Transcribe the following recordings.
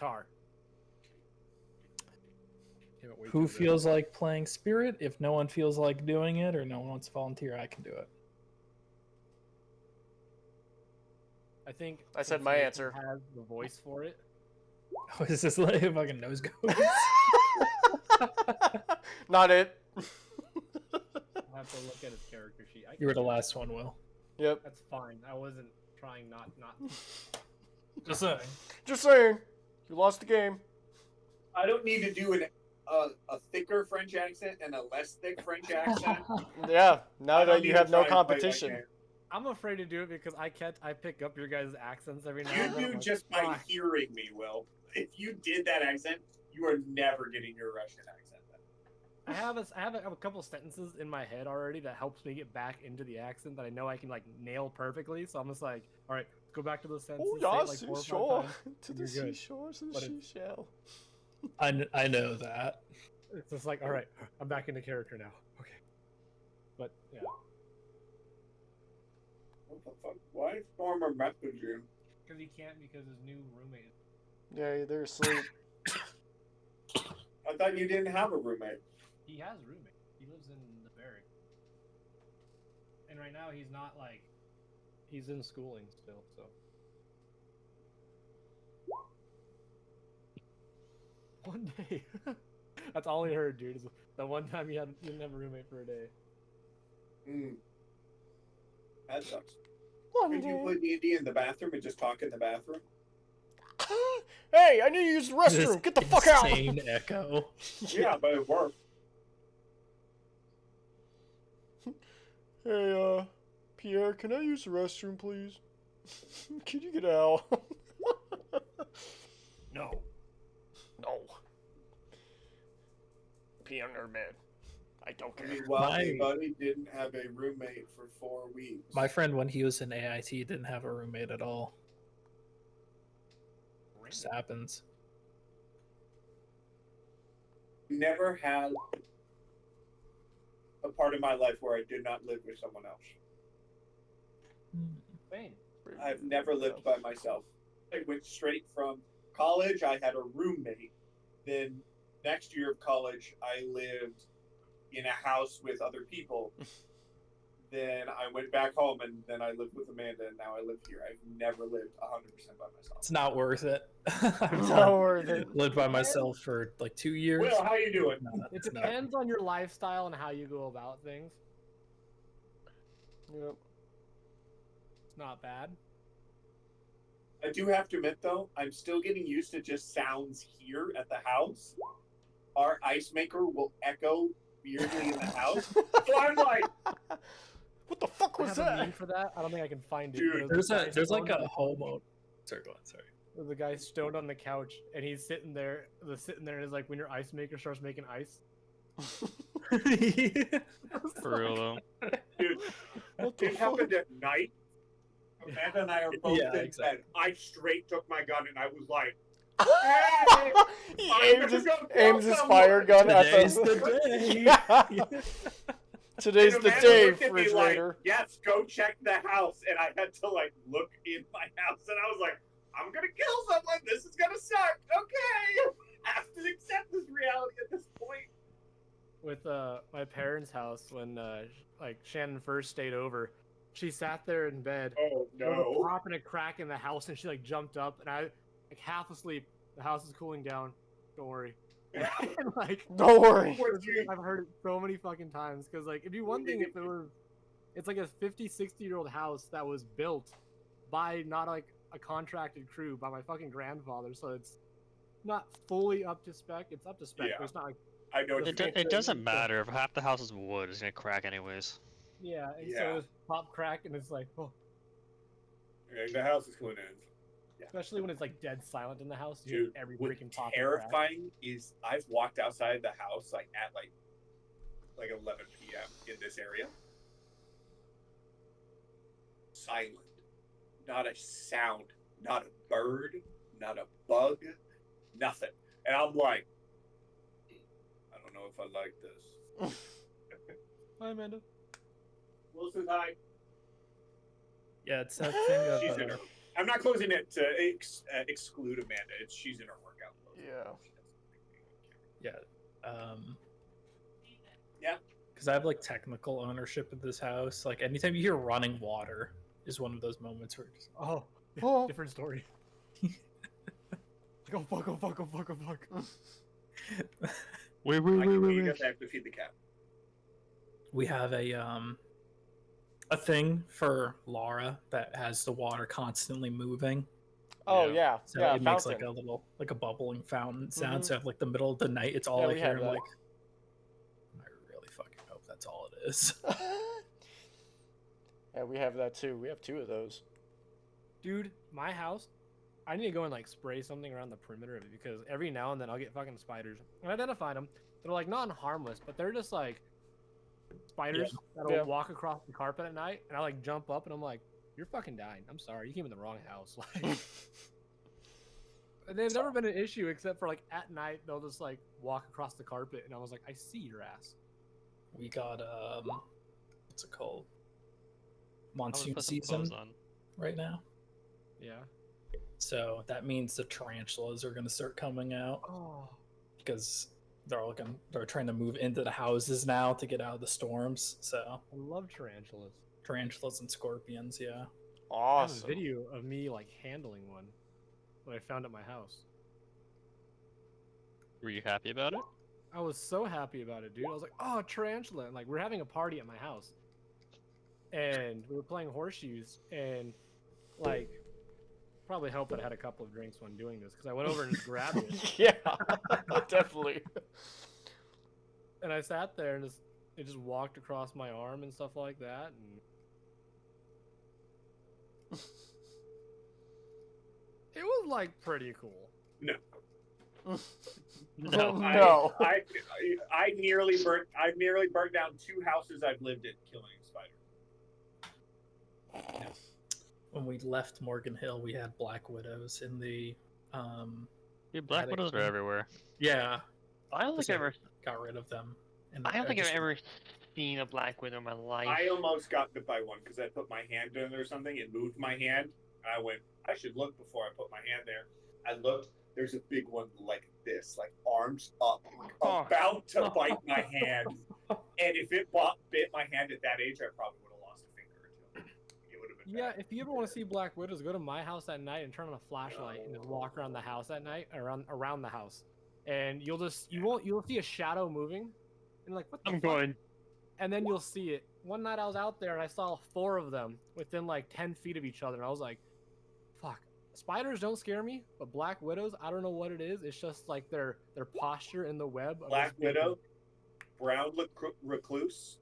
Tar. Who feels like playing Spirit? If no one feels like doing it or no one wants to volunteer, I can do it. I think I said since my Nathan answer. has the voice for it. Oh, is this like a fucking nose goes? Not it. I have to look at his character sheet. You were the last one, Will. Yep. That's fine. I wasn't trying not. Just saying. Just saying. You lost the game. I don't need to do a thicker French accent and a less thick French accent. Yeah. Now I don't that you need have to no try and play my competition. game. I'm afraid to do it because I pick up your guys' accents every now You and then. do I'm just like, by "Fuck." hearing me, Will. If you did that accent, you are never getting your Russian accent. I have a couple sentences in my head already that helps me get back into the accent that I know I can like nail perfectly. So I'm just like, all right, go back to those sentences. Oh, say yeah, it, like 4 or 5 seashore. times, To and the you're good. seashore, to the But it's- seashell. I know that. It's just like, all right, I'm back into character now. Okay. But yeah, What the fuck? Why is Stormer messaging? because he can't because his new roommate. Yeah, they're asleep. I thought you didn't have a roommate. He has a roommate. He lives in the barracks, and right now he's not like, he's in schooling still. So. One day. That's all he heard, dude. Is the one time he didn't have a roommate for a day. That sucks. One Could you day. play D&D in the bathroom and just talk in the bathroom? Hey, I need to use the restroom. Get the fuck out. Insane echo. Yeah, but it worked. Hey, Pierre, can I use the restroom, please? Can you get out? No. No. Pee on her bed. I don't care. Well, My- my buddy didn't have a roommate for 4 weeks. My friend, when he was in AIT, didn't have a roommate at all. Just happens. Never had a part of my life where I did not live with someone else. Wayne. I've never lived by myself. I went straight from college. I had a roommate. Then next year of college, I lived in a house with other people. Then I went back home, and then I lived with Amanda, and now I live here. I've never lived 100% by myself. It's not worth it. I've Not worth it. lived by myself for like 2 years. Will, how you doing? No, It it's not. depends on your lifestyle and how you go about things. Yep. It's not bad. I do have to admit, though, I'm still getting used to just sounds here at the house. Our ice maker will echo weirdly in the house. So I'm like, What the fuck I was have a meme that? for that. I don't think I can find it. Dude, but There's like a homo. Sorry, go on. Sorry. There's a guy stoned on the couch, and he's sitting there. And it's like when your ice maker starts making ice. For real though. dude, What the it fuck? happened at night. Amanda and I are both Yeah, in exactly. bed. I straight took my gun and I was like, He I'm aims gonna his, go aims his kill fire someone. gun at Today's the... the day. Yeah. Today's And the Amanda day, looked at me refrigerator. Like, yes, go check the house. And I had to like look in my house, and I was like, I'm gonna kill someone. This is gonna suck. Okay, I have to accept this reality at this point. With my parents' house when like Shannon first stayed over, she sat there in bed. Oh There was a pop and a crack in the house, and she like jumped up, and I like half asleep. The house is cooling down. Don't worry. And, like Don't worry. I've heard it so many fucking times because like it'd be one thing if it was, it's like a 50, 60-year-old house that was built by not like a contracted crew by my fucking grandfather, so it's not fully up to spec. It's up to spec, Yeah. but it's not like I know. It doesn't matter if half the house is wood, it's gonna crack anyways. yeah. And Yeah. so it's pop crack, and it's like oh. The house is cooling in. Especially when it's like dead silent in the house, you Dude, hear every what's freaking pop. terrifying is I've walked outside the house like at like 11 p.m. in this area. Silent. Not a sound. Not a bird. Not a bug. Nothing. And I'm like, I don't know if I like this. Hi, Amanda. Wilson, hi. Yeah, it's that thing She's in of her. I'm not closing it to exclude Amanda. She's in her workout clothes. Yeah. Yeah. Because I have like technical ownership of this house. Like anytime you hear running water is one of those moments where just, Oh, Oh. different story. Go fuck, go fuck, go fuck, go fuck. Wait. I have to feed the cat. we have a thing for Laura that has the water constantly moving. Oh Yeah. yeah, So yeah. it makes Fountain. like a bubbling fountain sound. Mhm. So at like the middle of the night, it's all Yeah, I we hear. have I'm that. like, I really fucking hope that's all it is. Yeah, we have that too. We have 2 of those. Dude, my house, I need to go and like spray something around the perimeter of it because every now and then I'll get fucking spiders. And I identified them. They're like not harmless, but they're just like spiders that'll Yeah. walk across the carpet at night, and I like jump up and I'm like, "You're fucking dying. I'm sorry, you came in the wrong house." Like, and they've never been an issue except for like at night they'll just like walk across the carpet, and I was like, "I see your ass." We got what's it called? I'm gonna Monsoon put some season clothes on. right now. Yeah. So that means the tarantulas are gonna start coming out Oh. because they're trying to move into the houses now to get out of the storms. So I love tarantulas. tarantulas and scorpions, yeah. I have a Awesome. video of me like handling one that I found at my house. Were you happy about it? I was so happy about it, dude. I was like, "Oh, tarantula!" And like we're having a party at my house, and we were playing horseshoes, and like probably helped that I had a couple of drinks when doing this because I went over and just grabbed it, Yeah, definitely. and I sat there and it just walked across my arm and stuff like that, and it was like pretty cool. No. No. No. I nearly burnt down 2 houses I've lived in killing a spider. When we left Morgan Hill, we had black widows in the Dude, black attic widows are thing. everywhere. Yeah, I don't just think I've ever. got rid of them. And I don't think I've just- ever seen a black widow in my life. I almost got bit by one because I put my hand in it or something. It moved my hand. I went, I should look before I put my hand there. I looked. There's a big one like this, like arms up, Oh. about to bite my hand. And if it bit my hand at that age, I probably would have lost a finger or 2. It would have been Yeah, bad. if you ever want to see black widows, go to my house at night and turn on a flashlight and just walk around the house at night, around the house, and you'll see a shadow moving, and like what the I'm fuck? going. And then you'll see it. One night I was out there and I saw 4 of them within like 10 feet of each other, and I was like, fuck. Spiders don't scare me, but black widows, I don't know what it is. It's just like their posture in the web. Of Black just being- widow, brown recluse,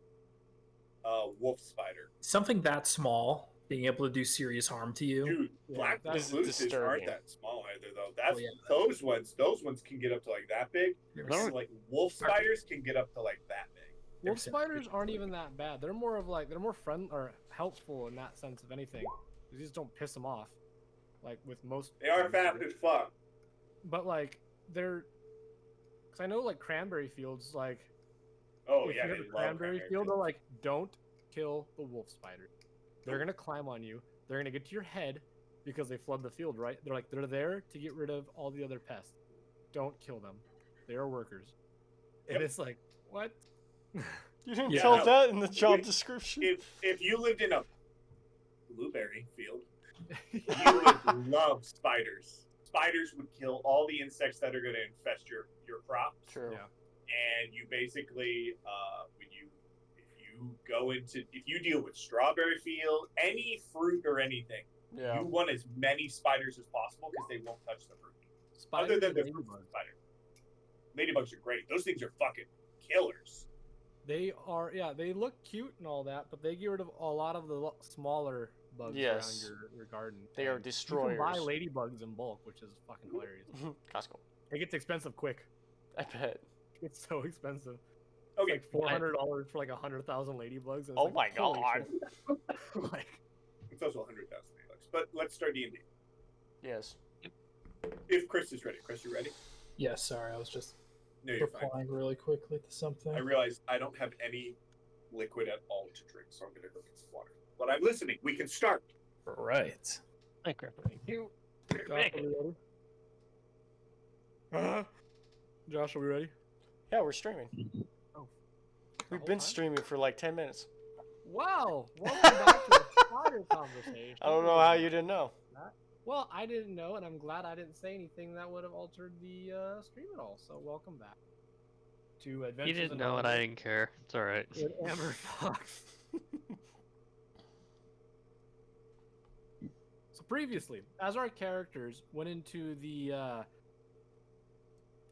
wolf spider. something that small being able to do serious harm to you. Dude, Yeah, black that's recluses aren't disturbing. that small either, though. That's Oh, yeah. those ones can get up to like that big. There's- Like wolf spiders can get up to like that big. Wolf They're spiders sentient aren't creatures. even that bad. They're more of like they're more friendly or helpful in that sense of anything. You just don't piss them off, like with most. They are things. fast as fuck. But like they're, because I know like cranberry fields, like Oh if yeah, you they have a love cranberry field, they're like, don't kill the wolf spider. They're gonna climb on you. They're gonna get to your head because they flood the field, right? They're there to get rid of all the other pests. Don't kill them. They are workers. And Yep. it's like, what? You didn't Yeah. tell No. that in the job Wait, description. If you lived in a blueberry field, you would love spiders. Spiders would kill all the insects that are going to infest your crops. True. Yeah. And you basically, if you deal with strawberry field, any fruit or anything, Yeah. you want as many spiders as possible because they won't touch the fruit. Spiders Other than and the fruit ladybugs. spider. Ladybugs are great. Those things are fucking killers. They are, yeah, they look cute and all that, but they get rid of a lot of the smaller bugs Yes. around your garden. They are And You can buy destroyers. ladybugs in bulk, which is fucking hilarious. Costco. It gets expensive quick. I bet. It's so expensive. Okay, It's like $400 for like 100,000 ladybugs. And it's Oh like, my holy god. shit. Like, it's also $100,000. But let's start D&D. Yes. If Chris is ready. Chris, you ready? Yeah, sorry, I was just No, you're fine. replying really quickly to something. I realize I don't have any liquid at all to drink, so I'm going to go get some water. But I'm listening. We can start. Right. Thank you. Josh, are we ready? Josh, are we ready? Yeah, we're streaming. Oh. We've been streaming for like 10 minutes. Wow. Welcome back to the prior conversation. I don't know how you didn't know. Well, I didn't know, and I'm glad I didn't say anything that would have altered the stream at all. So welcome back to Adventures You didn't in know and I Honor didn't care. It's alright. with Amber Fox. So previously, as our characters went into the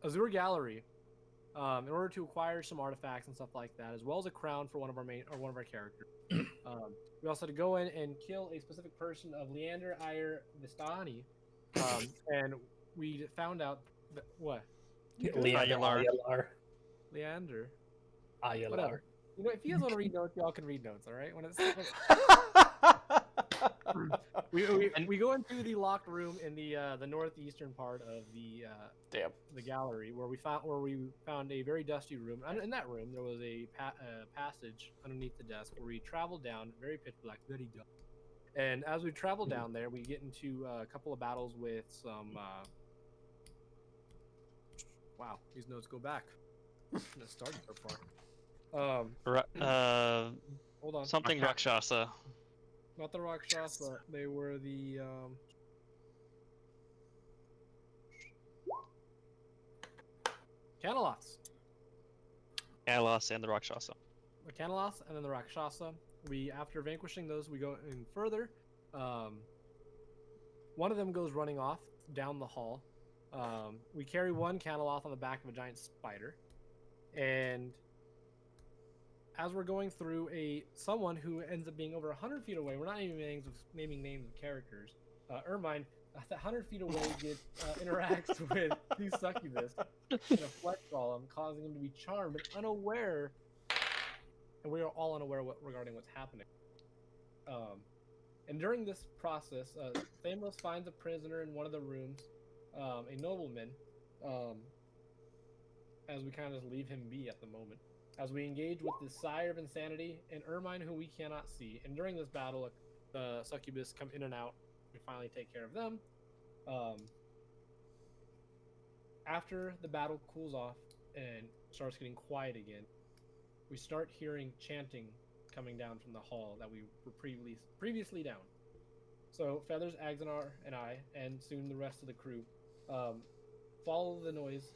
Azure Gallery in order to acquire some artifacts and stuff like that, as well as a crown for one of our characters. We also had to go in and kill a specific person of Leander Iyer Vistani, and we found out that what Leander Aylar. Leander. Aylar. Whatever. You know, if you guys want to read notes, y'all can read notes. All right. When it's we go into the locked room in the northeastern part of the gallery where we found a very dusty room. And in that room there was a passage underneath the desk where we traveled down, very pitch black, very dark. And as we travel down there, we get into a couple of battles with some. Wow, these notes go back. It started so far. Hold on. Something Rakshasa. Not the Rakshasa. They were the Caneloths. Kalos and the Rakshasa. The Caneloths and then the Rakshasa. After vanquishing those, we go in further. One of them goes running off down the hall. We carry one Caneloth on the back of a giant spider, and as we're going through someone who ends up being over 100 feet away, we're not naming names of characters. Ermine, at 100 feet away, interacts with the succubus in a flesh golem, causing him to be charmed but unaware, and we are all unaware regarding what's happening. And during this process, Thamos finds a prisoner in one of the rooms, a nobleman, as we kind of just leave him be at the moment. As we engage with the Sire of Insanity and Ermine, who we cannot see. And during this battle, the succubus come in and out. We finally take care of them. After the battle cools off and starts getting quiet again, we start hearing chanting coming down from the hall that we were previously down. So Feathers, Axanar, and I, and soon the rest of the crew, follow the noise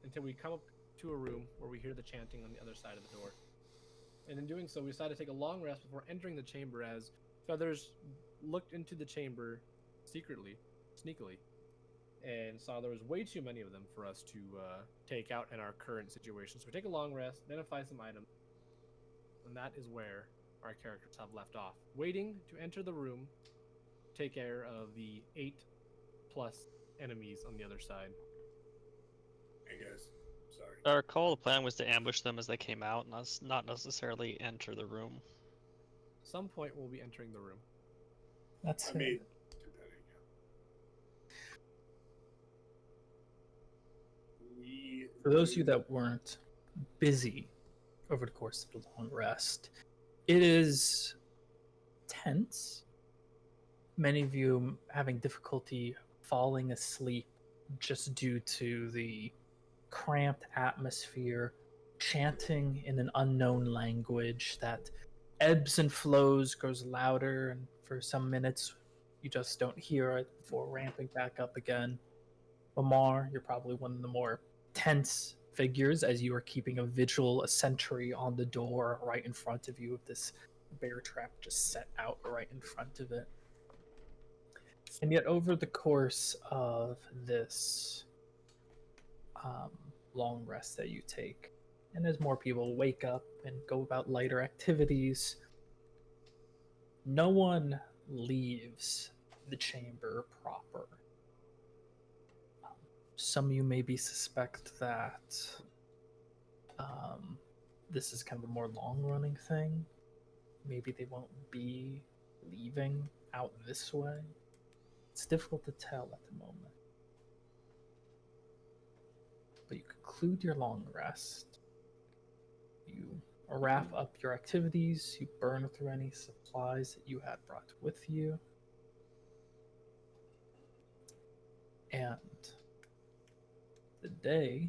until we come up to a room where we hear the chanting on the other side of the door. And in doing so, we decide to take a long rest before entering the chamber, as Feathers looked into the chamber secretly, sneakily, and saw there was way too many of them for us to take out in our current situation. So we take a long rest, identify some items, and that is where our characters have left off, waiting to enter the room, take care of the 8+ enemies on the other side. Hey guys, sorry. I recall the plan was to ambush them as they came out, not necessarily enter the room. At some point, we'll be entering the room. That's I mean, for those of you that weren't busy over the course of the long rest, it is tense. Many of you having difficulty falling asleep just due to the cramped atmosphere, chanting in an unknown language that ebbs and flows, grows louder, and for some minutes you just don't hear it before ramping back up again. Lamar, you're probably one of the more tense figures as you are keeping a vigil, a sentry on the door right in front of you with this bear trap just set out right in front of it. And yet over the course of this long rest that you take, and as more people wake up and go about lighter activities, no one leaves the chamber proper. Some of you maybe suspect that this is kind of a more long-running thing. Maybe they won't be leaving out this way. It's difficult to tell at the moment. But you conclude your long rest. You wrap up your activities. You burn through any supplies that you had brought with you. And the day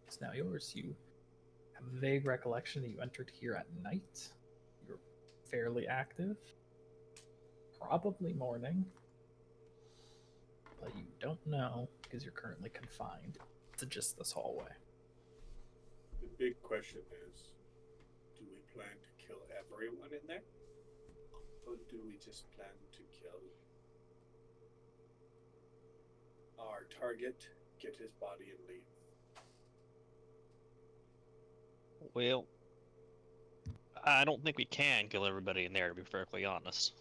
is now yours. You have a vague recollection that you entered here at night. You're fairly active, probably morning, but you don't know because you're currently confined to just this hallway. The big question is, do we plan to kill everyone in there? Or do we just plan to kill our target, get his body, and leave? Well, I don't think we can kill everybody in there, to be perfectly honest.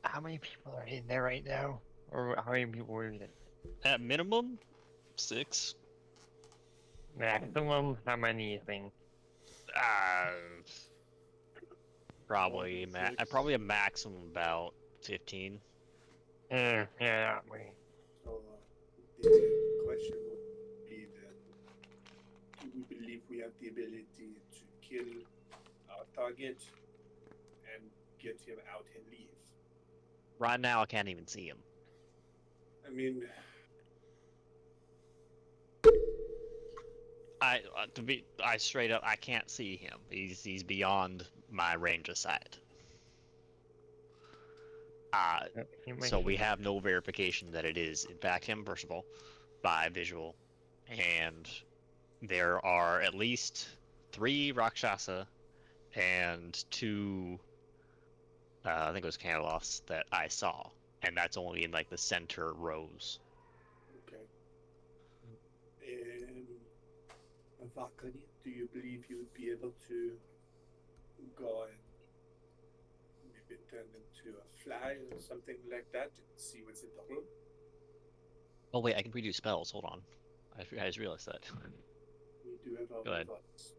How many people are in there right now? Or how many people were in it? At minimum, 6. Maximum? How many you think? Uh, Probably probably a maximum about 15. Yeah, wait. So the question would be then, do we believe we have the ability to kill our target and get him out and leave? Right now, I can't even see him. I mean, I straight up, I can't see him. He's beyond my range of sight. So we have no verification that it is in fact him, first of all, by visual, and there are at least 3 Rakshasa and 2, I think it was Candleloffs that I saw, and that's only in like the center rows. okay. Vakani, do you believe you would be able to go and maybe turn into a fly or something like that and see what's in the room? Oh wait, I can redo spells. Hold on, I just realized that. We do have our Go ahead. thoughts.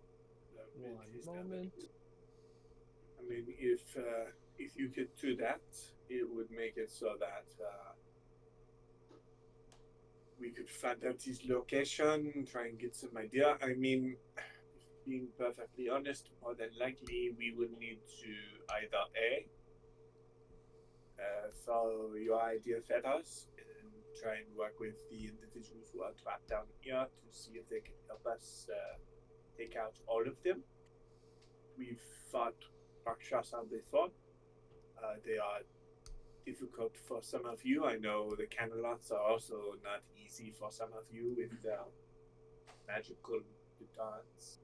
One moment. I mean, if you could do that, it would make it so that we could find out his location, try and get some idea. I mean, being perfectly honest, more than likely we would need to either follow your idea feathers and try and work with the individuals who are trapped down here to see if they can help us take out all of them. We've fought Rakshasa before. They are difficult for some of you. I know the Candlelots are also not easy for some of you with their magical batons.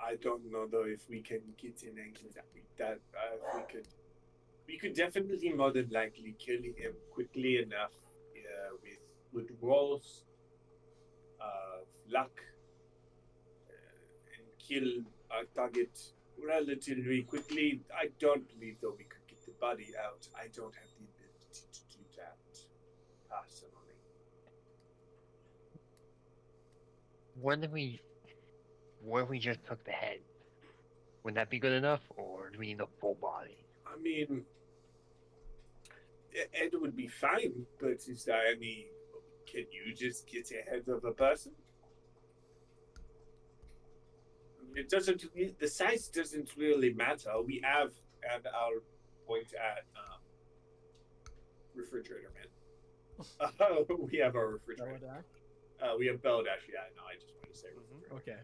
I don't know though if we can get in exactly that. We could definitely more than likely kill him quickly enough with good rolls of luck and kill our target relatively quickly. I don't believe though we could get the body out. I don't have the ability to do that personally. What if we just took the head? Would that be good enough, or do we need the full body? I mean, Ed would be fine, but is there any? Can you just get ahead of a person? It doesn't. The size doesn't really matter. We have, and I'll point at refrigerator man. We have our refrigerator. We have Beldash. Yeah, no, I just want to say refrigerator. Okay.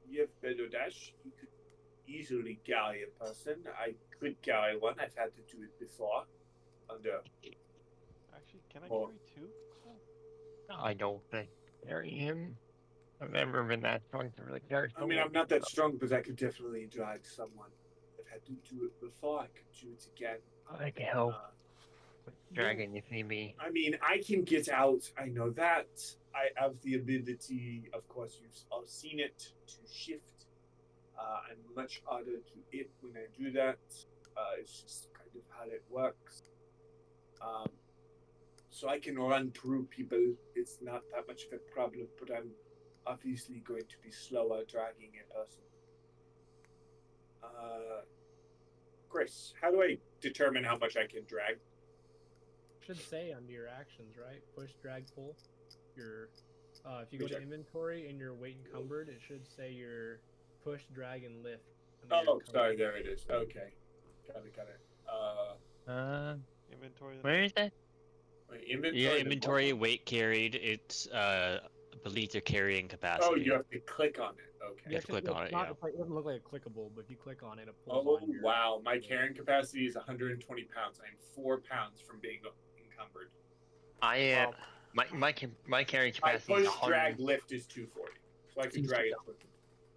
We have Beldash. You could easily carry a person. I could carry one. I've had to do it before. Actually, can I Oh. carry 2? I don't think carry him. I've never been that strong to really carry. I mean, I'm not that strong, but I could definitely drag someone. I've had to do it before. I could do it again. I can help Uh, with dragging if need be. I mean, I can get out. I know that. I have the ability, of course, you've all seen it, to shift. I'm much harder to hit when I do that. It's just kind of how it works. So I can run through people. It's not that much of a problem, but I'm obviously going to be slower dragging a person. Chris, how do I determine how much I can drag? Should say under your actions, right? Push, drag, pull. Your if you go to inventory and your weight encumbered, it should say your push, drag, and lift Oh, sorry, there it is. Okay. Got it. Inventory. Where is that? Wait, inventory. Yeah, then inventory, what? weight carried. It's I believe their carrying Oh, capacity. you have to click on it. Okay. You have to click on it, yeah. It's like, it doesn't look like a clickable, but if you click on it, it pulls Oh on your... wow, my carrying capacity is 120 pounds. I'm 4 pounds from being encumbered. I am. Wow. My carrying My capacity is push 100. drag lift is 240, so I can drag it.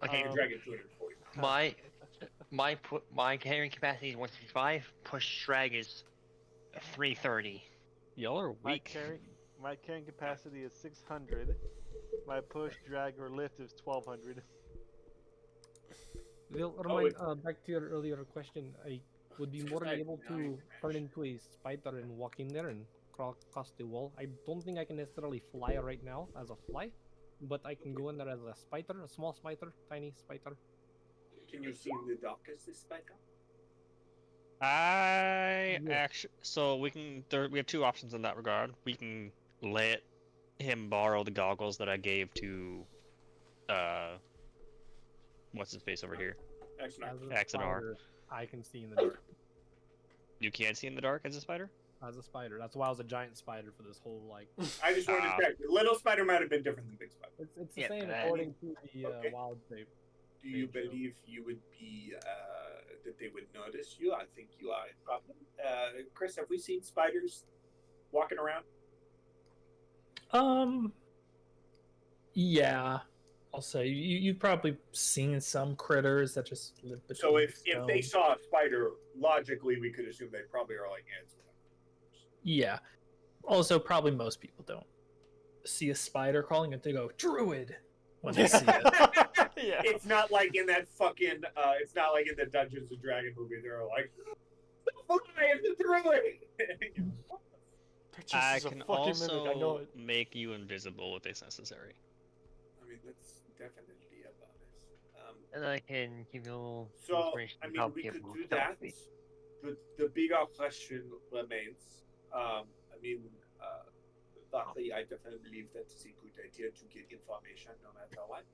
I Okay, can drag it 240. my carrying capacity is 165. Push drag is 330. Y'all are weak. My carrying capacity is 600. My push, drag, or lift is 1200. Back to your earlier question, I would be more than able to turn into a spider and walk in there and crawl across the wall. I don't think I can necessarily fly right now as a fly, but I can go in there as a spider, a small spider, tiny spider. Can you see the dock as this spider? So we have two options in that regard. We can let him borrow the goggles that I gave to what's his face over here? As a Axonar. spider, I can see in the dark. You can't see in the dark as a spider? As a spider. That's why I was a giant spider for this whole, like... I just wanted to check. Little spider might have been different than big spider. It's the Yeah, same but according to the Okay. wild shape. Do you Thank you. believe you would be that they would notice you? I think you are a problem. Chris, have we seen spiders walking around? Yeah, I'll say you've probably seen some critters that just live between. So if they stones. saw a spider, logically we could assume they probably are like ants. Yeah. Also, probably most people don't see a spider crawling and they go druid when they see it. Yeah. It's not like in that fucking. It's not like in the Dungeons and Dragons movie. They're like, I am the druid. That just I is a can fucking mimic. I know also it. make you invisible if it's necessary. I mean, that's definitely a bonus. And I can give you a little So, inspiration I to mean, help we give could them do stealth that. speed. The bigger question remains. I mean, luckily, I definitely believe that it's a good idea to get information no matter what.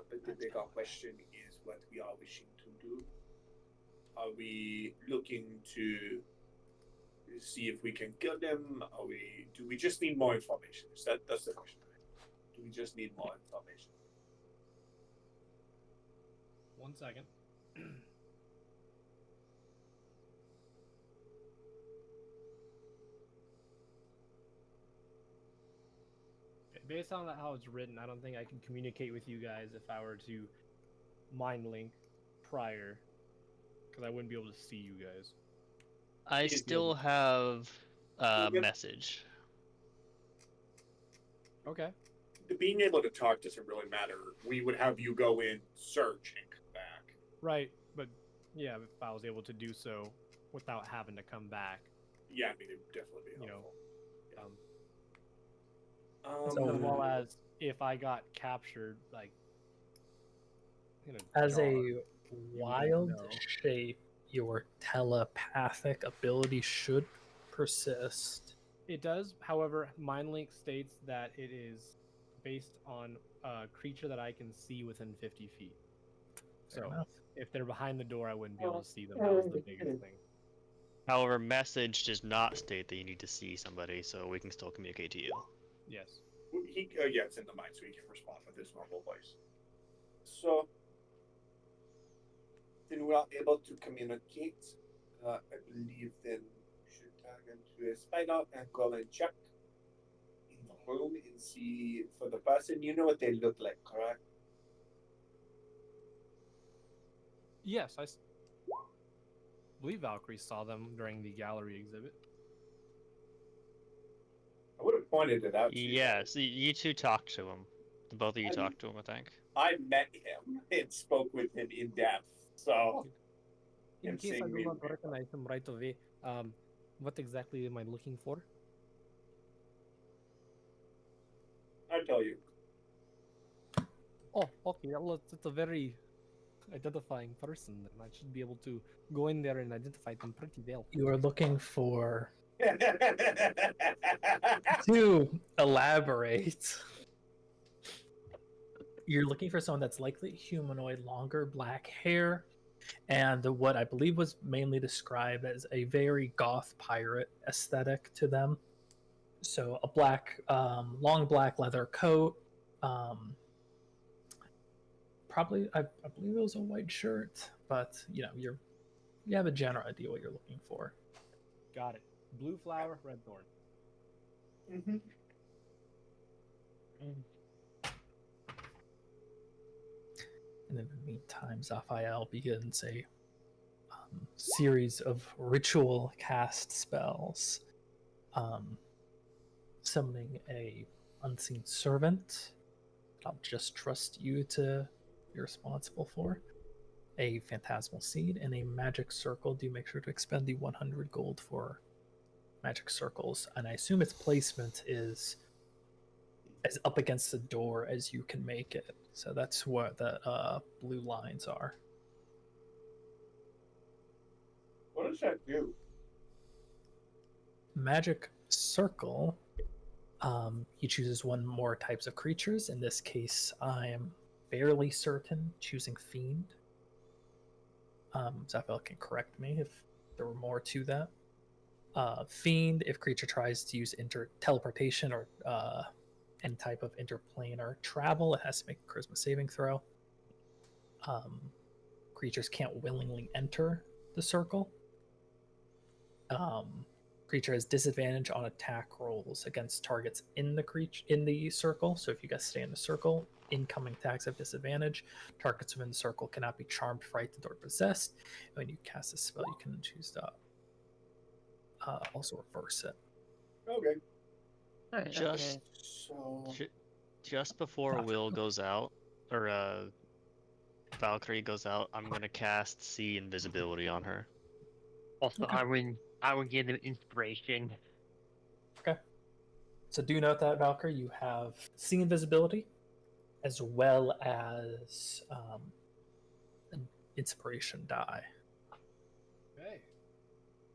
But the bigger question is what we are wishing to do. Are we looking to see if we can kill them? Do we just need more information? That's the question. Do we just need more information? 1 second. Based on how it's written, I don't think I can communicate with you guys if I were to mind link prior, because I wouldn't be able to see you guys. I still have a Yeah. message. Okay. Being able to talk doesn't really matter. We would have you go in, search, and come back. Right, but yeah, if I was able to do so without having to come back, Yeah, I mean, it would definitely be you know, helpful. as well as if I got captured, like, in a As jar, a wild know. shape, your telepathic ability should persist. It does. However, MindLink states that it is based on a creature that I can see within 50 feet. Fair So enough. if they're behind the door, I wouldn't be able to see them. That was the biggest thing. However, message does not state that you need to see somebody, so we can still communicate to you. Yes. Yeah, it's in the mind, so he can respond with his normal voice. So, then we are able to communicate. I believe then we should tag into a spider and go and check in the room and see for the person. You know what they look like, correct? Yes, I believe Valkyrie saw them during the gallery exhibit. I would have pointed it out to you. Yes, you two talked to him. Both of you talked to him, I think. I met him and spoke with him in depth. So, In him case I seeing do me- not recognize him right away, what exactly am I looking for? I'll tell you. Oh, okay. Well, it's a very identifying person, and I should be able to go in there and identify them pretty well. You are looking for to elaborate. You're looking for someone that's likely humanoid, longer black hair, and what I believe was mainly described as a very goth pirate aesthetic to them. So a black, long black leather coat. Probably, I believe it was a white shirt, but you have a general idea what you're looking for. Got it. Blue flower, red thorn. Mm-hmm. And in the meantime, Zaphael begins a series of ritual cast spells, summoning a unseen servant. I'll just trust you to be responsible for. A phantasmal seed and a magic circle. Do make sure to expend the 100 gold for magic circles, and I assume its placement is as up against the door as you can make it. So that's what the blue lines are. What does that do? Magic circle. He chooses one more types of creatures. In this case, I am fairly certain choosing fiend. Zaphael can correct me if there were more to that. Fiend, if creature tries to use teleportation or any type of interplanar travel, it has to make a charisma saving throw. Creatures can't willingly enter the circle. Creature has disadvantage on attack rolls against targets in the circle. So if you guys stay in the circle, incoming attacks have disadvantage. Targets within the circle cannot be charmed, frightened, or possessed. When you cast a spell, you can choose to also reverse it. Okay. Alright, Just So just before Will goes out, or Valkyrie goes out, I'm gonna cast See Invisibility on her. Also, Okay. I would give them inspiration. Okay. So do note that, Valkyrie, you have See Invisibility, as well as an inspiration die. Okay.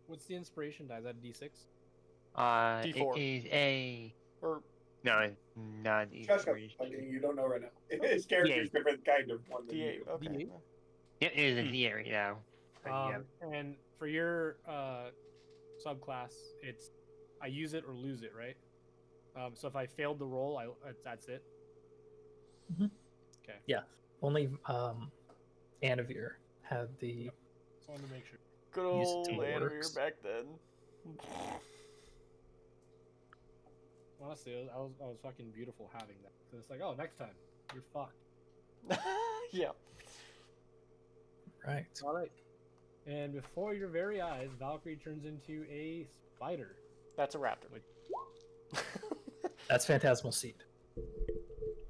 What's the inspiration die? Is that a D6? D4. It is a Or no, not shut up. inspiration. You don't know right now. His character's different kind of one than D8. you. Okay. D8? Yeah, it is a D area now. And for your subclass, it's I use it or lose it, right? So if I failed the roll, that's it. Mm-hmm. Okay. Yeah. Only Anavir had the. Just wanted to make sure. Good Use it old till it Anavir works. back then. Honestly, I was fucking beautiful having that. So it's like, oh, next time you're fucked. Yeah. Right. All right. And before your very eyes, Valkyrie turns into a spider. That's a raptor. That's Phantasmal Seed.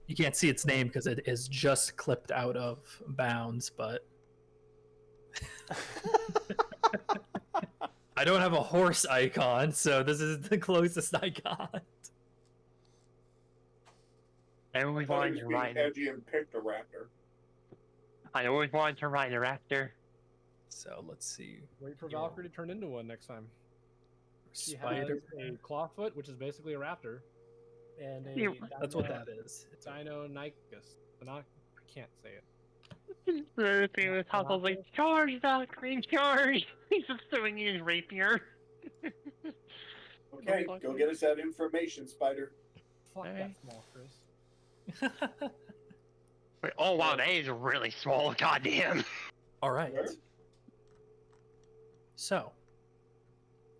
You can't see its name because it is just clipped out of bounds, but I don't have a horse icon, so this is the closest I got. I I always thought he wanted was to being ride. edgy and picked a raptor. I always wanted to ride a raptor. So let's see. Wait for Your Valkyrie to turn into one next time. She spider. has a clawfoot, which is basically a raptor, and a Yeah, That's what that is. It's a Deinonychus. I can't say it. The famous household like, charge, Valkyrie, charge! He's just swinging his rapier. Okay, go get us that information, Spider. Fuck Hey. that small, Chris. Wait, oh wow, that is really small, goddamn. All right. Sure. So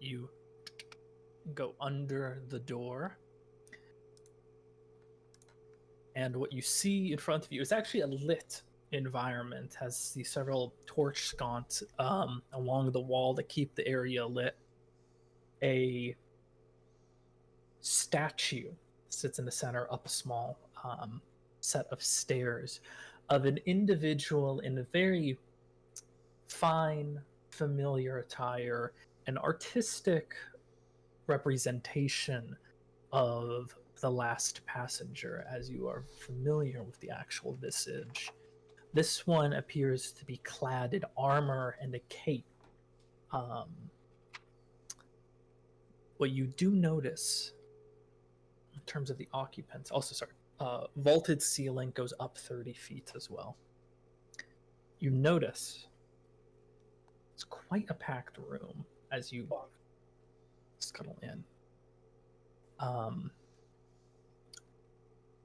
you go under the door, and what you see in front of you is actually a lit environment. Has these several torch sconces along the wall to keep the area lit. A statue sits in the center, up a small set of stairs, of an individual in a very fine, familiar attire, an artistic representation of the last passenger, as you are familiar with the actual visage. This one appears to be clad in armor and a cape. What you do notice in terms of the occupants, also sorry, vaulted ceiling goes up 30 feet as well. You notice it's quite a packed room as you scuttle in.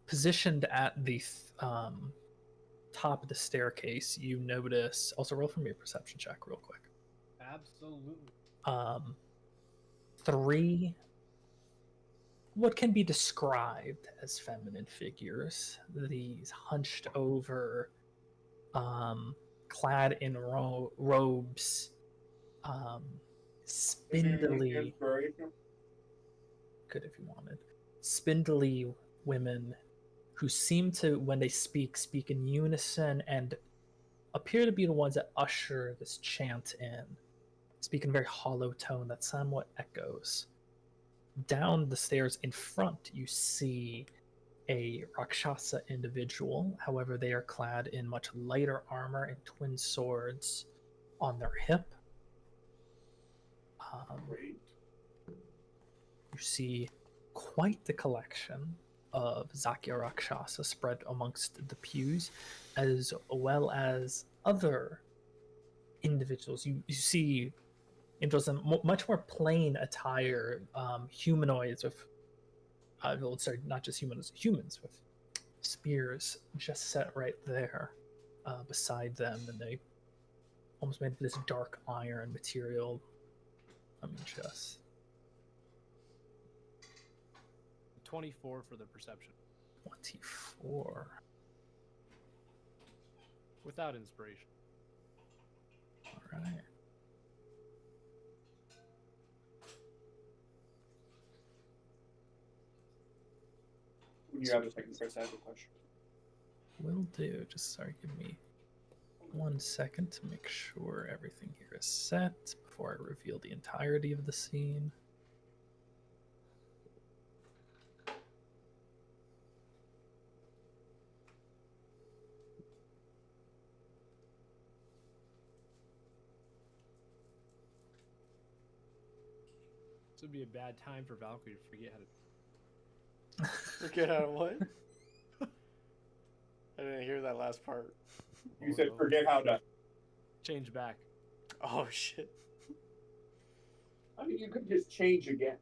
Positioned at the top of the staircase, you notice. Also, roll for me a perception check, real quick. Absolutely. 3 what can be described as feminine figures. These hunched over, clad in robes, spindly. Good if you wanted. Spindly women who seem to, when they speak in unison and appear to be the ones that usher this chant in. Speak in a very hollow tone that somewhat echoes. Down the stairs in front, you see a Rakshasa individual. However, they are clad in much lighter armor and twin swords on their hip. You see quite the collection of Zakya Rakshasa spread amongst the pews, as well as other individuals. You see individuals in much more plain attire, humanoids with, sorry, not just humans with spears just set right there beside them, and they almost made this dark iron material. I mean, just 24 for the perception. 24. Without inspiration. All right. When you have a second press, I have a question. Will do. Just sorry, give me 1 second to make sure everything here is set before I reveal the entirety of the scene. This would be a bad time for Valkyrie to forget how to. Forget how to what? I didn't hear that last part. You said forget how to. Change back. Oh shit. I mean, you could just change again.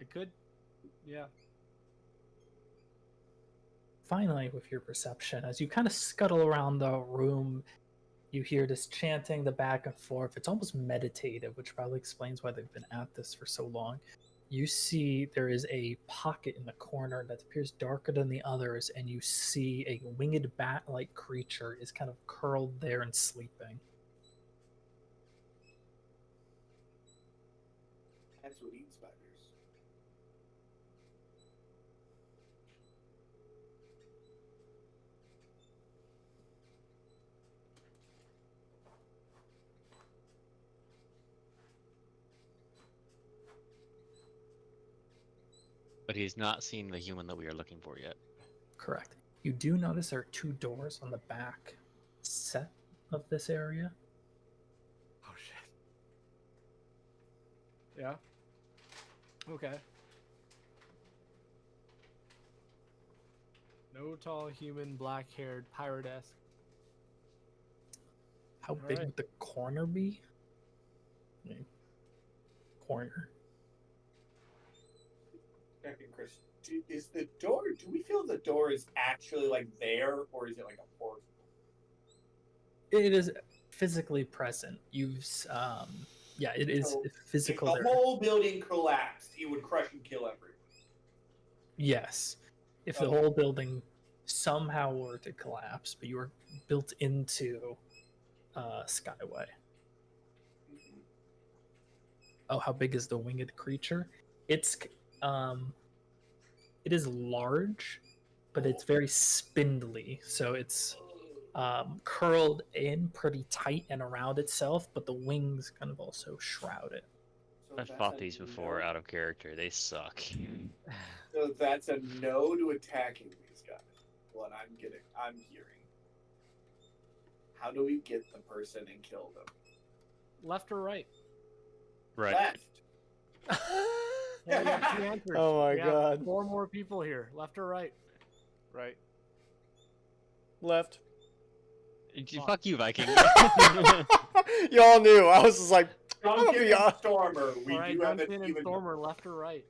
I could. Yeah. Finally, with your perception, as you kind of scuttle around the room, you hear this chanting, the back and forth. It's almost meditative, which probably explains why they've been at this for so long. You see there is a pocket in the corner that appears darker than the others, and you see a winged bat-like creature is kind of curled there and sleeping. That's what eats spiders. But he's not seen the human that we are looking for yet. Correct. You do notice there are 2 doors on the back set of this area. Oh shit. Yeah. Okay. No tall human, black-haired, pirate-esque. How big right. would the corner be? I mean, corner. Second, Chris, is the door? Do we feel the door is actually like there, or is it like a portal? It is physically present. Yeah, it is So, physical. If the whole building collapsed, it would crush and kill everyone. Yes, if the whole building somehow were to collapse, but you were built into Skyway. Mm-hmm. Oh, how big is the winged creature? It is large, but it's very spindly. So it's curled in pretty tight and around itself, but the wings kind of also shroud it. So I've that's fought a these before no. out of character. They suck. So that's a no to attacking these guys. What I'm hearing. How do we get the person and kill them? Left or right? Right. Left. Well, we got 2 answers. Oh my We have God. 4 more people here. Left or right? Right. Left. Fuck you, Viking. Y'all knew. I was just like, I'm gonna Duncan be and honest. Stormer, we All right, do have a Duncan and feeling. Stormer, left or right?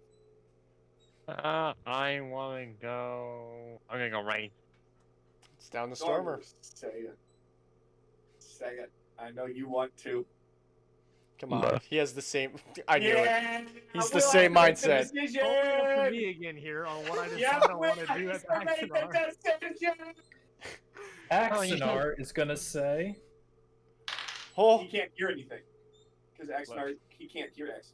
I want to go. I'm gonna go right. It's down to Stormer. Say it. Say it. I know you want to. Come on. Left. He has the same. I knew it. Yeah, He's the Will same has to make mindset. the It's only up to decision. me again here on what I decide Yeah, I Will want to do has at to make Axonar. the decision. Axonar is gonna say, Oh, He can't hear anything because Axonar, he can't hear X.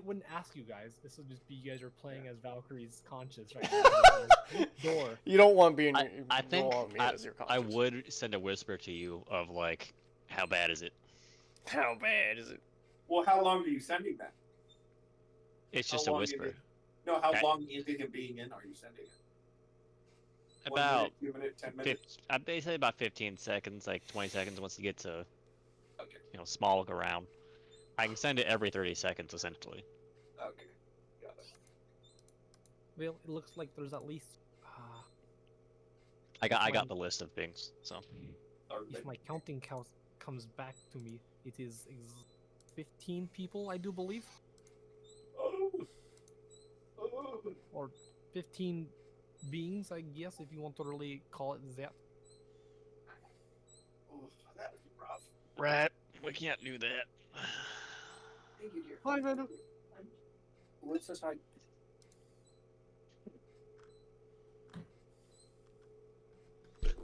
Wouldn't ask you guys. This would just be you guys are playing as Valkyrie's conscience right now. Door. you don't want being. I think me as your I conscience. would send a whisper to you of like, how bad is it? How bad is it? Well, how long are you sending that? It's How just a long whisper. into- No, how Okay. long into him being in are you sending it? 1 About minute, 2 minutes, 10 minutes. I'd say about 15 seconds, like 20 seconds once you get to, Okay. small look around. I can send it every 30 seconds essentially. Okay. Got it. Well, it looks like there's at least. I Fine. got the list of things. So Sorry, If my counting comes back to me, it is 15 people, I do believe, Oh. Oh. or 15 beings, I guess, if you want to really call it that. Oh, that would be rough. Rat, we can't do that. Thank you, dear. Hi, Venom. What's this?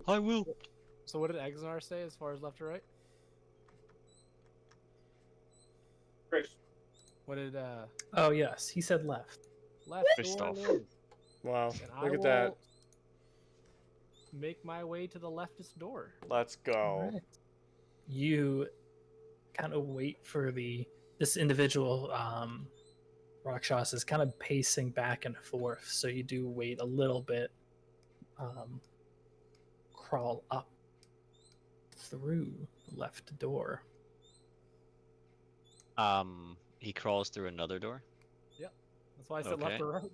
I will. So what did Axonar say as far as left or right? Chris. What did "Oh yes," he said left. left Christoph. door is? Wow. And I Look at will that. make my way to the leftist door. Let's go. Alright. You kind of wait for this individual Rakshas is kind of pacing back and forth, so you do wait a little bit. Crawl up through the left door. He crawls through another door. That's why I said left Okay. or right.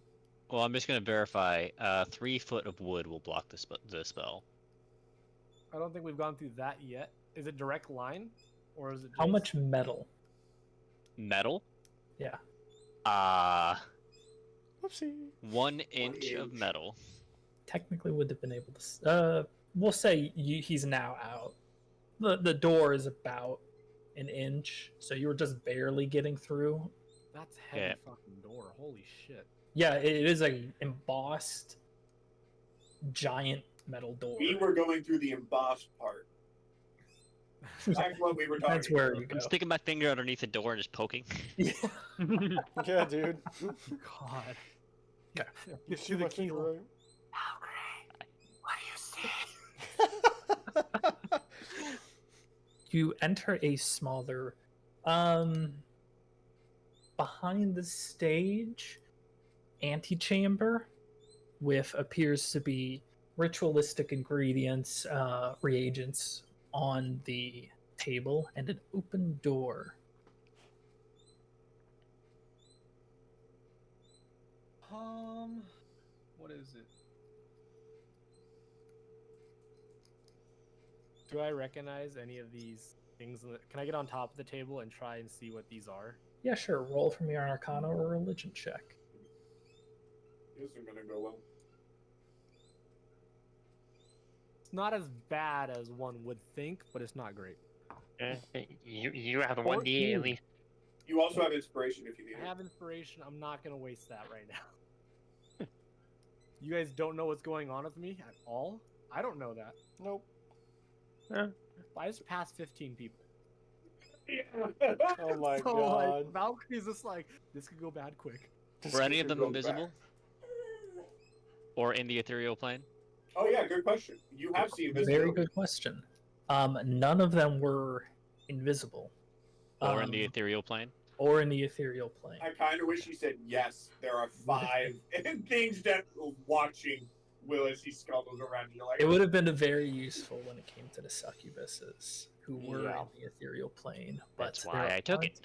Well, I'm just gonna verify. 3 foot of wood will block the spell. I don't think we've gone through that yet. Is it direct line, or is it? How just- much metal? Metal. Yeah. 1 inch of inch. metal. Technically would have been able to. We'll say he's now out. The door is about an inch, so you were just barely getting through. That's heavy Yeah. fucking door. Holy shit. Yeah, it is a embossed giant metal door. We were going through the embossed part. That's what we were talking That's where about. you go. I'm sticking my finger underneath the door and just poking. Yeah. Yeah, dude. God. Yeah. You see the keyhole. You enter a smaller behind the stage antechamber with appears to be ritualistic ingredients, reagents on the table, and an open door. What is it? Do I recognize any of these things? Can I get on top of the table and try and see what these are? Yeah, sure. Roll for me an Arcana or a Religion check. This is gonna go well. It's not as bad as one would think, but it's not great. You have the 1d8 at least. You also have inspiration if you need I it. have inspiration. I'm not gonna waste that right now. You guys don't know what's going on with me at all? I don't know that. Nope. I just passed 15 people. Oh my So, god. like, Valkyrie's just like, this could go bad quick. Were any of them Go invisible? back. Or in the ethereal plane? Oh yeah, good question. You have seen this. Very good question. None of them were invisible. Or in the ethereal plane? Or in the ethereal plane. I kind of wish he said yes. There are 5 and things that watching Will as he scuttles around. You're like, It would have been very useful when it came to the succubuses who were Yeah. in the ethereal plane. But That's there why I took it.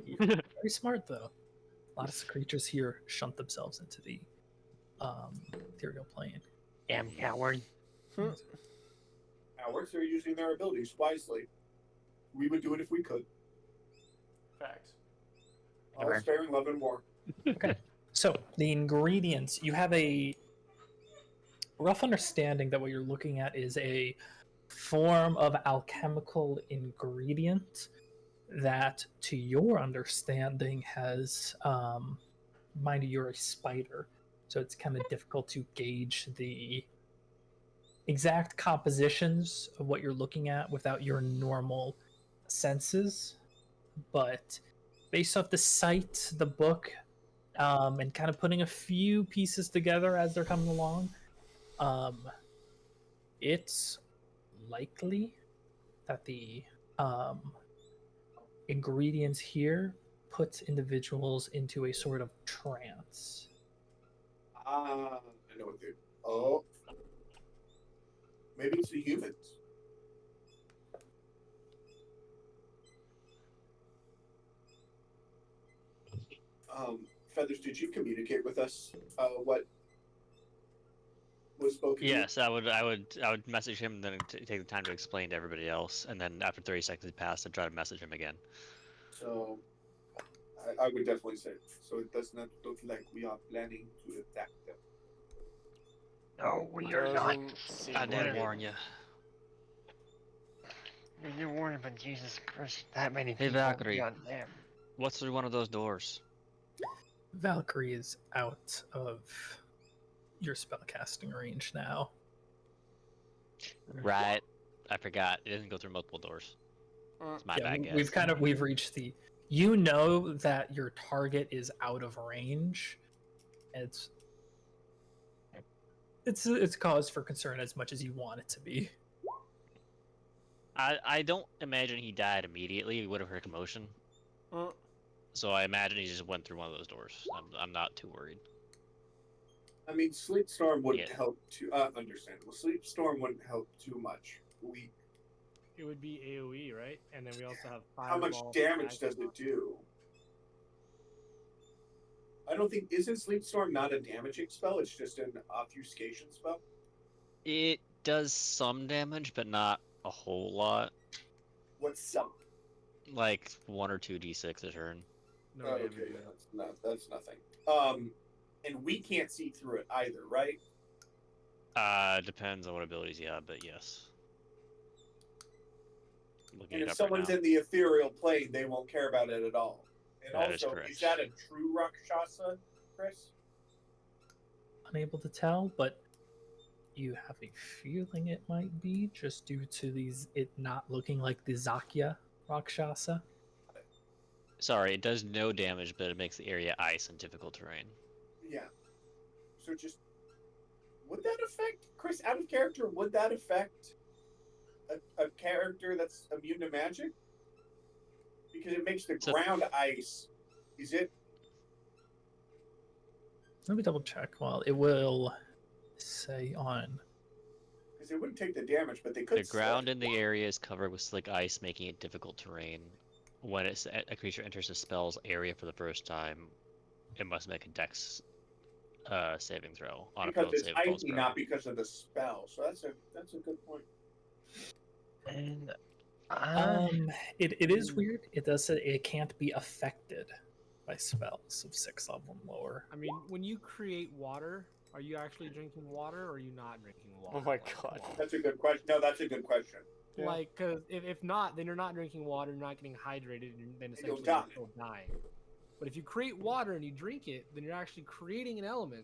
aren't any. Very smart, though. A lot of creatures here shunt themselves into the ethereal plane. Damn coward. Cowards are using their abilities wisely. We would do it if we could. Facts. All is fair in love and war. Okay. So the ingredients, you have a rough understanding that what you're looking at is a form of alchemical ingredient that, to your understanding, has, mind you, you're a spider, so it's kind of difficult to gauge the exact compositions of what you're looking at without your normal senses. But based off the site, the book, and kind of putting a few pieces together as they're coming along, it's likely that the ingredients here puts individuals into a sort of trance. I know what they. Oh, maybe it's the humans. Feathers, did you communicate with us what was spoken? Yes, I would message him, then take the time to explain to everybody else, and then after 30 seconds passed, I'd try to message him again. So, I would definitely say so. It does not look like we are planning to attack them. No, we are not. Doesn't seem I did like it. warn you. You did warn, but Jesus Christ, that many Hey, people Valkyrie. beyond them. What's through one of those doors? Valkyrie is out of your spellcasting range now. Right. I forgot. It doesn't go through multiple doors. It's my bad, guys. We've reached the. You know that your target is out of range. And it's cause for concern as much as you want it to be. I don't imagine he died immediately. We would have heard commotion. So I imagine he just went through one of those doors. I'm not too worried. I mean, Sleep Storm wouldn't help too. Understandable. Sleep Storm wouldn't help too much. It would be AoE, right? And then we also have How much damage does it do? I don't think isn't Sleep Storm not a damaging spell? It's just an obfuscation spell. It does some damage, but not a whole lot. What's some? Like 1 or 2 d6 a turn. No okay, damage. that's nothing. And we can't see through it either, right? Depends on what abilities you have, but yes. And if someone's in the ethereal plane, they won't care about it at all. And That also, is correct. is that a true Rakshasa, Chris? Unable to tell, but you have a feeling it might be, just due to it not looking like the Zakya Rakshasa. Sorry, it does no damage, but it makes the area ice and difficult terrain. Yeah. So just would that affect Chris out of character? Would that affect a character that's immune to magic? Because it makes the ground ice. Is it? Let me double check. Well, it will say on. Because it wouldn't take the damage, but they could. The ground in the area is covered with slick ice, making it difficult terrain. When a creature enters a spell's area for the first time, it must make a dex saving throw on because a it's save icy, not because of the spell. So that's a good point. And it is weird. It does say it can't be affected by spells of 6th level and lower. I mean, when you create water, are you actually drinking water or are you not drinking water? Oh my god. That's a good question. No, that's a good question. Yeah. Like, because if not, then you're not drinking water, you're not getting hydrated, and then essentially die. you're still dying. But if you create water and you drink it, then you're actually creating an element,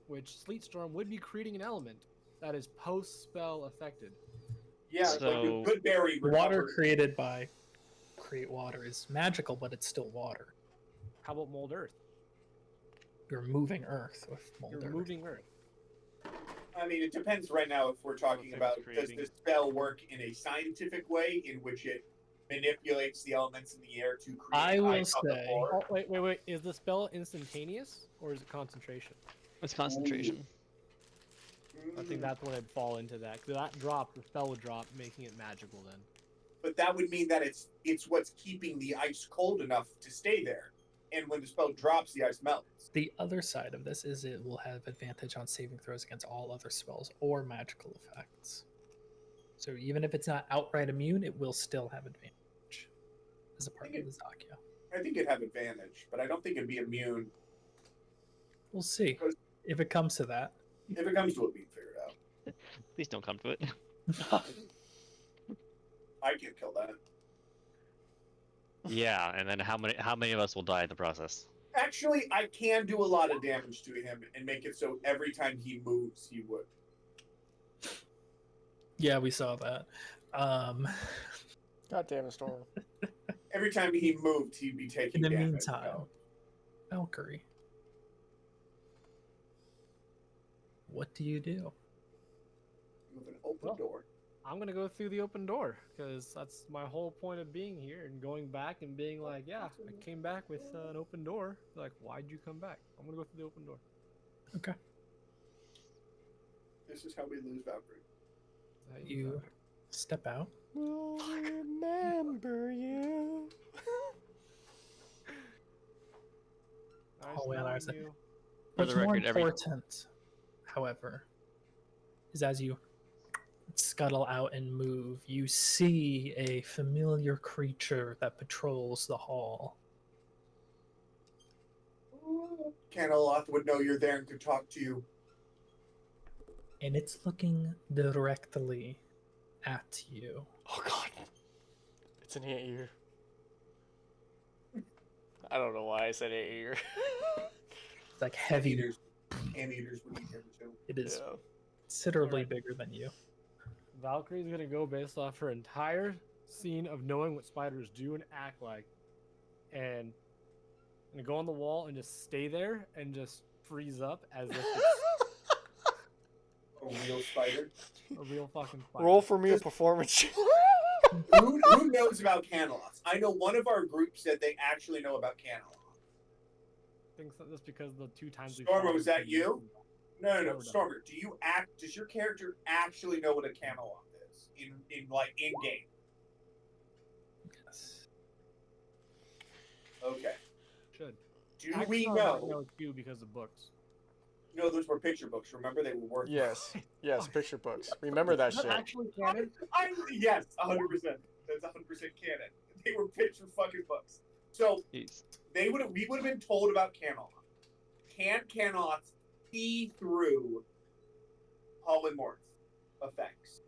which Sleet Storm would be creating an element that is post-spell affected. Yeah, So- like a good berry. Water created by Create Water is magical, but it's still water. How about Mold Earth? You're moving Earth with Mold You're Earth. moving Earth. I mean, it depends right now if we're talking think about it's does creating. this spell work in a scientific way in which it manipulates the elements in the air to create I will ice on the say- floor? Oh, wait. Is the spell instantaneous or is it concentration? It's concentration. I think that's when it'd fall into that. Because that drop, the spell would drop, making it magical then. But that would mean that it's what's keeping the ice cold enough to stay there. and when the spell drops, the ice melts. The other side of this is it will have advantage on saving throws against all other spells or magical effects. So even if it's not outright immune, it will still have advantage as a part of the Zakia. I think it'd have advantage, but I don't think it'd be immune. We'll see if it comes to that. If it comes to it, we can figure it out. Please don't come to it. I can't kill that. Yeah, and then how many of us will die in the process? Actually, I can do a lot of damage to him and make it so every time he moves, he would. Yeah, we saw that. God damn it, Storm. Every time he moved, he'd be taking In the damage. meantime, Valkyrie, what do you do? With an open door. I'm gonna go through the open door because that's my whole point of being here and going back and being like, yeah, I came back with an open door. Like, why'd you come back? I'm gonna go through the open door. Okay. This is how we lose Valkyrie. You step out. We'll remember you. Hallway on our side. you. For What's the more record, every- important, however, is as you scuttle out and move, you see a familiar creature that patrols the hall. Caneloth would know you're there and could talk to you. And it's looking directly at you. Oh god. It's an ear. I don't know why I said ear. It's like heavy. Anteaters would eat him too. It is Yeah. considerably bigger than you. Valkyrie's gonna go based off her entire scene of knowing what spiders do and act like, and gonna go on the wall and just stay there and just freeze up as if it's A real spider. a real fucking spider. Roll for me a performance. Who knows about Caneloth? I know one of our groups said they actually know about Caneloth. I think that's because the 2 times we Stormer, fought was that him, you? No. Stormer Stormer, does your character actually know what a Caneloth is in game? Yes. Okay. should. Do Actually, we I know? know too because of books. No, those were picture books. Remember, they were worth. Yes. Yes, picture books. Remember that Is that shit. actually canon? Yes, 100%. That's 100% canon. They were picture fucking books. So Jeez. we would have been told about Caneloth. Can Caneloth see through polymorph effects?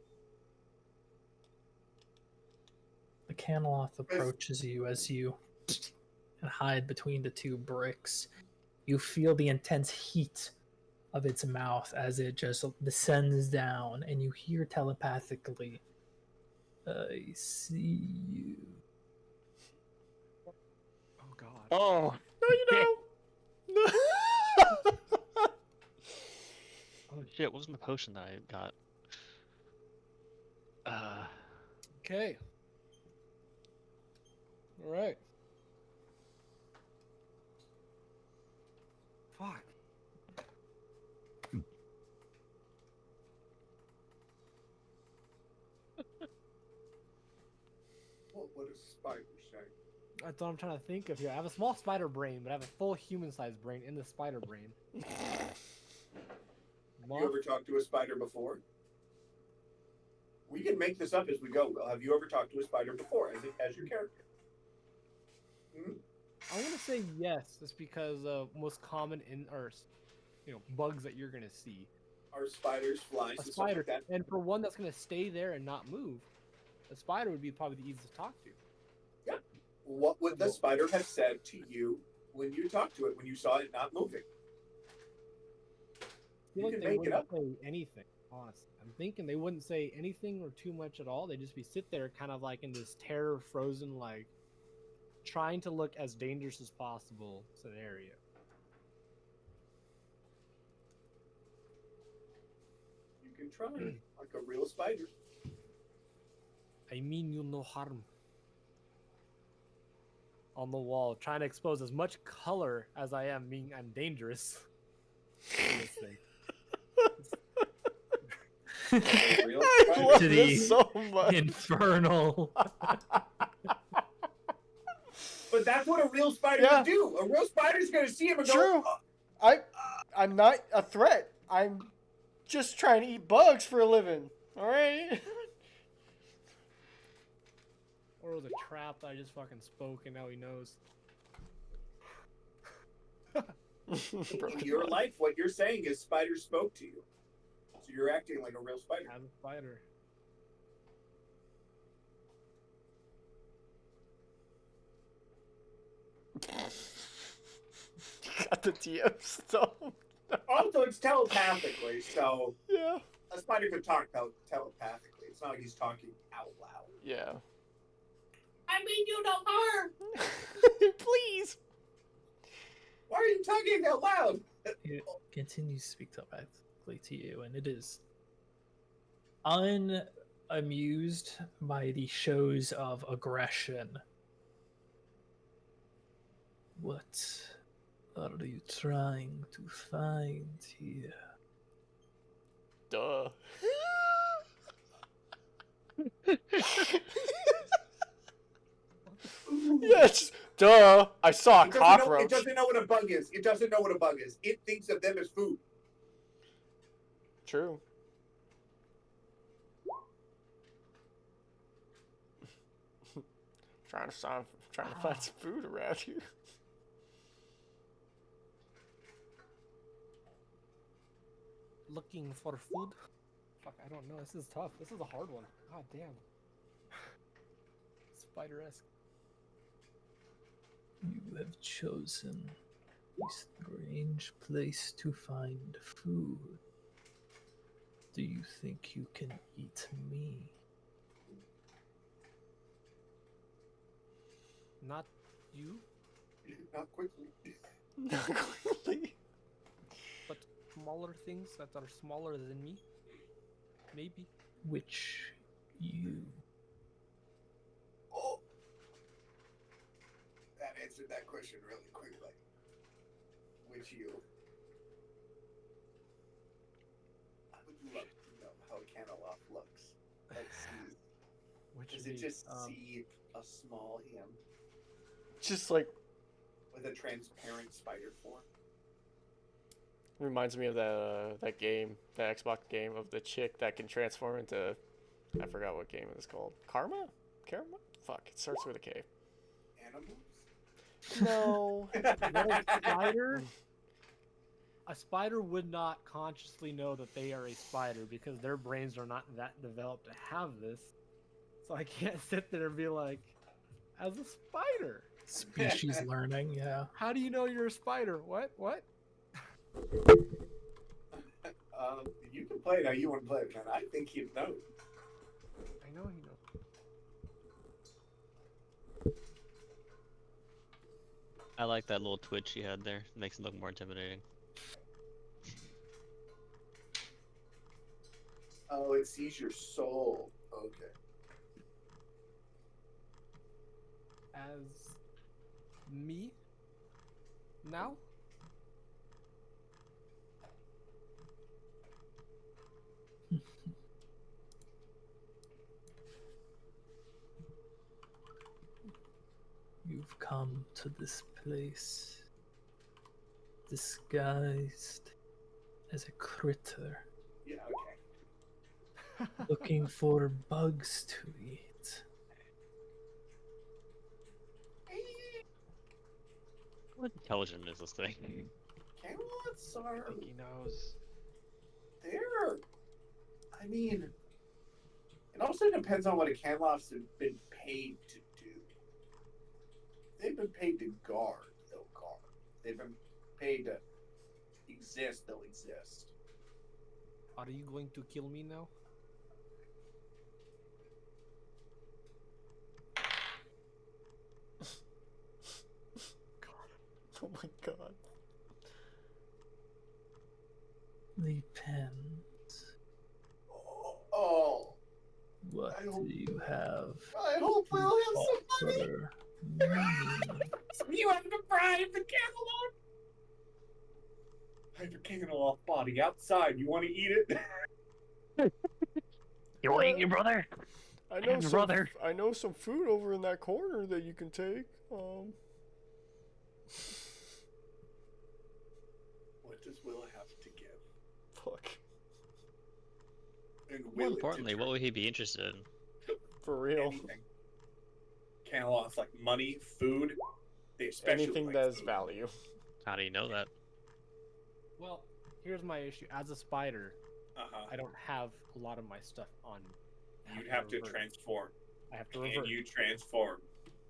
The Caneloth approaches you as you hide between the 2 bricks. You feel the intense heat of its mouth as it just descends down, and you hear telepathically, "I see you." Oh god. Oh. No, you don't. Oh shit! What was my potion that I got? Okay. All right. Fuck. What would a spider say? That's what I'm trying to think of here. I have a small spider brain, but I have a full human-sized brain in the spider brain. Have you ever talked to a spider before? We can make this up as we go, Will. Have you ever talked to a spider before as your character? I'm gonna say yes, just because most common bugs that you're gonna see. Are spiders, flies, A and stuff spider, like that? and for one that's gonna stay there and not move, a spider would be probably the easiest to talk to. What would the spider have said to you when you talked to it, when you saw it not moving? I You feel like can they make it wouldn't up. say anything. Honestly, I'm thinking they wouldn't say anything or too much at all. They'd just be sit there, kind of like in this terror, frozen, like trying to look as dangerous as possible scenario. You can try like a real spider. I mean you no harm. On the wall, trying to expose as much color as I am, being I'm dangerous. in this thing. A real I spider. love To this the so much. Infernal. But that's what a real spider Yeah. would do. A real spider's gonna see him and True. go, I'm not a threat. I'm just trying to eat bugs for a living. All right. Or it was a trap that I just fucking spoke and now he knows. in your life, what you're saying is spiders spoke to you. So you're acting like a real spider. I'm a spider. Got the DM stuff. Also, it's telepathically, so Yeah. a spider could talk telepathically. It's not like he's talking out loud. Yeah. I mean you no harm! Please. Why are you talking out loud? It continues to speak telepathically to you, and it is unamused by the shows of aggression. What are you trying to find here? Duh. Yes. Duh. I saw a cockroach. It doesn't know what a bug is. It doesn't know what a bug is. It thinks of them as food. True. trying to find some food around here. Looking for food? Fuck, I don't know. This is tough. This is a hard one. God damn. Spider-esque. You have chosen a strange place to find food. Do you think you can eat me? Not you, Not quickly. Not quickly. but smaller things that are smaller than me. Maybe. Which you? Oh. That answered that question really quickly. Which you? I would love to know how a cantaloupe looks. Let's see. Which Does me? it just see a small him Just like with a transparent spider form? reminds me of that game, that Xbox game of the chick that can transform into, I forgot what game it was called. Karma? Fuck, it starts with a K. Animals? No. A spider would not consciously know that they are a spider because their brains are not that developed to have this. So I can't sit there and be like, as a spider. Species learning, yeah. How do you know you're a spider? What? You can play it how you want to play it, man. I think he'd know. I know he knows. I like that little twitch you had there. It makes it look more intimidating. Oh, it sees your soul. Okay. As me? Now? You've come to this place disguised as a critter, Yeah, okay. looking for bugs to eat. What intelligent is this thing? Camelids I are. think he knows. They're. I mean, it also depends on what a Camelot's been paid to do. They've been paid to guard, they'll guard. They've been paid to exist, they'll exist. Are you going to kill me now? Oh my god. Depends. Oh, What I hope- do you have I hope we'll have some money. offer me? You have to bribe the Camelot. I have a Camelot body outside. You want to eat it? You want to eat your brother? I know And some. brother. I know some food over in that corner that you can take. What does Willa have to give? Fuck. And More will it importantly, what deter would he be interested in? For real. anything? Camelot's like money, food. They especially Anything like that has food. value. How do you know that? Well, here's my issue. As a spider, Uh-huh. I don't have a lot of my stuff on. You'd have to revert. transform. I have to Can revert. you transform?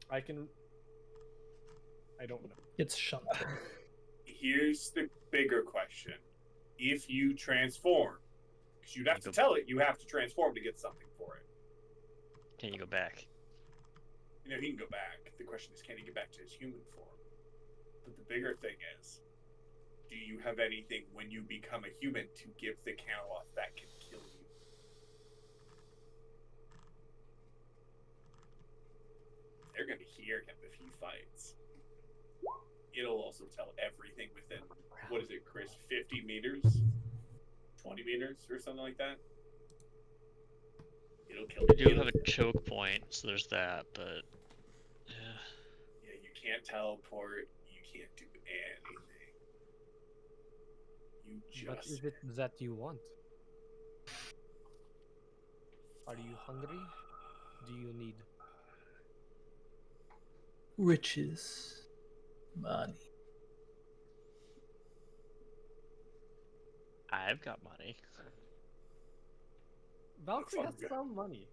I can. I don't know. It's shunted. Here's the bigger question. If you transform, because you'd have to tell it you have to transform to get something for it. Can you go back? You know, he can go back. The question is, can he get back to his human form? But the bigger thing is, do you have anything when you become a human to give the Camelot that can kill you? They're going to hear him if he fights. It'll also tell everything within, what is it, Chris? 50 meters? 20 meters or something like that? It'll kill We do it'll- have a choke point, so there's that, but... Yeah, you can't teleport. You can't do anything. You What just... is it that you want? Are you hungry? Do you need? Riches. Money. I've got money. Valkyrie has Fuck. some money.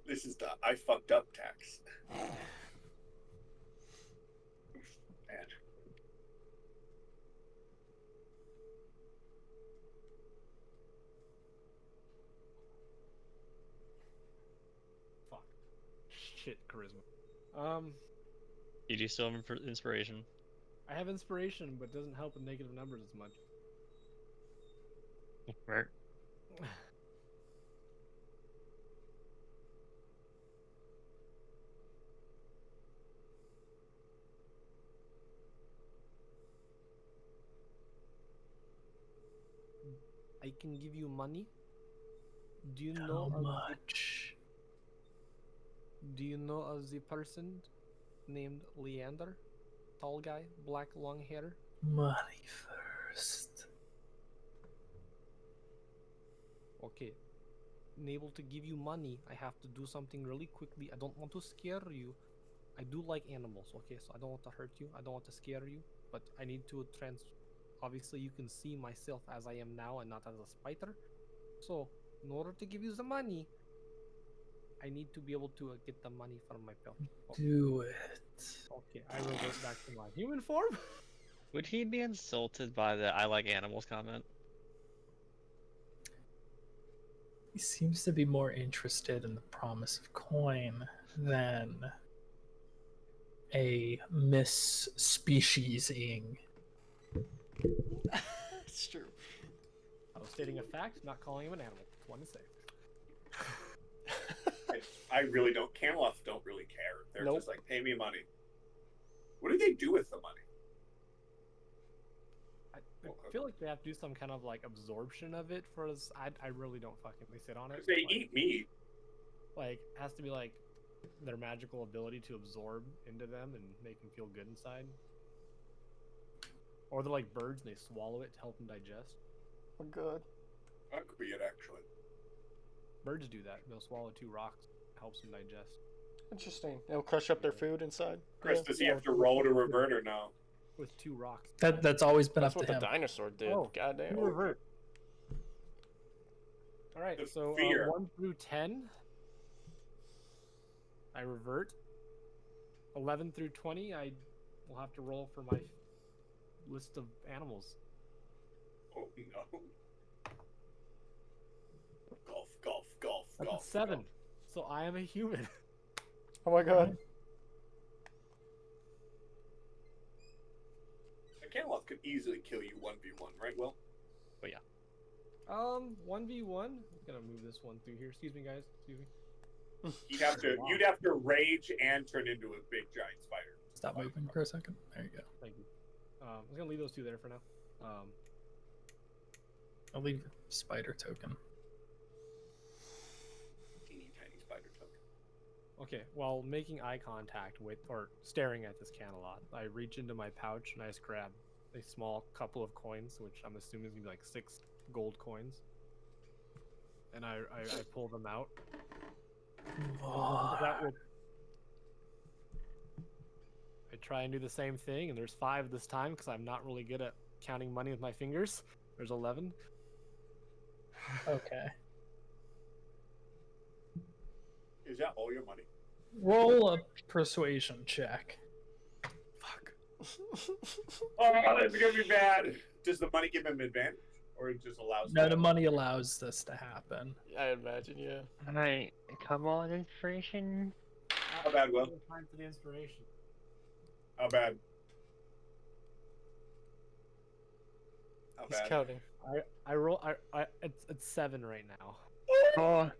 This is the I fucked up tax. Man. Fuck. Shit, charisma. You do still have inspiration. I have inspiration, but it doesn't help with negative numbers as much. Right. I can give you money. Do you How know much? Do you know of the person named Leander? Tall guy, black long hair. Money first. Okay. Able to give you money, I have to do something really quickly. I don't want to scare you. I do like animals, okay? So I don't want to hurt you. I don't want to scare you. But I need to Obviously, you can see myself as I am now and not as a spider. So, in order to give you the money, I need to be able to get the money from my belt. Okay. Do it. Okay, I revert back to my human form. Would he be insulted by the I like animals comment? He seems to be more interested in the promise of coin than a miss-speciesing. It's true. I was stating a fact, not calling him an animal. Just wanted to say. I really don't. Camelots don't really care. They're Nope. just like, pay me money. What do they do with the money? I feel like they have to do some kind of like absorption of it for us. I really don't fucking sit on it. Because they Like, eat meat. Like, has to be like their magical ability to absorb into them and make them feel good inside. Or they're like birds and they swallow it to help them digest. Oh, good. That could be it, actually. Birds do that. They'll swallow 2 rocks. Helps them digest. Interesting. It'll crush up their food inside. Chris, Yeah. does he have to roll to revert or no? With 2 rocks. That's always been That's up what to the him. dinosaur did. Oh, Goddamn. You revert. Alright, The so fear. 1 through 10. I revert. 11 through 20, I will have to roll for my list of animals. Oh, no. Golf, golf, golf, That's golf. a 7. golf. So I am a human. Oh my god. A Camelot could easily kill you 1v1, right, Will? 1v1. I'm gonna move this one through here. Excuse me, guys. Excuse me. You'd have to Wow. you'd have to rage and turn into a big giant spider. Stop moving for a second. There you go. Thank you. I was gonna leave those 2 there for now. I'll leave spider token. Teeny tiny spider token. Okay, while making eye contact with, or staring at this can a lot, I reach into my pouch and I just grab a small couple of coins, which I'm assuming is gonna be like 6 gold coins. And I pull them out. That will. I try and do the same thing, and there's 5 this time because I'm not really good at counting money with my fingers. There's 11. Okay. Is that all your money? Roll a persuasion check. Fuck. Oh, that's gonna be bad. Does the money give him advantage, or it just allows? No, the money allows this to happen. I imagine, yeah. Alright, come on, inspiration. How bad, Will? Time for the inspiration. How bad? How He's bad? counting. I roll. It's 7 right now. Oh,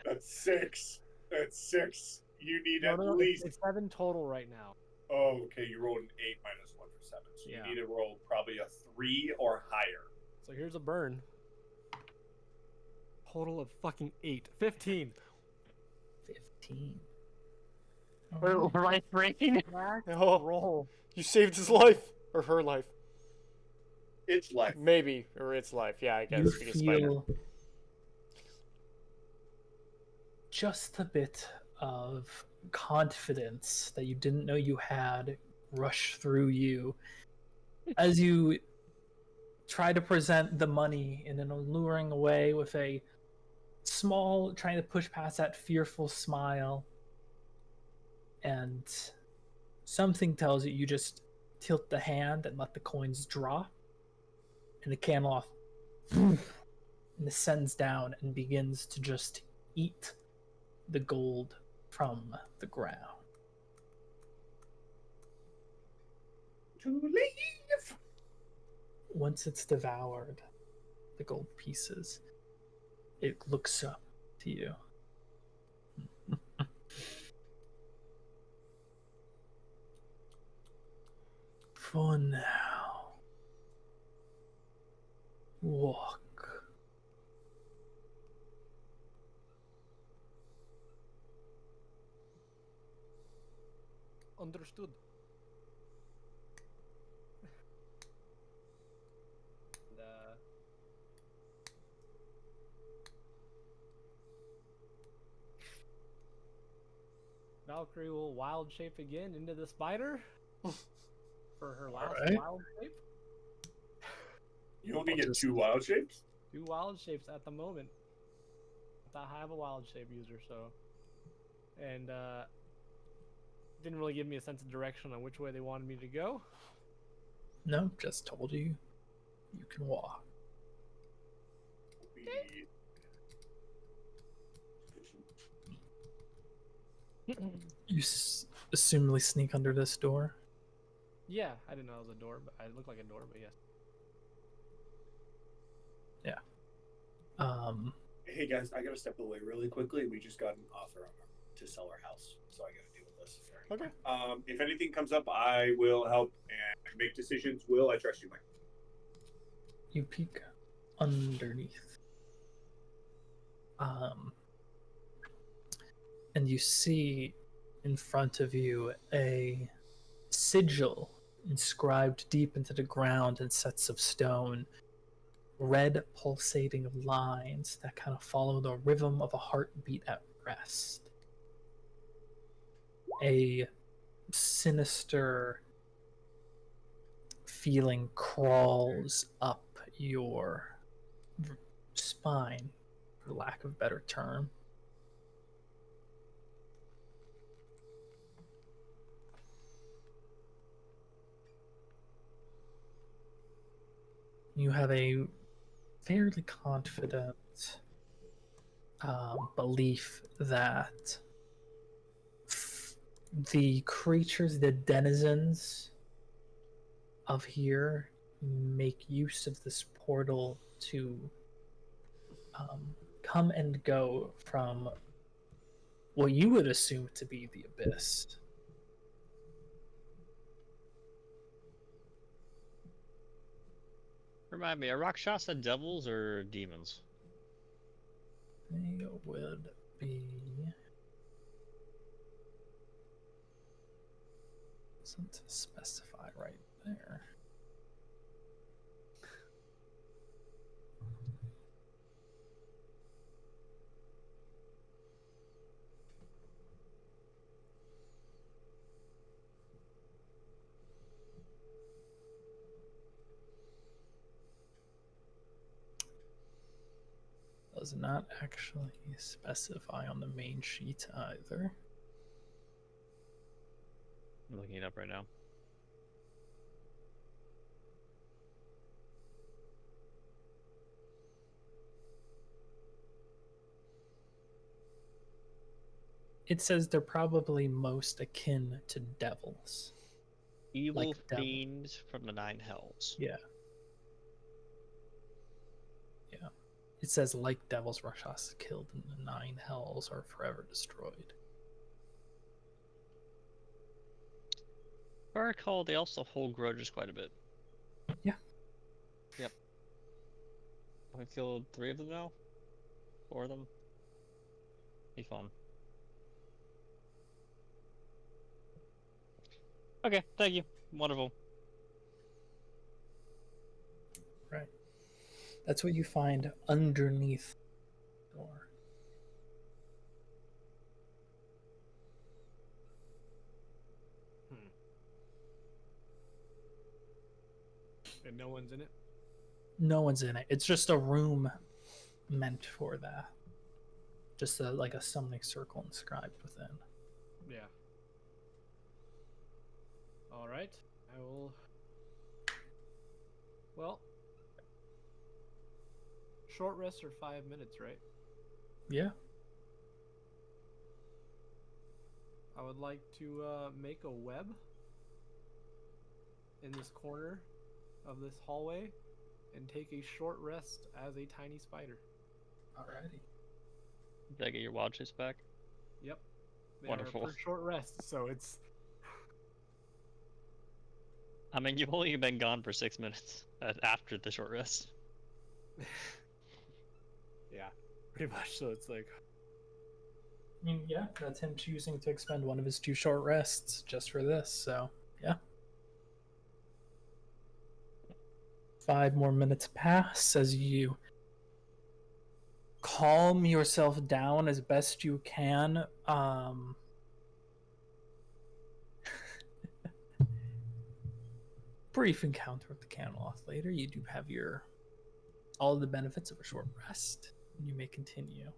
That's 6. That's 6. You need No, at no, no, least. it's 7 total right now. Oh, okay. You rolled an 8 minus 1 for 7. So Yeah. you need to roll probably a 3 or higher. So here's a burn. Total of fucking 8. 15. 15. for my inspiration. Oh, Roll. you saved his life or her life, It's life. maybe, or its life. Yeah, I guess. You Because spider. feel just a bit of confidence that you didn't know you had rush through you as you try to present the money in an alluring way with a small, trying to push past that fearful smile. And something tells you just tilt the hand and let the coins drop, and the can off and descends down and begins to just eat the gold from the ground. To leave. Once it's devoured, the gold pieces, it looks up to you. For now, walk. Understood. And, Valkyrie will wild shape again into the spider for her last Alright. wild shape. You only I'll get just- 2 wild shapes? 2 wild shapes at the moment. I have a wild shape user, so. And, didn't really give me a sense of direction on which way they wanted me to go. No, just told you you can walk. You assumedly sneak under this door. Yeah, I didn't know it was a door, but it looked like a door, but yes. Hey guys, I gotta step away really quickly. We just got an offer to sell our house, so I gotta deal with this. Okay. If anything comes up, I will help and make decisions. Will, I trust you, Mike. You peek underneath. And you see in front of you a sigil inscribed deep into the ground in sets of stone. Red pulsating lines that kind of follow the rhythm of a heartbeat at rest. A sinister feeling crawls up your spine, for lack of a better term. You have a fairly confident belief that the creatures, the denizens of here, make use of this portal to come and go from what you would assume to be the abyss. Remind me, are Rakshasa devils or demons? They would be Doesn't specify right there. Does not actually specify on the main sheet either. I'm looking it up right now. It says they're probably most akin to devils. Evil Like devil. fiends from the nine hells. Yeah. Yeah. It says like devils Rakshasa killed in the nine hells are forever destroyed. If I recall, they also hold grudges quite a bit. Yeah. Yep. I killed 3 of them now? 4 of them? Be fun. Okay, thank you. Wonderful. Right. That's what you find underneath the door. And no one's in it. No one's in it. It's just a room meant for that. Just like a summoning circle inscribed within. Yeah. All right. I will. Well, short rests are 5 minutes, right? Yeah. I would like to make a web in this corner of this hallway and take a short rest as a tiny spider. Alrighty. Did I get your wild chase back? Yep. They Wonderful. are per short rest, so it's. I mean, you've only been gone for 6 minutes after the short rest. Yeah, pretty much. So it's like. I mean, yeah, that's him choosing to expend one of his 2 short rests just for this, so yeah. 5 more minutes pass as you calm yourself down as best you can. Brief encounter with the Camelot later. You do have all the benefits of a short rest. You may continue.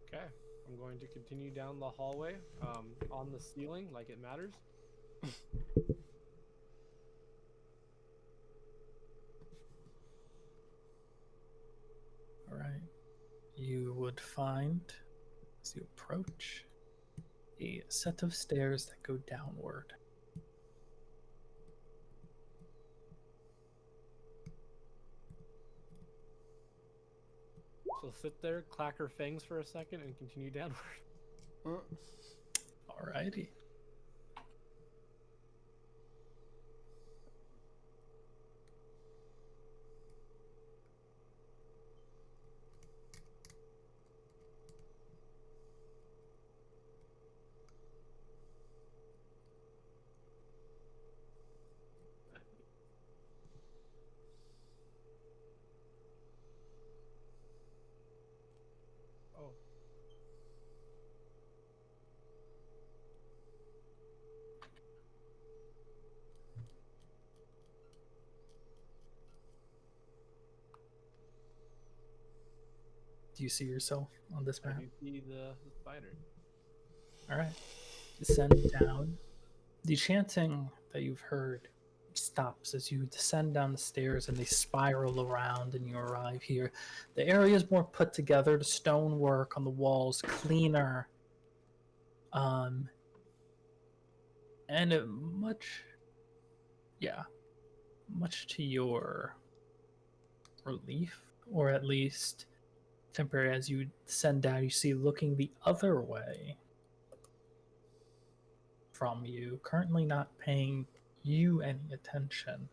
Okay, I'm going to continue down the hallway, on the ceiling, like it matters. All right. You would find, as you approach, a set of stairs that go downward. So sit there, clack her fangs for a second, and continue downward. Alrighty. Oh. Do you see yourself on this I map? do see the spider. Alright. Descend down. The chanting that you've heard stops as you descend down the stairs and they spiral around and you arrive here. The area is more put together, the stonework on the walls cleaner. And much to your relief, or at least temporary, as you descend down, you see looking the other way from you, currently not paying you any attention.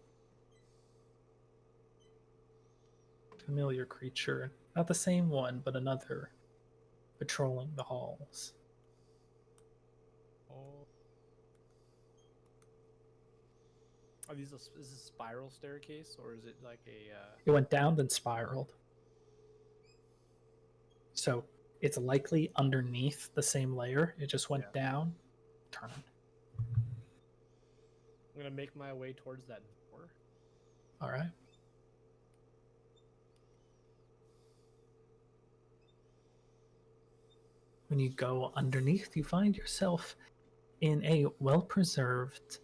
Familiar creature, not the same one, but another, patrolling the halls. Oh. Are these is this a spiral staircase or is it like a? It went down, then spiraled. So it's likely underneath the same layer. It just went down, turned. I'm gonna make my way towards that door. All right. When you go underneath, you find yourself in a well-preserved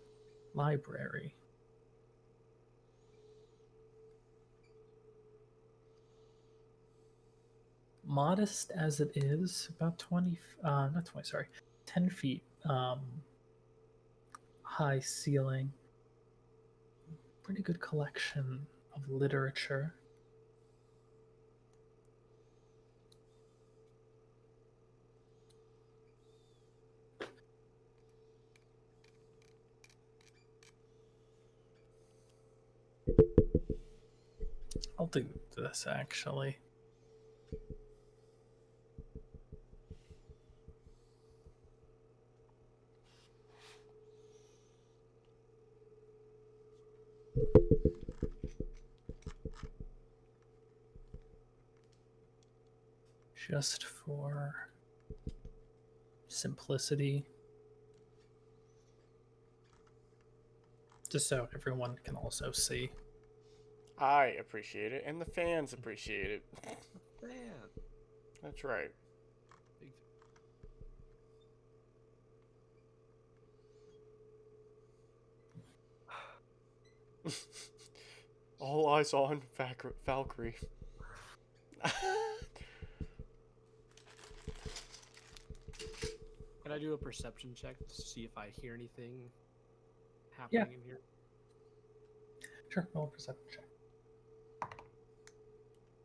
library. Modest as it is, about 20, not 20, sorry, 10 feet high ceiling. Pretty good collection of literature. I'll do this actually. Just for simplicity. Just so everyone can also see. I appreciate it, and the fans appreciate it. Man. That's right. All eyes on Valkyrie. Can I do a perception check to see if I hear anything happening in here? Sure, roll a perception check.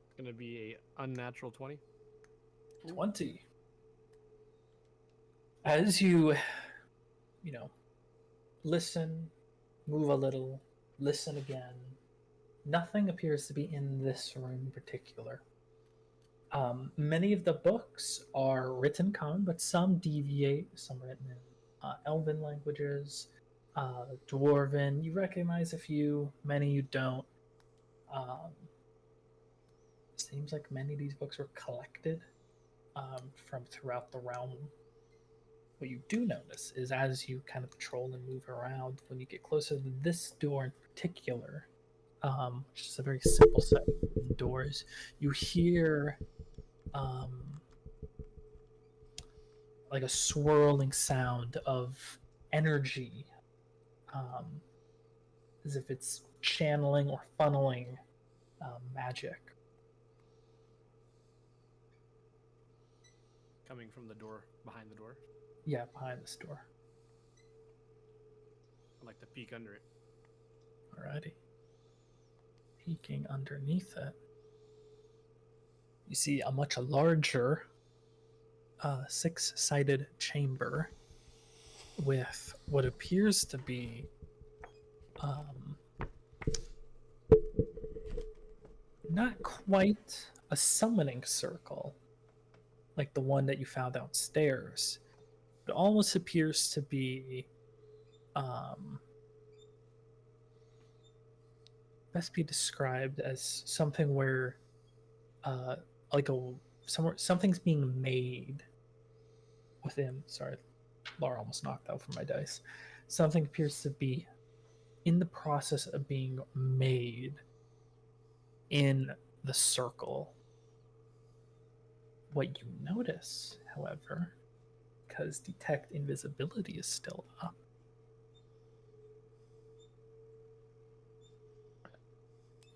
It's gonna be a unnatural 20. 20. As you listen, move a little, listen again, nothing appears to be in this room in particular. Many of the books are written common, but some deviate. Some written in Elven languages, Dwarven. You recognize a few, many you don't. Seems like many of these books were collected from throughout the realm. What you do notice is as you kind of patrol and move around, when you get closer to this door in particular, which is a very simple set of doors, you hear like a swirling sound of energy, as if it's channeling or funneling magic. Coming from the door, behind the door. Yeah, behind this door. I'd like to peek under it. Alrighty. Peeking underneath it, you see a much larger six-sided chamber with what appears to be not quite a summoning circle like the one that you found downstairs. It almost appears to be best be described as something where something's being made within. Sorry, Laura almost knocked out for my dice. Something appears to be in the process of being made in the circle. What you notice, however, because detect invisibility is still up,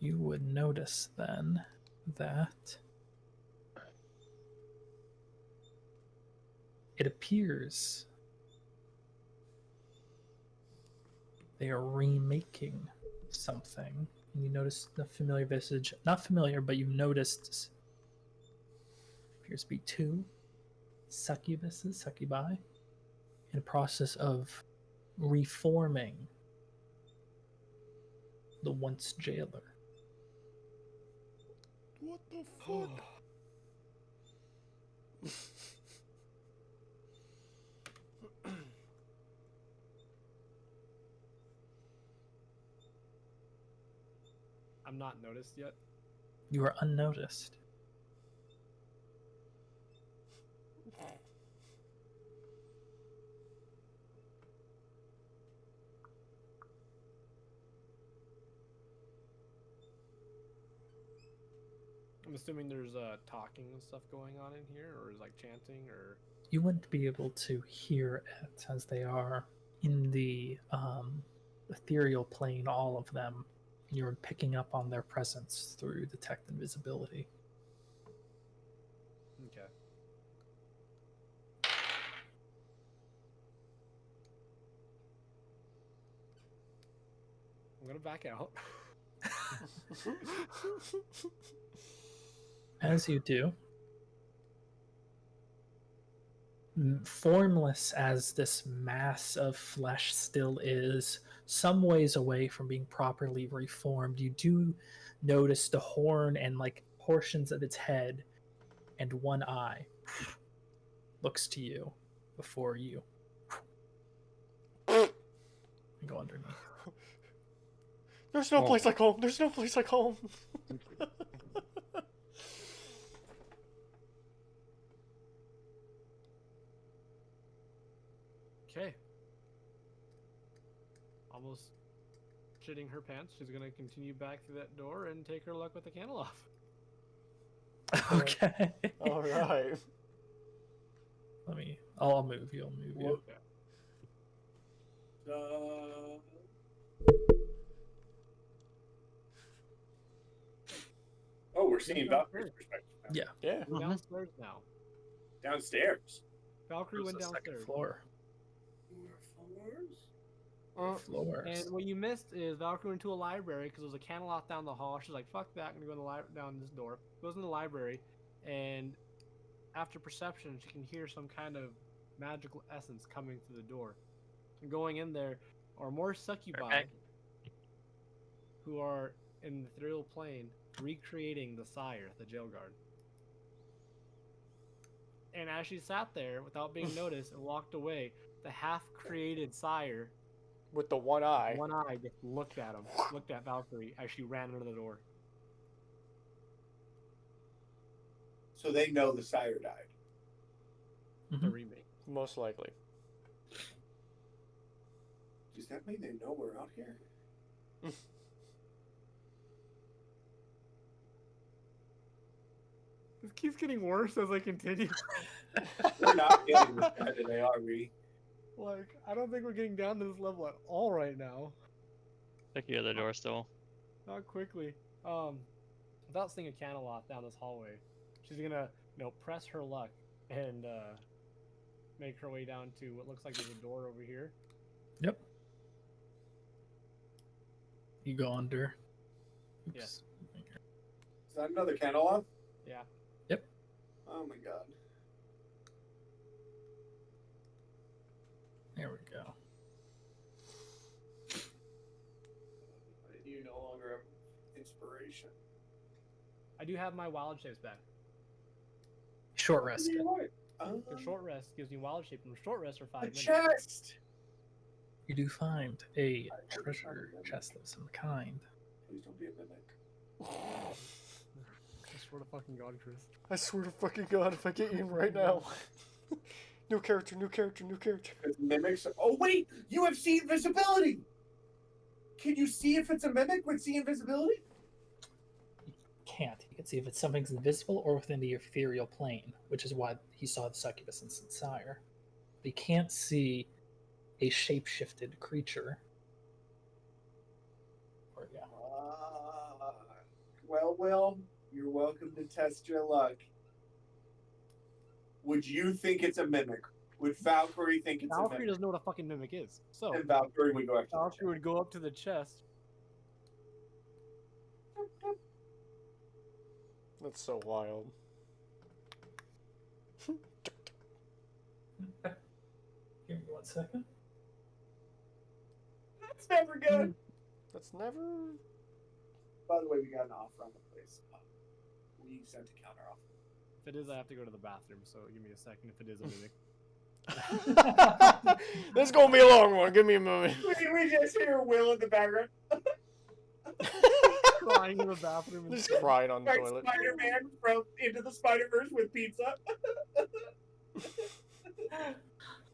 you would notice then that it appears they are remaking something. And you notice the familiar visage, not familiar, but you noticed appears to be two succubi, in a process of reforming the once jailer. What the fuck? I'm not noticed yet. You are unnoticed. I'm assuming there's talking and stuff going on in here, or is like chanting, or You wouldn't be able to hear it as they are in the ethereal plane, all of them. You're picking up on their presence through detect invisibility. okay. I'm gonna back out. As you do, formless as this mass of flesh still is, some ways away from being properly reformed, you do notice the horn and like portions of its head and one eye looks to you before you go underneath. There's no place like home. There's no place like home. Okay. Almost shitting her pants. She's gonna continue back through that door and take her luck with the candle off. Okay. All right. I'll move you. I'll move you. Oh, we're seeing Valkyrie's perspective now. Yeah. Yeah. We're downstairs now. Downstairs. Valkyrie Where's went the second downstairs. floor. Floors. And what you missed is Valkyrie went to a library because there was a candle off down the hall. She's like, "Fuck that! I'm gonna go down this door." Goes in the library, and after perception, she can hear some kind of magical essence coming through the door. And going in there are more succubi Perfect. who are in the ethereal plane recreating the sire, the jail guard. And as she sat there without being noticed and walked away, the half-created sire, With the one eye. one eye, just looked at him, looked at Valkyrie as she ran under the door. So they know the sire died. The remake. Most likely. Does that mean they know we're out here? This keeps getting worse as I continue. We're not getting this bad today, are we? Like, I don't think we're getting down to this level at all right now. Check the other door still. Not quickly. Without seeing a candle off down this hallway, she's gonna, press her luck and make her way down to what looks like there's a door over here. Yep. You go under. Oops. Yes. Is that another candle on? Yeah. Yep. Oh my god. There we go. You no longer have inspiration. I do have my wild shapes back. Short rest. The short rest gives me wild shape, and short rest are 5 A minutes. chest! You do find a treasure chest of some kind. Please don't be a mimic. I swear to fucking God, Chris. I swear to fucking God, if I get eaten right now. New character, new character, new character. Because mimics. Oh wait, you have see invisibility. Can you see if it's a mimic with see invisibility? Can't. You can see if it's something's invisible or within the ethereal plane, which is why he saw the succubus and sire. But he can't see a shape-shifted creature. Or, yeah. Well, you're welcome to test your luck. Would you think it's a mimic? Would Valkyrie think it's a Valkyrie mimic? doesn't know what a fucking mimic is. So, And Valkyrie would go after the Valkyrie would go up to the chest. That's so wild. Give me 1 second. That's never good. That's never. By the way, we got an offer on the place. We sent a counter offer. If it is, I have to go to the bathroom, so give me a second if it is a mimic. This is gonna be a long one. Give me a moment. We just hear Will in the background. crying in the bathroom. Just instead. crying on the Like toilet. Spider-Man from Into the Spider-Verse with pizza.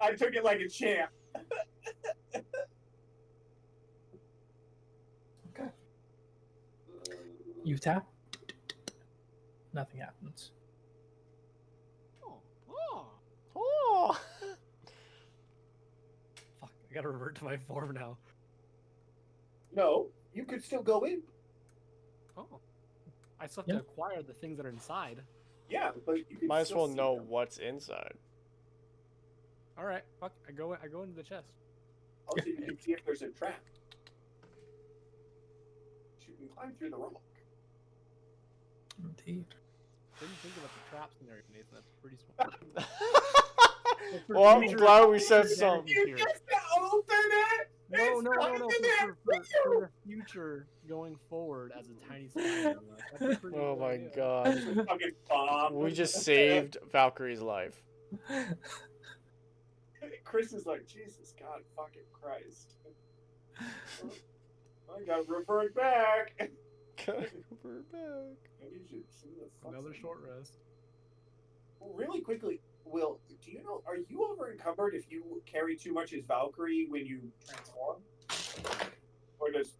I took it like a champ. Okay. You tap. Nothing happens. Oh. Oh. Fuck, I gotta revert to my form now. No, you could still go in. Oh. I still have Yeah. to acquire the things that are inside. Yeah, but you can Might as still well see know them. what's inside. Alright, fuck, I go into the chest. Also, you can see if there's a trap. You can climb through the rock. Indeed. Didn't think about the traps in there, Nathan. That's pretty smart. Well, I'm glad we said something. You just open it. No, It's no, not no, no. in For the future going forward as a tiny spider. That's a pretty Oh good my idea. god. fucking bomb. We just saved Valkyrie's life. Chris is like, Jesus God, fucking Christ. I got to revert back. We're back. Maybe you should see the fuck's Another in short there. rest. Really quickly, Will, do you know, are you over encumbered if you carry too much as Valkyrie when you transform? Or does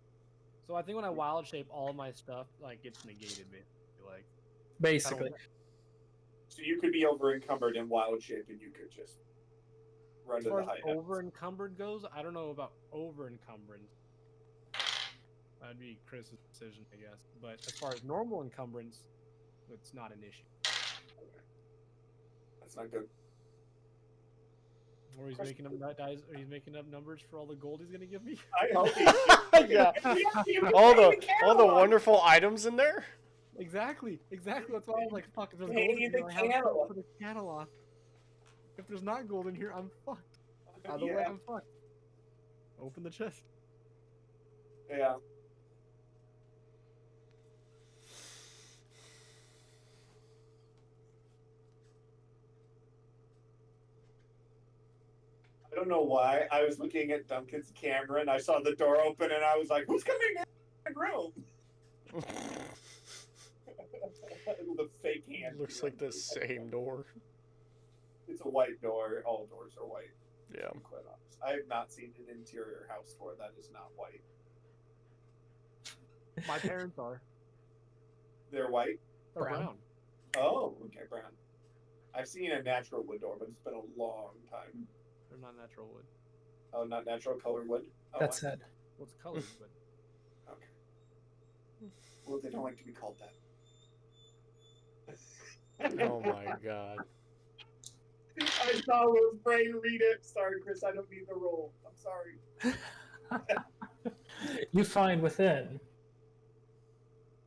So I think when I wild shape, all my stuff like gets negated, basically. Like Basically. so you could be over encumbered in wild shape and you could just run as to far the as high over encumbered goes, I don't know about over encumbrance. That'd be Chris's decision, I guess. But as far as normal encumbrance, it's not an issue. That's not good. Or he's making up dice, or he's making up numbers for all the gold he's gonna give me. I hope he Yeah. You All can the pay all the catalog. wonderful items in there. Exactly. That's why I was like, fuck. If there's Pay gold in the here, I have stuff catalog. for the catalog. If there's not gold in here, I'm fucked. Either way, Yeah. I'm fucked. Open the chest. Yeah. I don't know why. I was looking at Duncan's camera and I saw the door open and I was like, who's coming in the room? The fake hand. Looks like the same door. It's a white door. All doors are white. Yeah. To be quite honest. I have not seen an interior house door that is not white. My parents are. They're white? They're Brown. brown. Oh, okay, brown. I've seen a natural wood door, but it's been a long time. They're not natural wood. Oh, not natural color wood? Oh, That said, Well, it's colored, but Okay. Well, they don't like to be called that. Oh my god. I saw Will's brain read it. Sorry, Chris, I don't need the roll. I'm sorry. you find within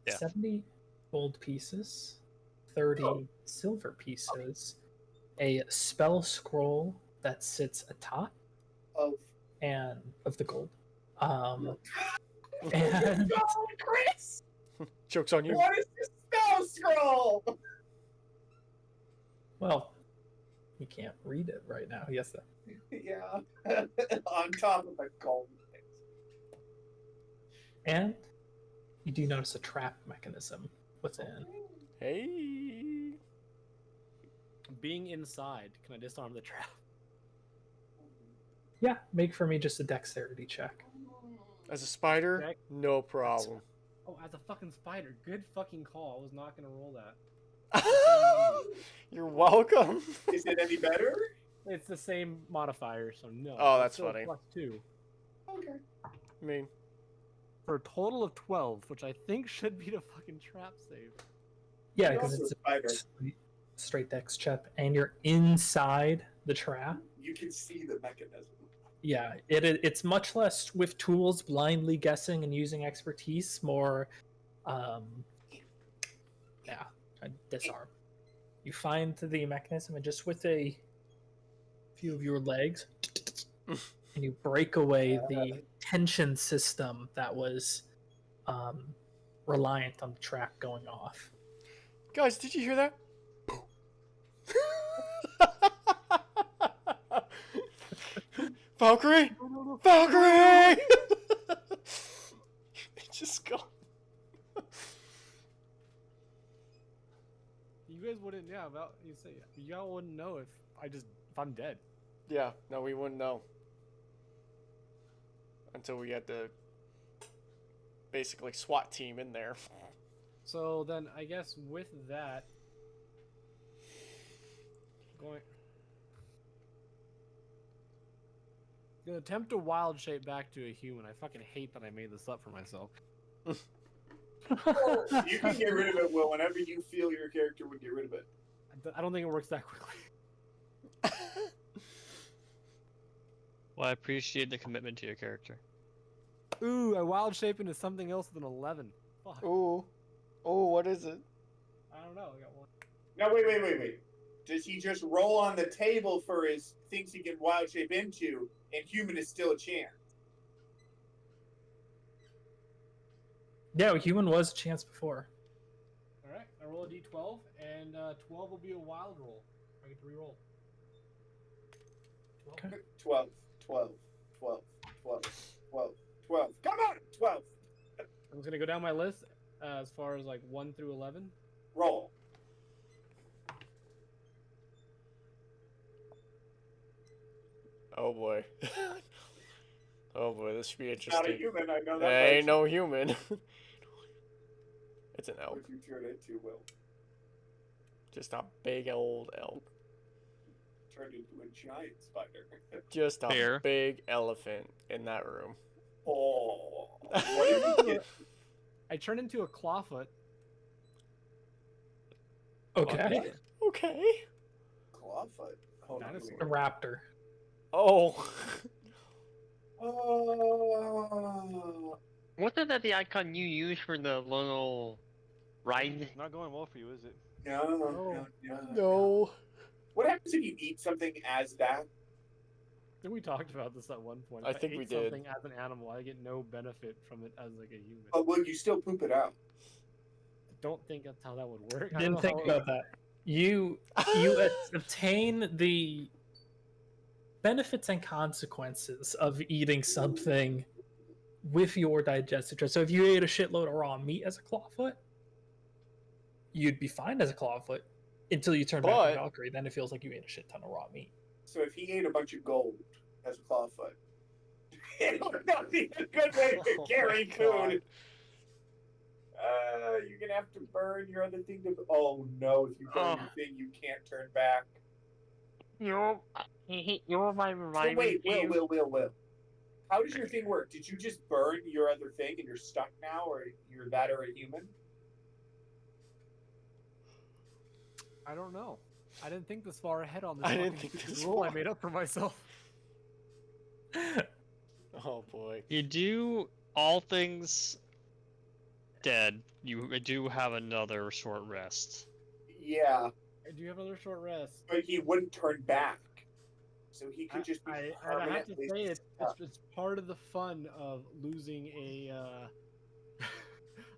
Yeah. 70 gold pieces, 30 Oh. silver pieces, a spell scroll that sits atop Of and of the gold. And Go, Chris! Joke's on you. What is this spell scroll? well, he can't read it right now. He has to. Yeah. On top of the gold. And you do notice a trap mechanism within. Hey. being inside, can I disarm the trap? Yeah, make for me just a dexterity check. As a spider, Check. no problem. Oh, as a fucking spider. Good fucking call. I was not gonna roll that. You're welcome. Is it any better? It's the same modifier, so no. Oh, It's that's still funny. +2. Okay. I mean, For a total of 12, which I think should be the fucking trap save. Yeah, You're because also it's a spider. a straight dex check, and you're inside the trap. You can see the mechanism. Yeah, it's much less with tools, blindly guessing and using expertise. More, disarm. You find the mechanism, and just with a few of your legs, and you break away the tension system that was reliant on the trap going off. guys, did you hear that? Valkyrie! Valkyrie! It just gone. guys wouldn't. Yeah, about you say y'all wouldn't know if I'm dead. Yeah, no, we wouldn't know until we had the basically SWAT team in there. So then I guess with that, gonna attempt to wild shape back to a human. I fucking hate that I made this up for myself. You can get rid of it, Will, whenever you feel your character would get rid of it. I don't think it works that quickly. Well, I appreciate the commitment to your character. Ooh, I wild shape into something else with an 11. Fuck. Ooh. Oh, what is it? I don't know. I got one. Now, wait. Does he just roll on the table for his things he can wild shape into, and human is still a chance? Yeah, human was a chance before. All right, I roll a d12, and 12 will be a wild roll. I get to reroll. 12. Come on, 12. I'm just gonna go down my list as far as like 1 through 11. Roll. Oh boy. Oh boy, this should be Not a interesting. human, I know that. That ain't much. no human. It's an elk. What you turn into, Will? Just a big old elk. Turned into a giant spider. Just a Fair. big elephant in that room. Oh. What did you get? I turn into a clawfoot. Okay. Okay. Clawfoot. Hold on. Dinosaur. A raptor. Oh. Oh. Wasn't that the icon you used for the little ride? It's not going well for you, is it? No. No. What happens if you eat something as that? I think we talked about this at one point. I If think ate we did. Something as an animal, I get no benefit from it as like a human. But will you still poop it out? I don't think that's how that would work. I don't Didn't know think how about that. You obtain the benefits and consequences of eating something with your digestive tract. So if you ate a shitload of raw meat as a clawfoot, you'd be fine as a clawfoot until you turn back But- to Valkyrie. Then it feels like you ate a shit ton of raw meat. So if he ate a bunch of gold as a clawfoot, it would not be a good way to Oh carry my God. food. You're gonna have to burn your other thing to. Oh no! If you burn your thing, you can't turn back. You know what I So remind wait, me to? Will. How does your thing work? Did you just burn your other thing and you're stuck now, or you're that or a human? I don't know. I didn't think this far ahead on this. I didn't fucking think this rule I far. made up for myself. Oh boy. You do all things dead. You do have another short rest. Yeah, I do have another short rest. but he wouldn't turn back, so he could just be I have to permanently say stuck. it's part of the fun of losing a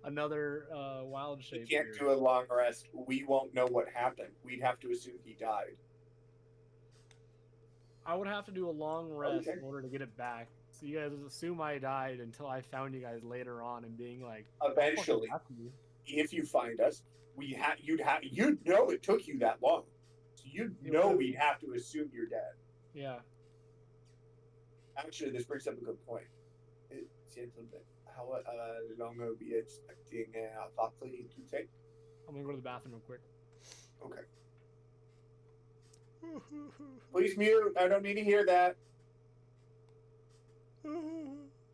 another wild He shape. can't here. do a long rest. We won't know what happened. We'd have to assume he died. I would have to do a long rest Okay. in order to get it back. So you guys assume I died until I found you guys later on and being like, Eventually, "What happened to you?" if you find us, you'd know it took you that long. So you'd It know would. we'd have to assume you're dead. Yeah. Actually, this brings up a good point. Gentlemen, how long are we expecting Valkyrie to take? I'm gonna go to the bathroom real quick. Okay. Please mute. I don't need to hear that.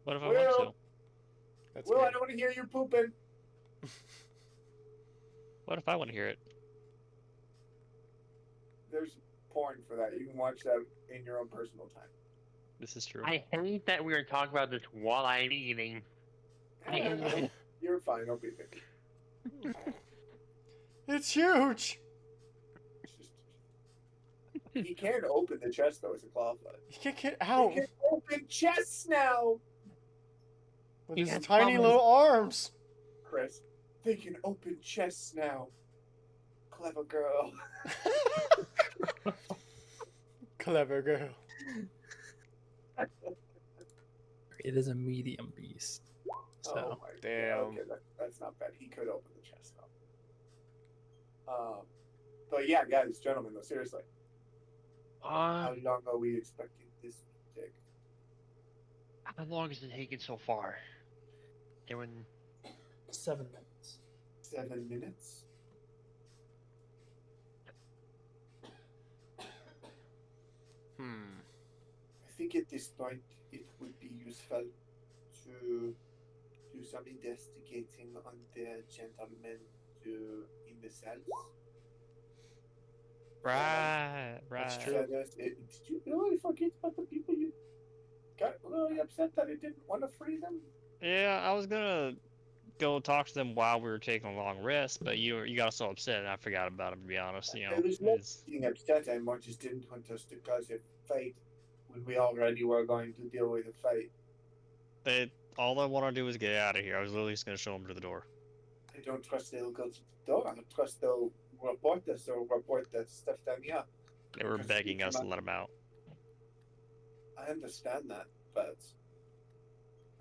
What if I Will. want to? That's Will, me. I don't want to hear you pooping. What if I want to hear it? There's porn for that. You can watch that in your own personal time. This is true. I hate that we were talking about this while I'm eating. You're fine. Don't be picky. It's huge. It's just... He can open the chest though as a clawfoot. He can't get He out can open chests now, with He his has tiny problems. little arms. Chris. They can open chests now. Clever girl. Clever girl. It is a medium beast. So Oh my Damn. God. Okay, that's not bad. He could open the chest though. But yeah, guys, gentlemen, though, seriously, how Uh, long are we expecting this to take? how long has it taken so far? Doing 7 minutes. 7 minutes. I think at this point it would be useful to do some investigating on the gentlemen in the cells. Right, That's right. true. Did you really forget about the people you got really upset that I didn't want to free them? Yeah, I was gonna go talk to them while we were taking a long rest, but you got so upset and I forgot about them, to be honest. I was not It's, being upset. I more just didn't want us to cause a fight when we already were going to deal with a fight. all I want to do is get out of here. I was literally just gonna show them to the door. I don't trust they'll go to the door. I don't trust they'll report us or report that stuff down here. They were Because begging we us to cannot- let them out. I understand that, but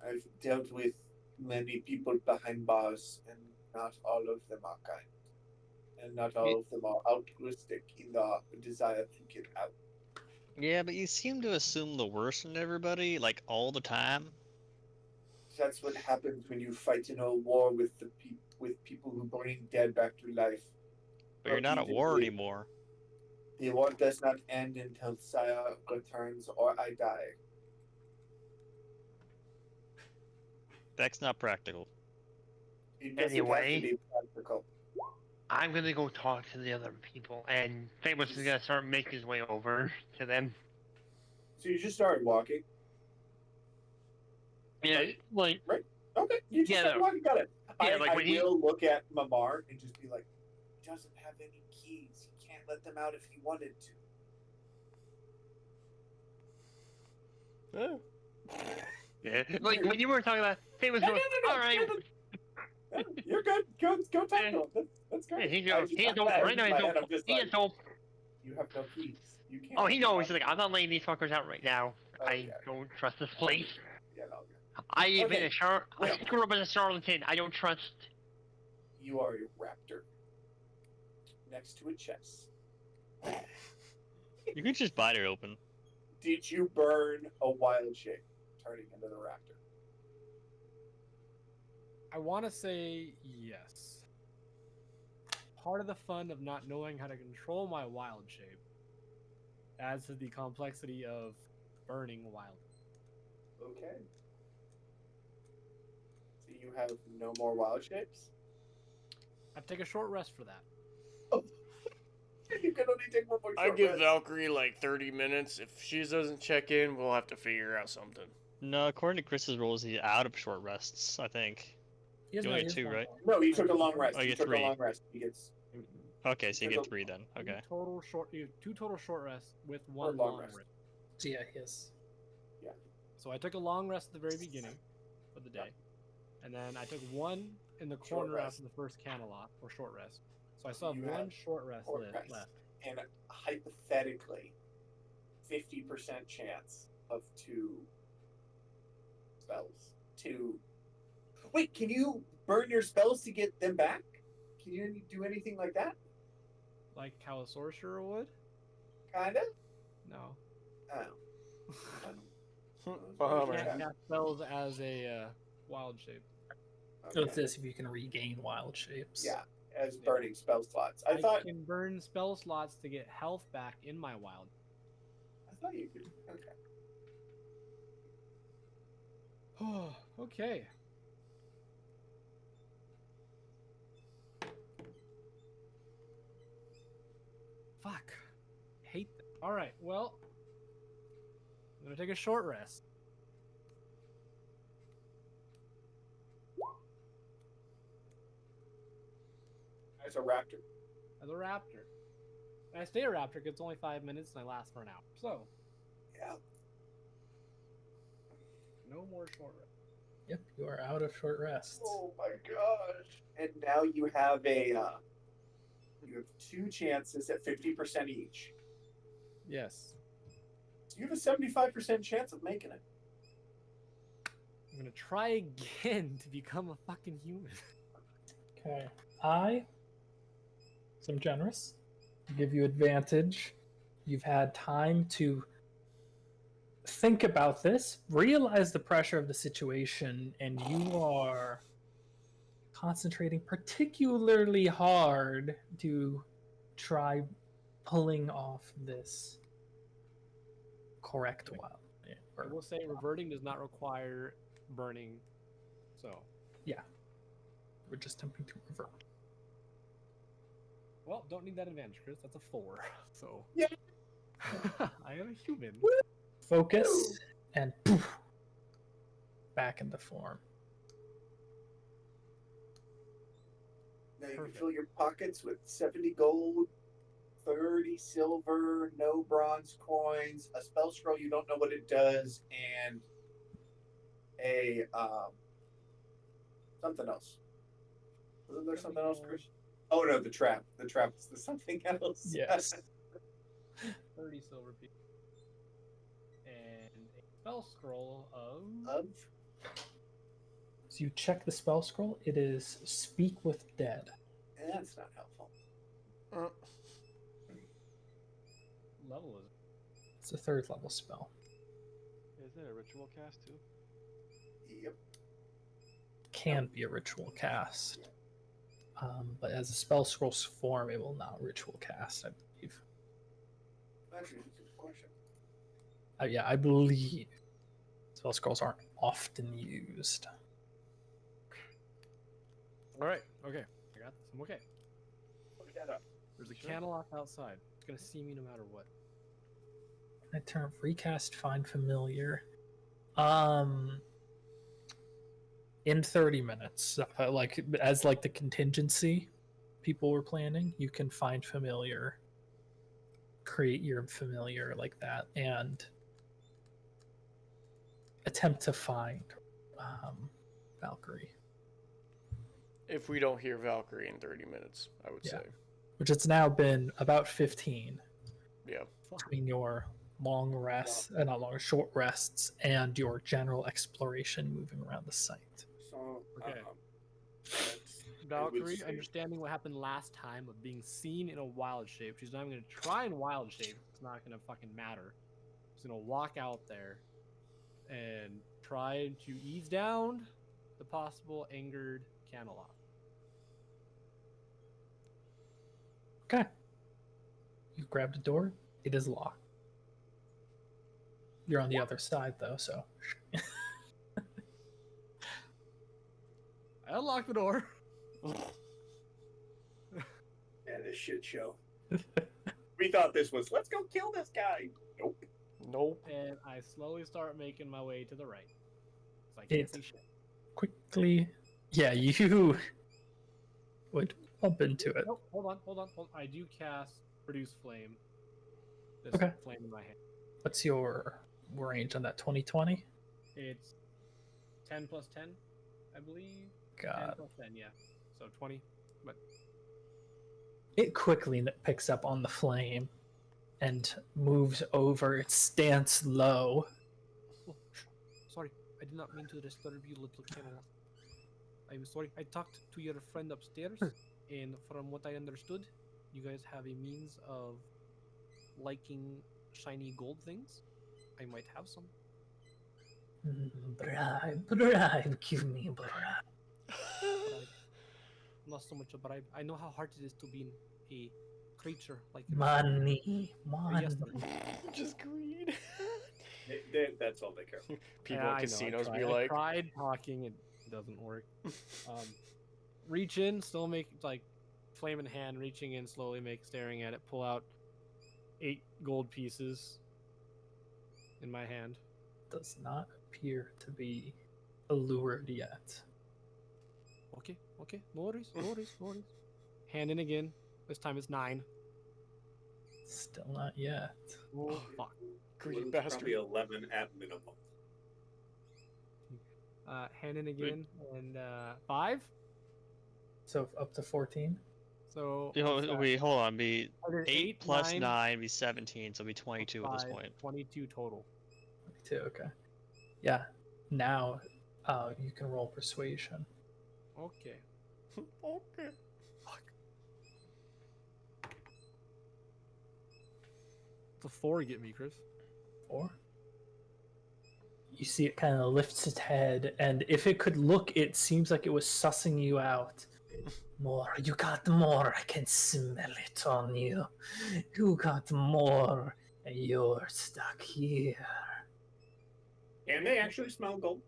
I've dealt with many people behind bars, and not all of them are kind. And not all of them are altruistic in the desire to get out. Yeah, but you seem to assume the worst in everybody, like all the time. That's what happens when you fight in a war with with people who bring dead back to life. But you're not at war anymore. The war does not end until Saya returns or I die. That's not practical. It doesn't have Anyway. to be practical. I'm gonna go talk to the other people, and Famous is gonna start making his way over to them. So you just started walking. Yeah, like Okay, you just Yeah, started no. walking. Got it. Yeah, I like when he- will look at Mamar and just be like, he doesn't have any keys. He can't let them out if he wanted to. Yeah. yeah, like when you were talking about Famous, No, goes, all right. Yeah, you're good. Go talk to him. That's Yeah, great. he I goes, just- he has no, I- right now, in he my has head, no, I'm just he like, has no. you have no keys. You can't. Oh, he let knows. them He's like, I'm not letting these fuckers out right now. Oh, I yeah. don't trust this place. Yeah, no, I even Okay. I Well. grew up as a charlatan. I don't trust. you are a raptor next to a chest. You could just bite it open. Did you burn a wild shape turning into the raptor? I want to say yes. Part of the fun of not knowing how to control my wild shape adds to the complexity of burning wild. Okay. So you have no more wild shapes? I have to take a short rest for that. You can only take one more I short give rest. Valkyrie like 30 minutes. If she doesn't check in, we'll have to figure out something. No, according to Chris's rules, he's out of short rests, I think. He has You no, only he has two, one right? more. No, he took a long rest. Oh, you He get took 3. a long rest. He gets Okay, so you Took get a- 3 then. Okay. You have 2 total short rests with 1 long long rest. rest. So yeah, he has. So I took a long rest at the very beginning of the day, and then I took 1 in the Short corner rest. after the first cantaloupe or short rest. So I still have You 1 have short rest short left. rest. And hypothetically, 50% chance of 2 spells. 2. Wait, can you burn your spells to get them back? Can you do anything like that? Like how a sorcerer would? Kinda? No. Oh. Bummer. Can't cast spells as a wild shape. So Okay. it's this if you can regain wild shapes. Yeah, as burning spell slots. I thought can burn spell slots to get health back in my wild. you could. Okay. Okay. Fuck. Hate that. Alright, well. I'm gonna take a short rest. As a raptor. As a raptor. And I stay a raptor because it's only 5 minutes and I last for an hour. So, Yeah. no more short rest. Yep, you are out of short rests. Oh my gosh. And now you have you have 2 chances at 50% each. Yes. So you have a 75% chance of making it. I'm gonna try again to become a fucking human. Okay. I am generous give you advantage. You've had time to think about this, realize the pressure of the situation, and you are concentrating particularly hard to try pulling off this correct wild. I will say reverting does not require burning, so. Yeah. We're just attempting to revert. Well, don't need that advantage, Chris. That's a 4. So. Yeah. I am a human. Focus and poof, back into form. Now you Perfect. can fill your pockets with 70 gold, 30 silver, no bronze coins, a spell scroll you don't know what it does, and a something else. Wasn't there something else, Chris? Oh no, the trap. The trap is the something else. Yes. 30 silver pieces. And a spell scroll of. So you check the spell scroll. It is Speak with Dead. That's not helpful. Level is It's a 3rd level spell. Is it a ritual cast too? Yep. Can be a ritual cast. But as a spell scroll's form, it will not ritual cast, I believe. Actually, it's a good question. Yeah, I believe spell scrolls aren't often used. All right. Okay. I got this. I'm okay. Look that up. There's a canalock outside. It's gonna see me no matter what. I turn recast find familiar. In 30 minutes, like as like the contingency people were planning, you can find familiar, create your familiar like that, and attempt to find Valkyrie. If we don't hear Valkyrie in 30 minutes, I would Yeah. say. Which it's now been about 15 Yeah. between your long rests, not long, short rests, and your general exploration moving around the site. So, Okay. that's- Valkyrie, say- understanding what happened last time of being seen in a wild shape, she's not even gonna try in wild shape. It's not gonna fucking matter. She's gonna walk out there and try to ease down the possible angered Camelot. Okay. You grab the door. It is locked. You're on the other side, though, so. I unlock the door. Yeah, this shit show. We thought this was, let's go kill this guy. Nope. Nope. And I slowly start making my way to the right. So I can't see shit. Quickly. Yeah, you would bump into it. Nope, hold on. I do cast Produce Flame. This Okay. flame in my hand. What's your range on that 2020? It's 10 plus 10, I believe. 10 God. plus 10, yeah. So 20. But It quickly picks up on the flame and moves over. It stands low. oh, sorry, I did not mean to disturb you, little Camelot. I'm sorry. I talked to your friend upstairs, and from what I understood, you guys have a means of liking shiny gold things. I might have some. Bribe, give me a bribe. Bribe. Not so much a bribe. I know how hard it is to be a creature like Money, money. Yes, Just greed. That's all they care about. People in casinos be like, I tried talking, it doesn't work. Reach in, still make like flame in hand, reaching in slowly, staring at it, pull out 8 gold pieces in my hand. Does not appear to be allured yet. Okay, no worries. Hand in again. This time it's 9. Still not yet. Oh, fuck. greedy It's bastard. Probably 11 at minimum. Hand in again, and 5. So up to 14. So Wait, hold on. Be Either 8 plus 9, 9 be 17, so it'll be 22 at this 5, point. 22 total. 22, okay. Yeah. Now you can roll persuasion. Okay. Okay. Fuck. What's a 4 get me, Chris? Or you see it kind of lifts its head, and if it could look, it seems like it was sussing you out. More, you got more. I can smell it on you. You got more, and you're stuck here. Can they actually smell gold?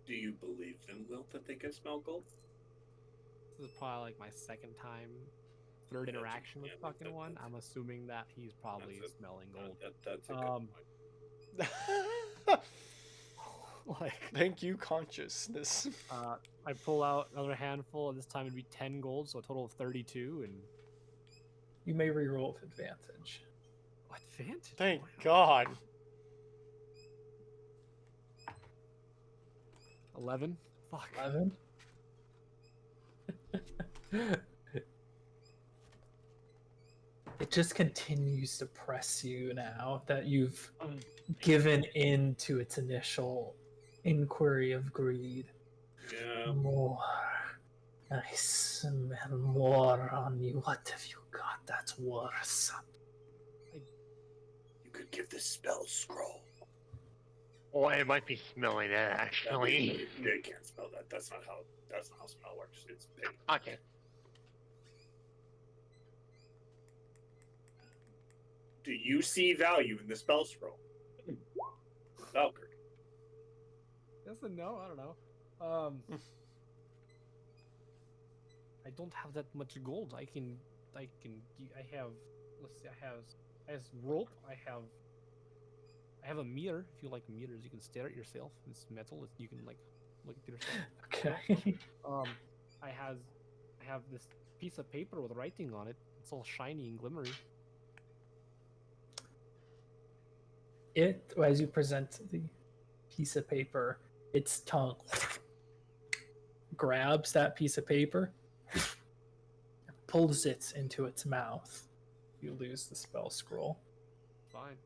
Do you believe them, Will, that they can smell gold? This is probably like my second time, third interaction with fucking one. I'm assuming that he's probably smelling gold. That's a good point. Like, Thank you, consciousness. I pull out another handful, and this time it'd be 10 gold, so a total of 32. And You may reroll with advantage. advantage. Thank Wow. God. 11. Fuck. 11. It just continues to press you now that you've given in to its initial inquiry of greed. Yeah. More. I smell more on you. What have you got that's worse? You could give the spell scroll. Oh, it might be smelling that actually. They can't spell that. That's not how spell works. It's big. Okay. Do you see value in the spell scroll? Valkyrie. Yes and no. I don't know. I don't have that much gold. I have. Let's see. I have rope. I have a mirror. If you like mirrors, you can stare at yourself. It's metal. You can like look at yourself. Okay. I have this piece of paper with writing on it. It's all shiny and glimmery. It, as you present the piece of paper, its tongue grabs that piece of paper, pulls it into its mouth. You lose the spell scroll. Fine.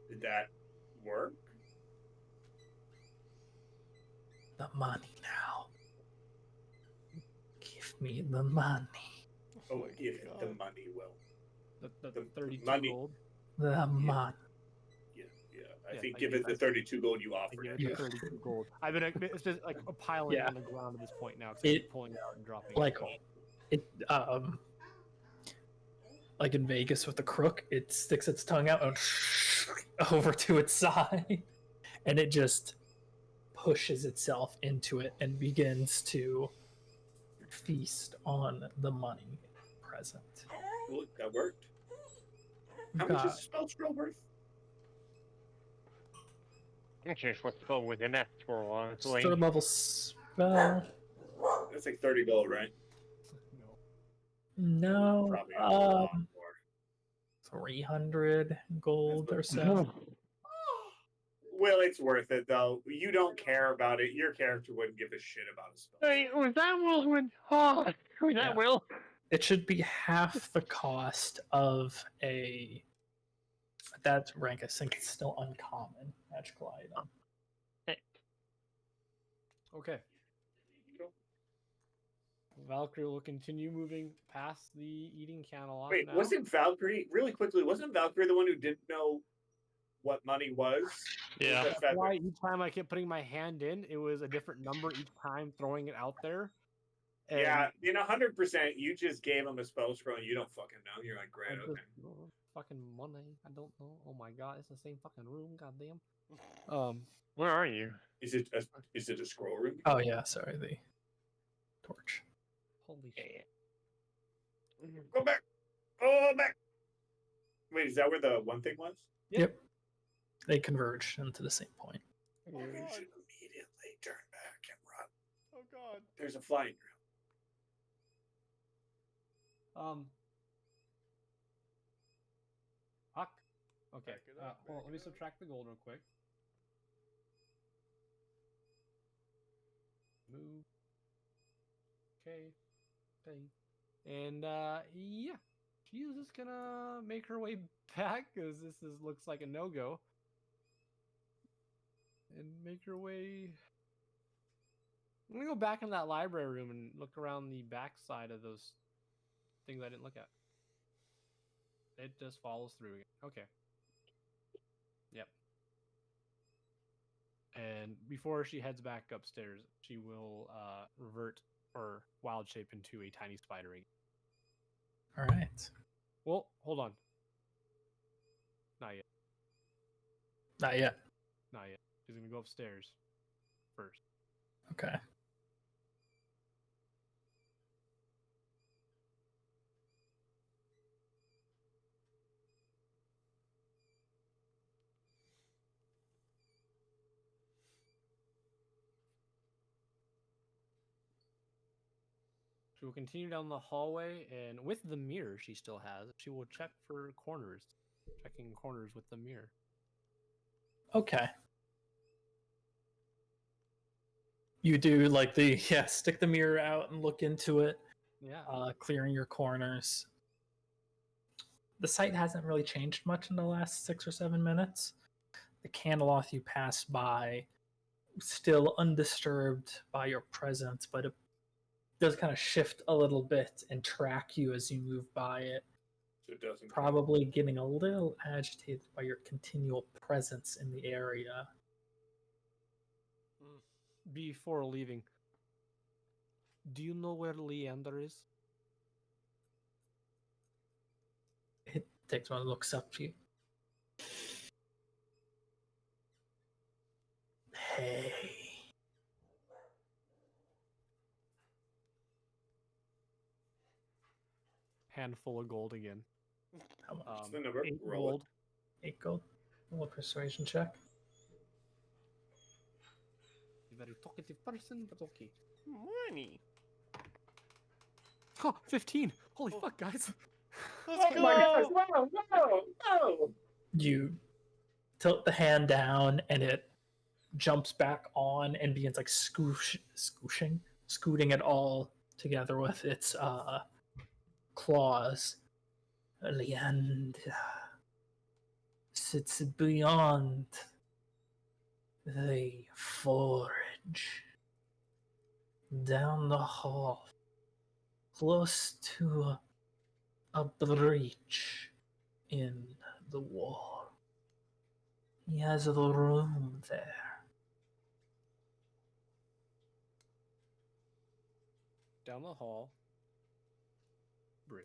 Did that work? The money now. Give me the money. Oh, my give it the God. money, Will. The The 32 money. gold. The money. Yeah. I Yeah, think I give give- it the 32 gold you I offered. give it Yeah. the 32 gold. It's just like a piling Yeah. on the ground at this point now. Because I keep pulling it out and dropping Like it. like in Vegas with the crook, it sticks its tongue out and over to its side, and it just pushes itself into it and begins to feast on the money present. Well, that worked. How much is the spell scroll worth? I'm curious what's spelled within that scroll, honestly. Third level spell. That's like 30 gold, right? No. No, Probably a lot more. 300 gold or so. Well, it's worth it though. You don't care about it. Your character wouldn't give a shit about a spell. Hey, was that Will? Was that Yeah. Will? It should be half the cost of a that rank. I think it's still uncommon magical item. Okay. Valkyrie will continue moving past the eating catalog. Wait, now. wasn't Valkyrie really quickly? Wasn't Valkyrie the one who didn't know what money was? Yeah. Was that That's why Valkyrie? each time I kept putting my hand in, it was a different number each time, throwing it out there. And Yeah, 100%. You just gave him a spell scroll and you don't fucking know. You're like, I great, just- okay. fucking money. I don't know. Oh my god, it's the same fucking room. Goddamn. Where are you? Is it a scroll room? Oh yeah, sorry, the torch. Holy shit. Go back. Go back. Wait, is that where the one thing was? Yep. They converge into the same point. You should immediately turn back and run. Oh God. There's a flying ground. Fuck. Okay. Back it up, Hold on, back let me it up. subtract the gold real quick. Move. Okay. And yeah, she's just gonna make her way back because looks like a no-go. And make her way. I'm gonna go back in that library room and look around the back side of those things I didn't look at. It just follows through again. Okay. Yep. And before she heads back upstairs, she will revert or wild shape into a tiny spider again. All right. Well, hold on. Not yet. Not yet. Not yet. She's gonna go upstairs first. Okay. She will continue down the hallway, and with the mirror she still has, she will check for corners. Checking corners with the mirror. Okay. You do like the stick the mirror out and look into it, Yeah. clearing your corners. The site hasn't really changed much in the last 6 or 7 minutes. The candleoth you pass by, still undisturbed by your presence, but it does kind of shift a little bit and track you as you move by it. So it doesn't. Probably getting a little agitated by your continual presence in the area. Before leaving, do you know where Leander is? It takes one, looks up to you. Hey. Handful of gold again. How much? What's the number? 8 Roll it. gold. 8 gold. Roll a persuasion check. A very talkative person, but okay. Money. Huh, 15! Holy fuck, guys! Let's go. Whoa! You tilt the hand down and it jumps back on and begins like scooting it all together with its claws. Leander sits beyond the forge, down the hall, close to a breach in the wall. He has a room there. Down the hall. Bridge.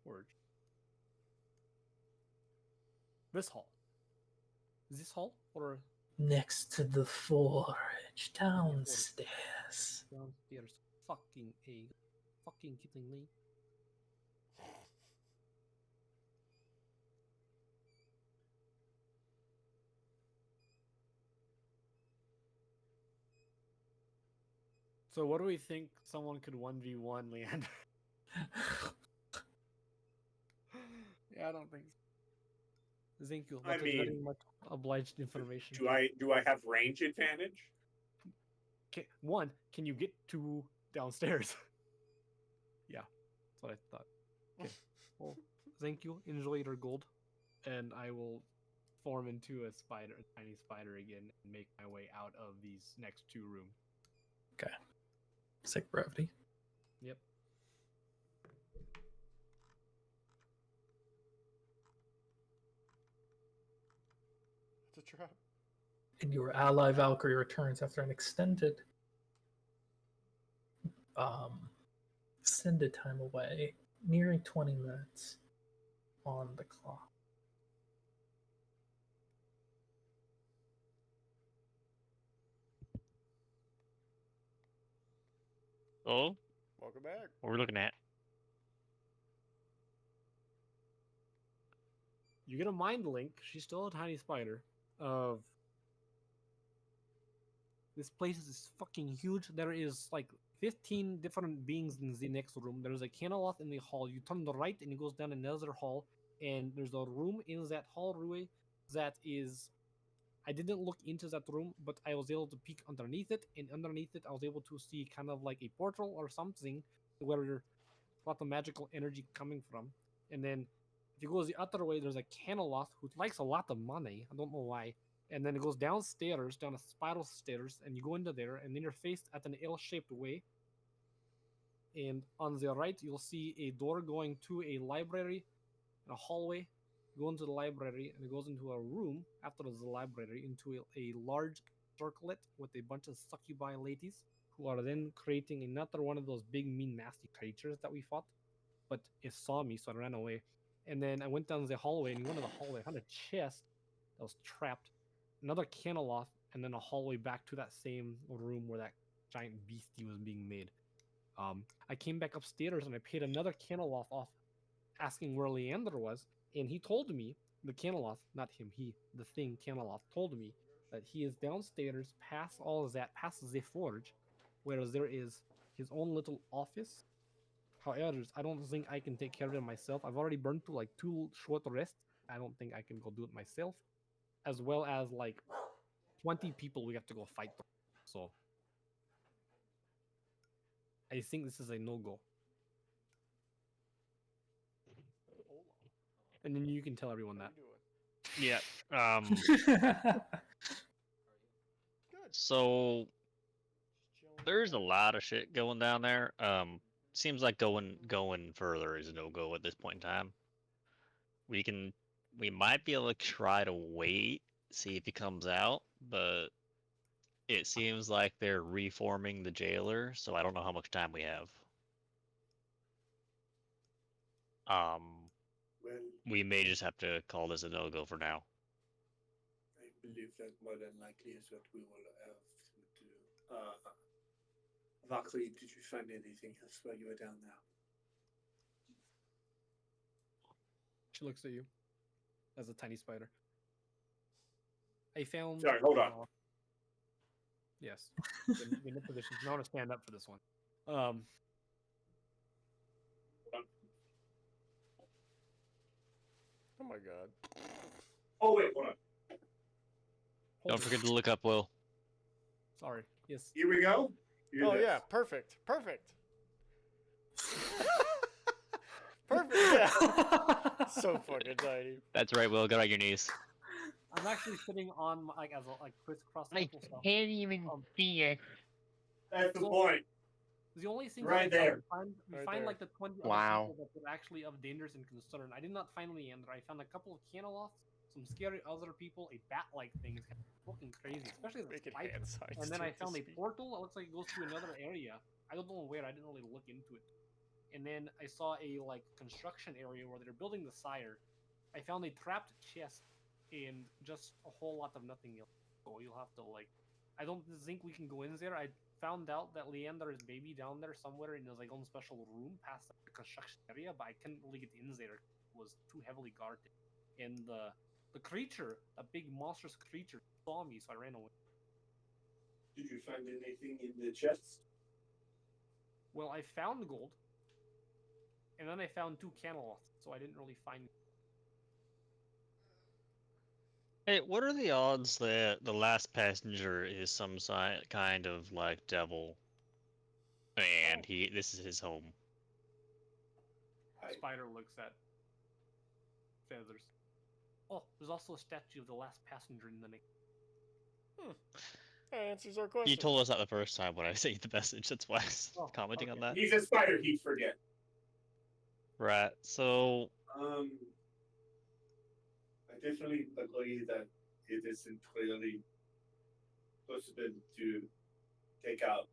Forge. This hall. Is this hall? Or Next to the forge, downstairs. downstairs? Fucking A. Fucking kidding me. So what do we think someone could 1v1 Leander? Yeah, I don't think so. Thank you. I That was very mean, much obliged information. Do I have range advantage? One, can you get to downstairs? Yeah, that's what I thought. Okay. Well, thank you. Enjoy your gold, and I will form into a tiny spider again, and make my way out of these next 2 rooms. Okay. Sick brevity. Yep. It's a trap. And your ally Valkyrie returns after an extended time away, nearing 20 minutes on the clock. Oh, Welcome back. what we're looking at? You get a mind link. She's still a tiny spider. Of this place is fucking huge. There is like 15 different beings in the next room. There's a candleoth in the hall. You turn the right and it goes down another hall. And there's a room in that hallway that is. I didn't look into that room, but I was able to peek underneath it. And underneath it, I was able to see kind of like a portal or something where there's a lot of magical energy coming from. And then if you go the other way, there's a candleoth who likes a lot of money. I don't know why. And then it goes downstairs, down a spiral stairs, and you go into there, and then you're faced at an L-shaped way. And on the right, you'll see a door going to a library in a hallway, go into the library, and it goes into a room after the library into a large circlet with a bunch of succubi ladies who are then creating another one of those big, mean, nasty creatures that we fought. But it saw me, so I ran away. And then I went down the hallway, and in one of the hallway, I found a chest that was trapped, another Caneloth, and then a hallway back to that same room where that giant beastie was being made. I came back upstairs and I paid another Caneloth off, asking where Leander was, and he told me, the Caneloth, not him, the thing Caneloth told me that he is downstairs past all of that, past the forge, whereas there is his own little office. However, I don't think I can take care of it myself. I've already burned through like 2 short rests. I don't think I can go do it myself, as well as like 20 people we have to go fight. So I think this is a no-go. And then you can tell everyone How that. you doing? Yeah. Good. So Just chilling. there's a lot of shit going down there. Seems like going further is a no go at this point in time. We might be able to try to wait, see if he comes out, but it seems like they're reforming the jailer, so I don't know how much time we have. Well, We may just have to call this a no go for now. I believe that more than likely is what we will have to do. Valkyrie, did you find anything else while you were down there? She looks at you as a tiny spider. I found. Sorry, hold on. Yes. In the position. I want to stand up for this one. Oh my god. Oh wait, hold on. Don't forget to look up, Will. Sorry. Yes. Here we go. Hear Oh this. yeah, perfect. Perfect. Perfect. Yeah. So fucking tiny. That's right, Will. Get on your knees. I'm actually sitting on like as a crisscross I knuckle stuff. can't even see it. That's the So- point. The only thing Right there. we Right find there. like the 20 other Wow. people that were actually of dangers and concern. I did not find Leander. I found a couple of Caneloths, some scary other people, a bat-like thing. It's kind of fucking crazy, especially the Making spider. hand signs. And then to I found a speak. portal. It looks like it goes to another area. I don't know where. I didn't really look into it. And then I saw a like construction area where they're building the sire. I found a trapped chest and just a whole lot of nothing else. So you'll have to like. I don't think we can go in there. I found out that Leander is maybe down there somewhere in his like own special room past the construction area, but I couldn't really get in there. It was too heavily guarded. And the creature, a big monstrous creature, saw me, so I ran away. Did you find anything in the chest? Well, I found gold, and then I found 2 Caneloths, so I didn't really find. Hey, what are the odds that the last passenger is some kind of like devil, and this is his home? Spider looks at Feathers. Oh, there's also a statue of the last passenger in the next. That answers our question. You told us that the first time when I sent you the message. That's why I was Oh, commenting on okay. that. He's a spider. He'd forget. Right. So I definitely agree that it isn't really possible to take out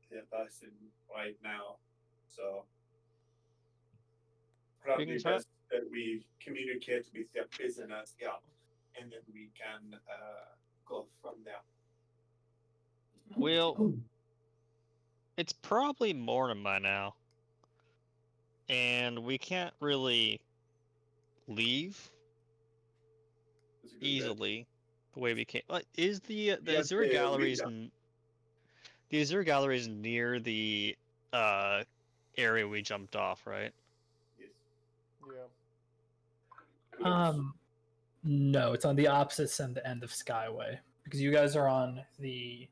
the person right now. So probably can try. best that we communicate with the prisoners, yeah, and then we can go from there. Well, it's probably morning by now, and we can't really leave That's a good bet. easily the way we came. Is the Yeah, Azure the galleries window. the Azure galleries near the area we jumped off, right? Yes. Yeah. No, it's on the opposite end of Skyway because you guys are on the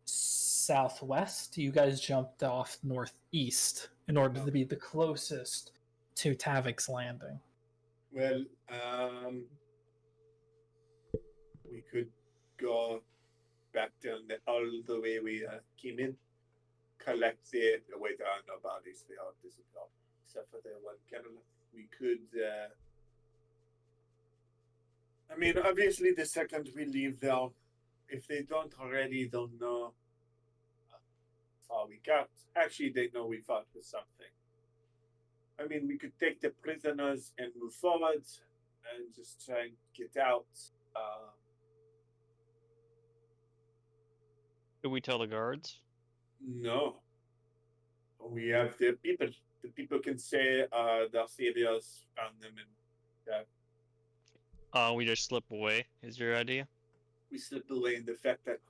southwest. You guys jumped off northeast in order to be the closest to Tavik's Landing. Well, we could go back down all the way we came in, collect the way there are no bodies, they all disappeared, except for the one Caneloth. We could I mean, obviously, the second we leave, if they don't already, they'll know how we got. Actually, they know we fought with something. I mean, we could take the prisoners and move forward and just try and get out. Do we tell the guards? No. We have the people. The people can say the Assyrians found them and We just slip away, is your idea? we slip away in the fact that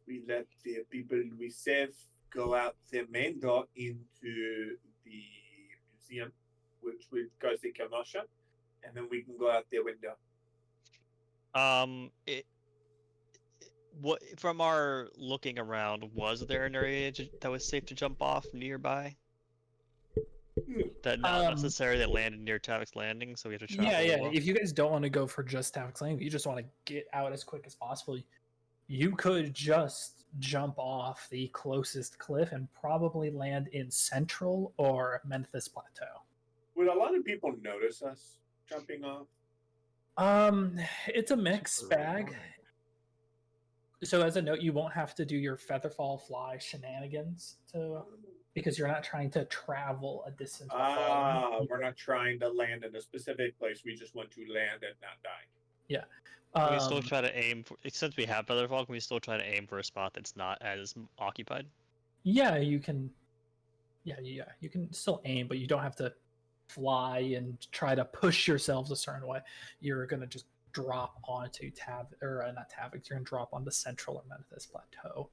we let the people we save go out the main door into the museum, which would cause a commotion, and then we can go out the window. What from our looking around, was there an area that was safe to jump off nearby? That not necessarily that landed near Tavik's Landing, so we have to travel. Yeah. If you guys don't want to go for just Tavik's Landing, you just want to get out as quick as possible. You could just jump off the closest cliff and probably land in Central or Memphis Plateau. Would a lot of people notice us jumping off? It's a mixed bag. So as a note, you won't have to do your featherfall fly shenanigans because you're not trying to travel a distance. We're not trying to land in a specific place. We just want to land and not die. Yeah. Can we still try to aim for, since we have Featherfall, can we still try to aim for a spot that's not as occupied? Yeah, you can. Yeah, you can still aim, but you don't have to fly and try to push yourselves a certain way. You're gonna just drop onto not Tavik. You're gonna drop onto Central or Memphis Plateau.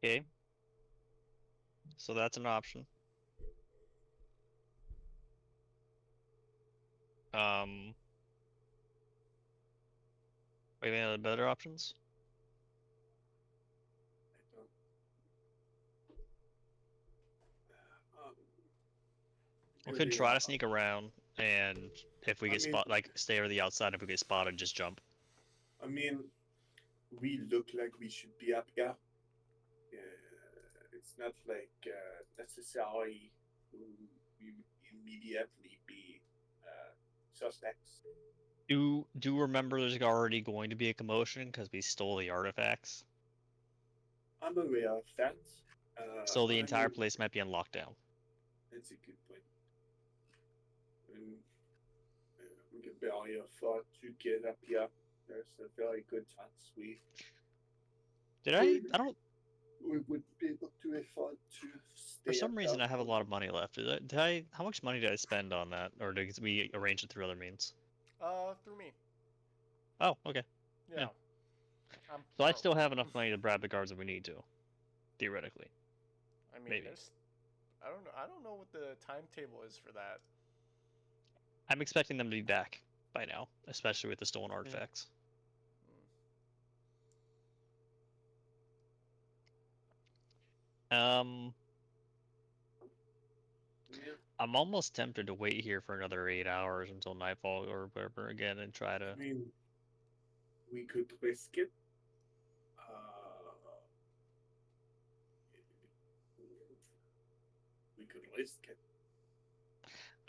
Okay. So that's an option. Any other better options? We could try to sneak around, and if we get stay over the outside. If we get spotted, just jump. I mean, we look like we should be up here. It's not like necessarily we would immediately be suspects. Do remember there's already going to be a commotion because we stole the artifacts. I'm aware of that. So the entire place might be on lockdown. That's a good point. And we can barely afford to get up here. There's a very good chance we would be able to afford to stay. For some reason, I have a lot of money left. How much money did I spend on that, or did we arrange it through other means? Through me. Oh, okay. Yeah. So I still have enough money to bribe the guards if we need to, theoretically. I mean, maybe. I don't know what the timetable is for that. I'm expecting them to be back by now, especially with the stolen artifacts. I'm almost tempted to wait here for another 8 hours until nightfall or whatever again and try to. I mean, we could risk it. We could risk it.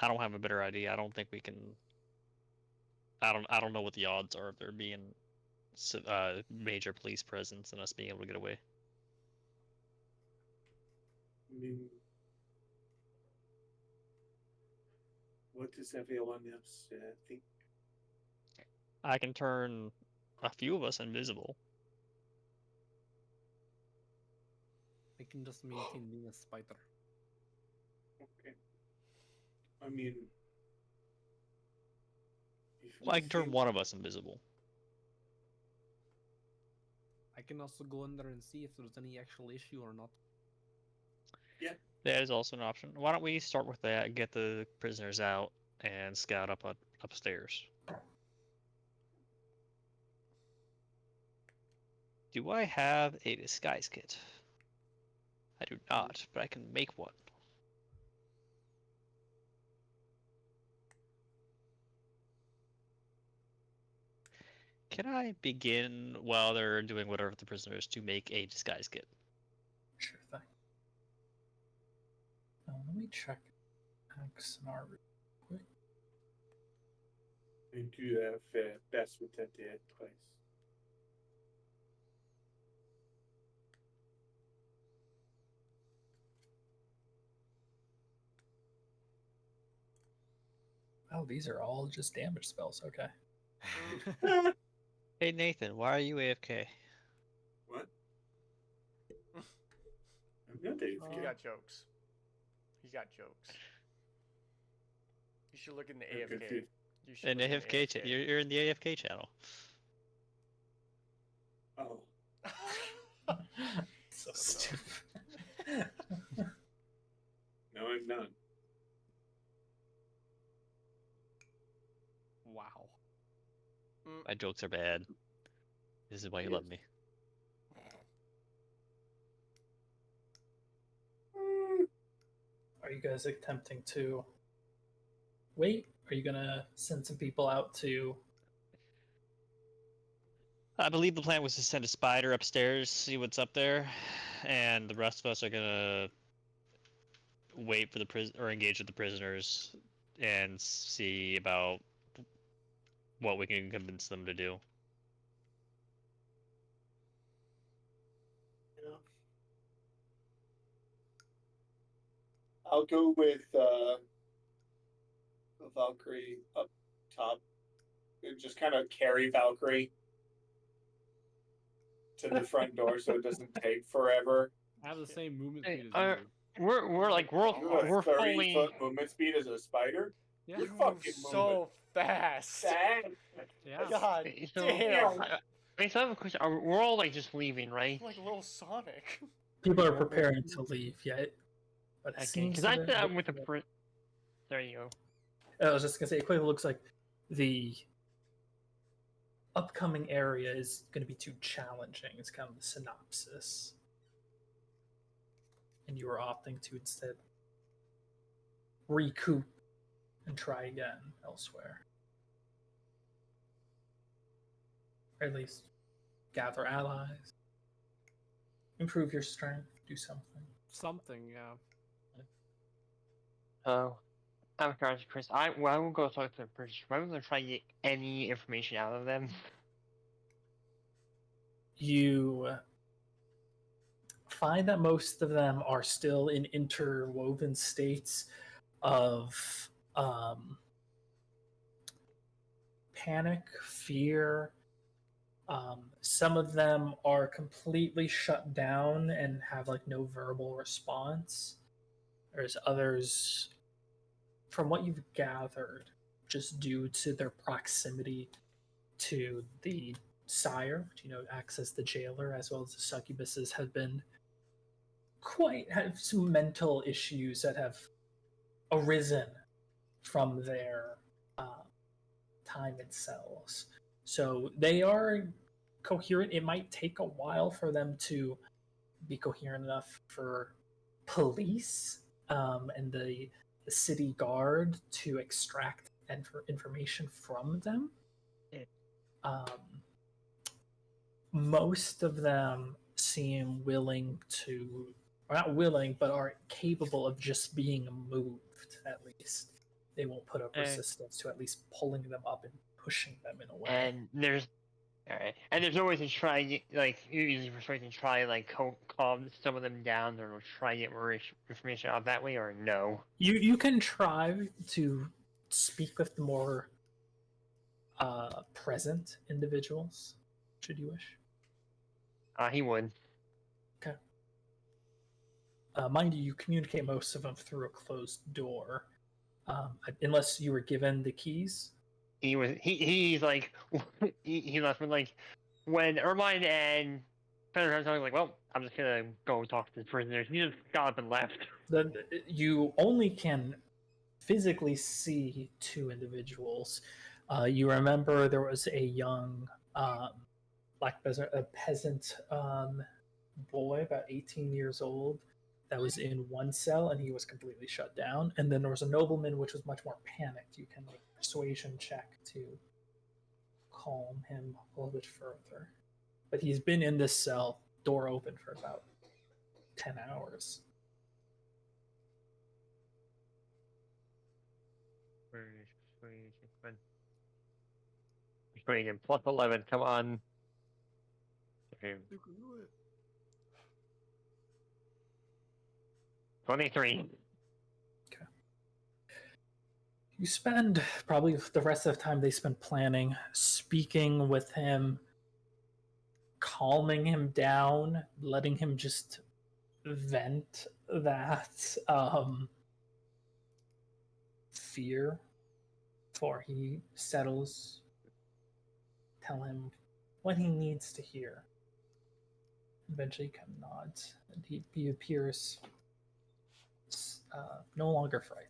I don't have a better idea. I don't think we can. I don't know what the odds are of there being major police presence and us being able to get away. I mean, what does everyone else think? I can turn a few of us invisible. I can just maintain being a spider. Okay. I mean, I can turn one of us invisible. I can also go in there and see if there's any actual issue or not. Yeah. That is also an option. Why don't we start with that, get the prisoners out, and scout upstairs. Do I have a disguise kit? I do not, but I can make one. Can I begin while they're doing whatever with the prisoners to make a disguise kit? Sure thing. Let me check. jokes in our room. I do have best with that dead place. Oh, these are all just damage spells. Okay. Hey Nathan, why are you AFK? What? I'm not He AFK. got jokes. He got jokes. You should look in the I'm AFK. confused. You should In look in AFK, you're in the AFK channel. Oh. So So stupid. No, I'm not. Wow. My jokes are bad. This is why you love me. Are you guys attempting to wait? Are you gonna send some people out to? I believe the plan was to send a spider upstairs, see what's up there, and the rest of us are gonna wait for the or engage with the prisoners and see about what we can convince them to do. Yeah. I'll go with a Valkyrie up top. Just kind of carry Valkyrie to the front door so it doesn't take forever. I have the same movement Hey, speed as you. we're like You have we're 30 fully. foot movement speed as a spider? Yeah. You're You move fucking so fast. moving. Yeah. God So, damn. so I have a question. We're all like just leaving, right? Like little Sonic. People are preparing to leave yet, but it Okay, seems because I to said with the There you go. I was just gonna say, it quickly looks like the upcoming area is going to be too challenging. It's kind of the synopsis, and you are opting to instead recoup and try again elsewhere. Or at least gather allies, improve your strength, do something. Something, yeah. Oh, I'm sorry, Chris. I will go talk to the British. I'm gonna try to get any information out of them. You find that most of them are still in interwoven states of panic, fear. Some of them are completely shut down and have like no verbal response. There's others, from what you've gathered, just due to their proximity to the sire, acts as the jailer, as well as the succubuses, have some mental issues that have arisen from their time in cells. So they are coherent. It might take a while for them to be coherent enough for police and the city guard to extract information from them. Most of them seem willing to, or not willing, but are capable of just being moved, at least. They won't put up resistance to at least pulling them up and pushing them in a way. And there's always a try, like usually persuasion try like calm some of them down or try to get more information out that way, or no. You can try to speak with the more present individuals, should you wish. He would. Okay. Mind you communicate most of them through a closed door, unless you were given the keys. He's like he left with like when Ermine and Feather was like, well, I'm just gonna go talk to the prisoners. He just got up and left. You only can physically see two individuals. You remember there was a young peasant boy, about 18 years old, that was in one cell and he was completely shut down. And then there was a nobleman which was much more panicked. You can make a persuasion check to calm him a little bit further. But he's been in this cell, door open, for about 10 hours. Persuasion plus 11. Come on. Okay. You can do it. 23. You spend probably the rest of the time they spend planning, speaking with him, calming him down, letting him just vent that fear before he settles. Tell him what he needs to hear. Eventually, Kem nods, and he appears no longer frightened.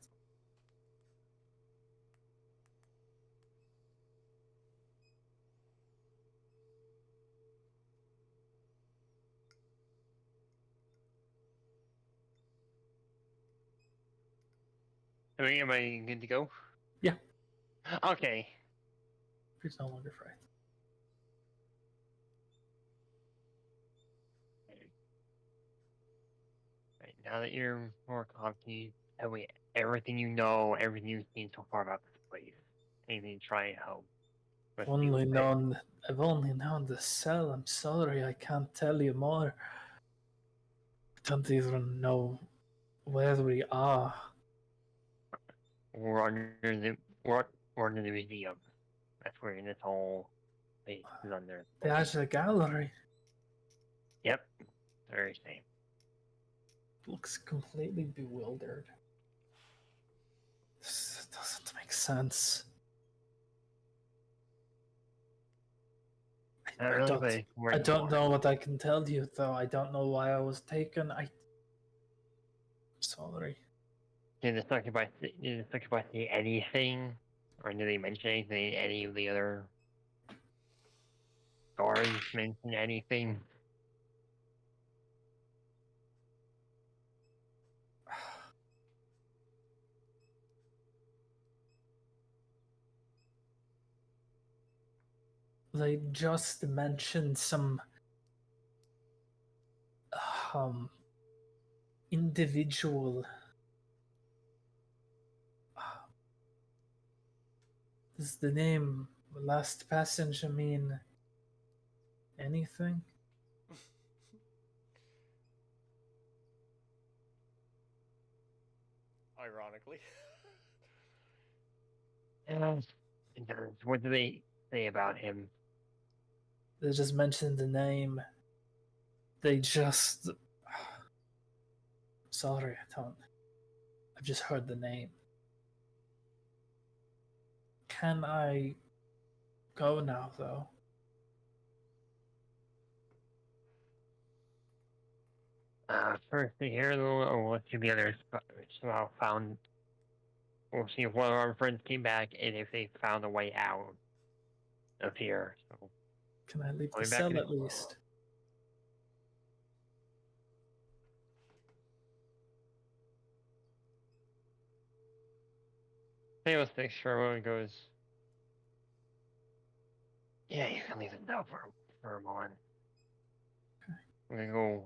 Am I good to go? Yeah. Okay. He's no longer frightened. Right, now that you're more confident, tell me everything you know, everything you've seen so far about this place. Anything to try and help. I've only known the cell. I'm sorry, I can't tell you more. I don't even know where we are. We're under the museum. That's where this whole place is under. There's a gallery. Yep. Very same. Looks completely bewildered. This doesn't make sense. Not really, but I don't know what I can tell you, though. I don't know why I was taken. Sorry. Did the succubus say anything? Or did they mention anything? Any of the other guards mention anything? They just mentioned some individual. Does the name last passenger mean anything? Ironically. What do they say about him? They just mentioned the name. They just. Sorry, I don't. I've just heard the name. Can I go now, though? First to hear or what should be others somehow found. We'll see if one of our friends came back and if they found a way out of here. So Can I leave I'll the be back cell in at least? Thanos thinks for a moment goes, yeah, you can leave it now for a moment. Okay. I'm gonna go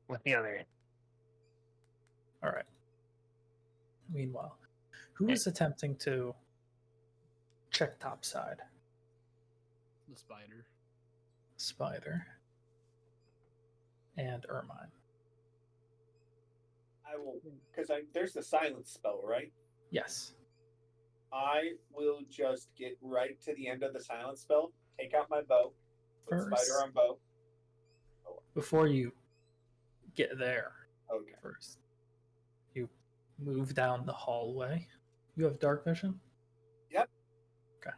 with the other. All right. Meanwhile, who is attempting to check topside? The spider. Spider and Ermine. I will, because there's the silence spell, right? Yes. I will just get right to the end of the silence spell, take out my bow, put spider on bow. Before you get there, Okay. first, you move down the hallway. You have dark vision? Yep. Okay.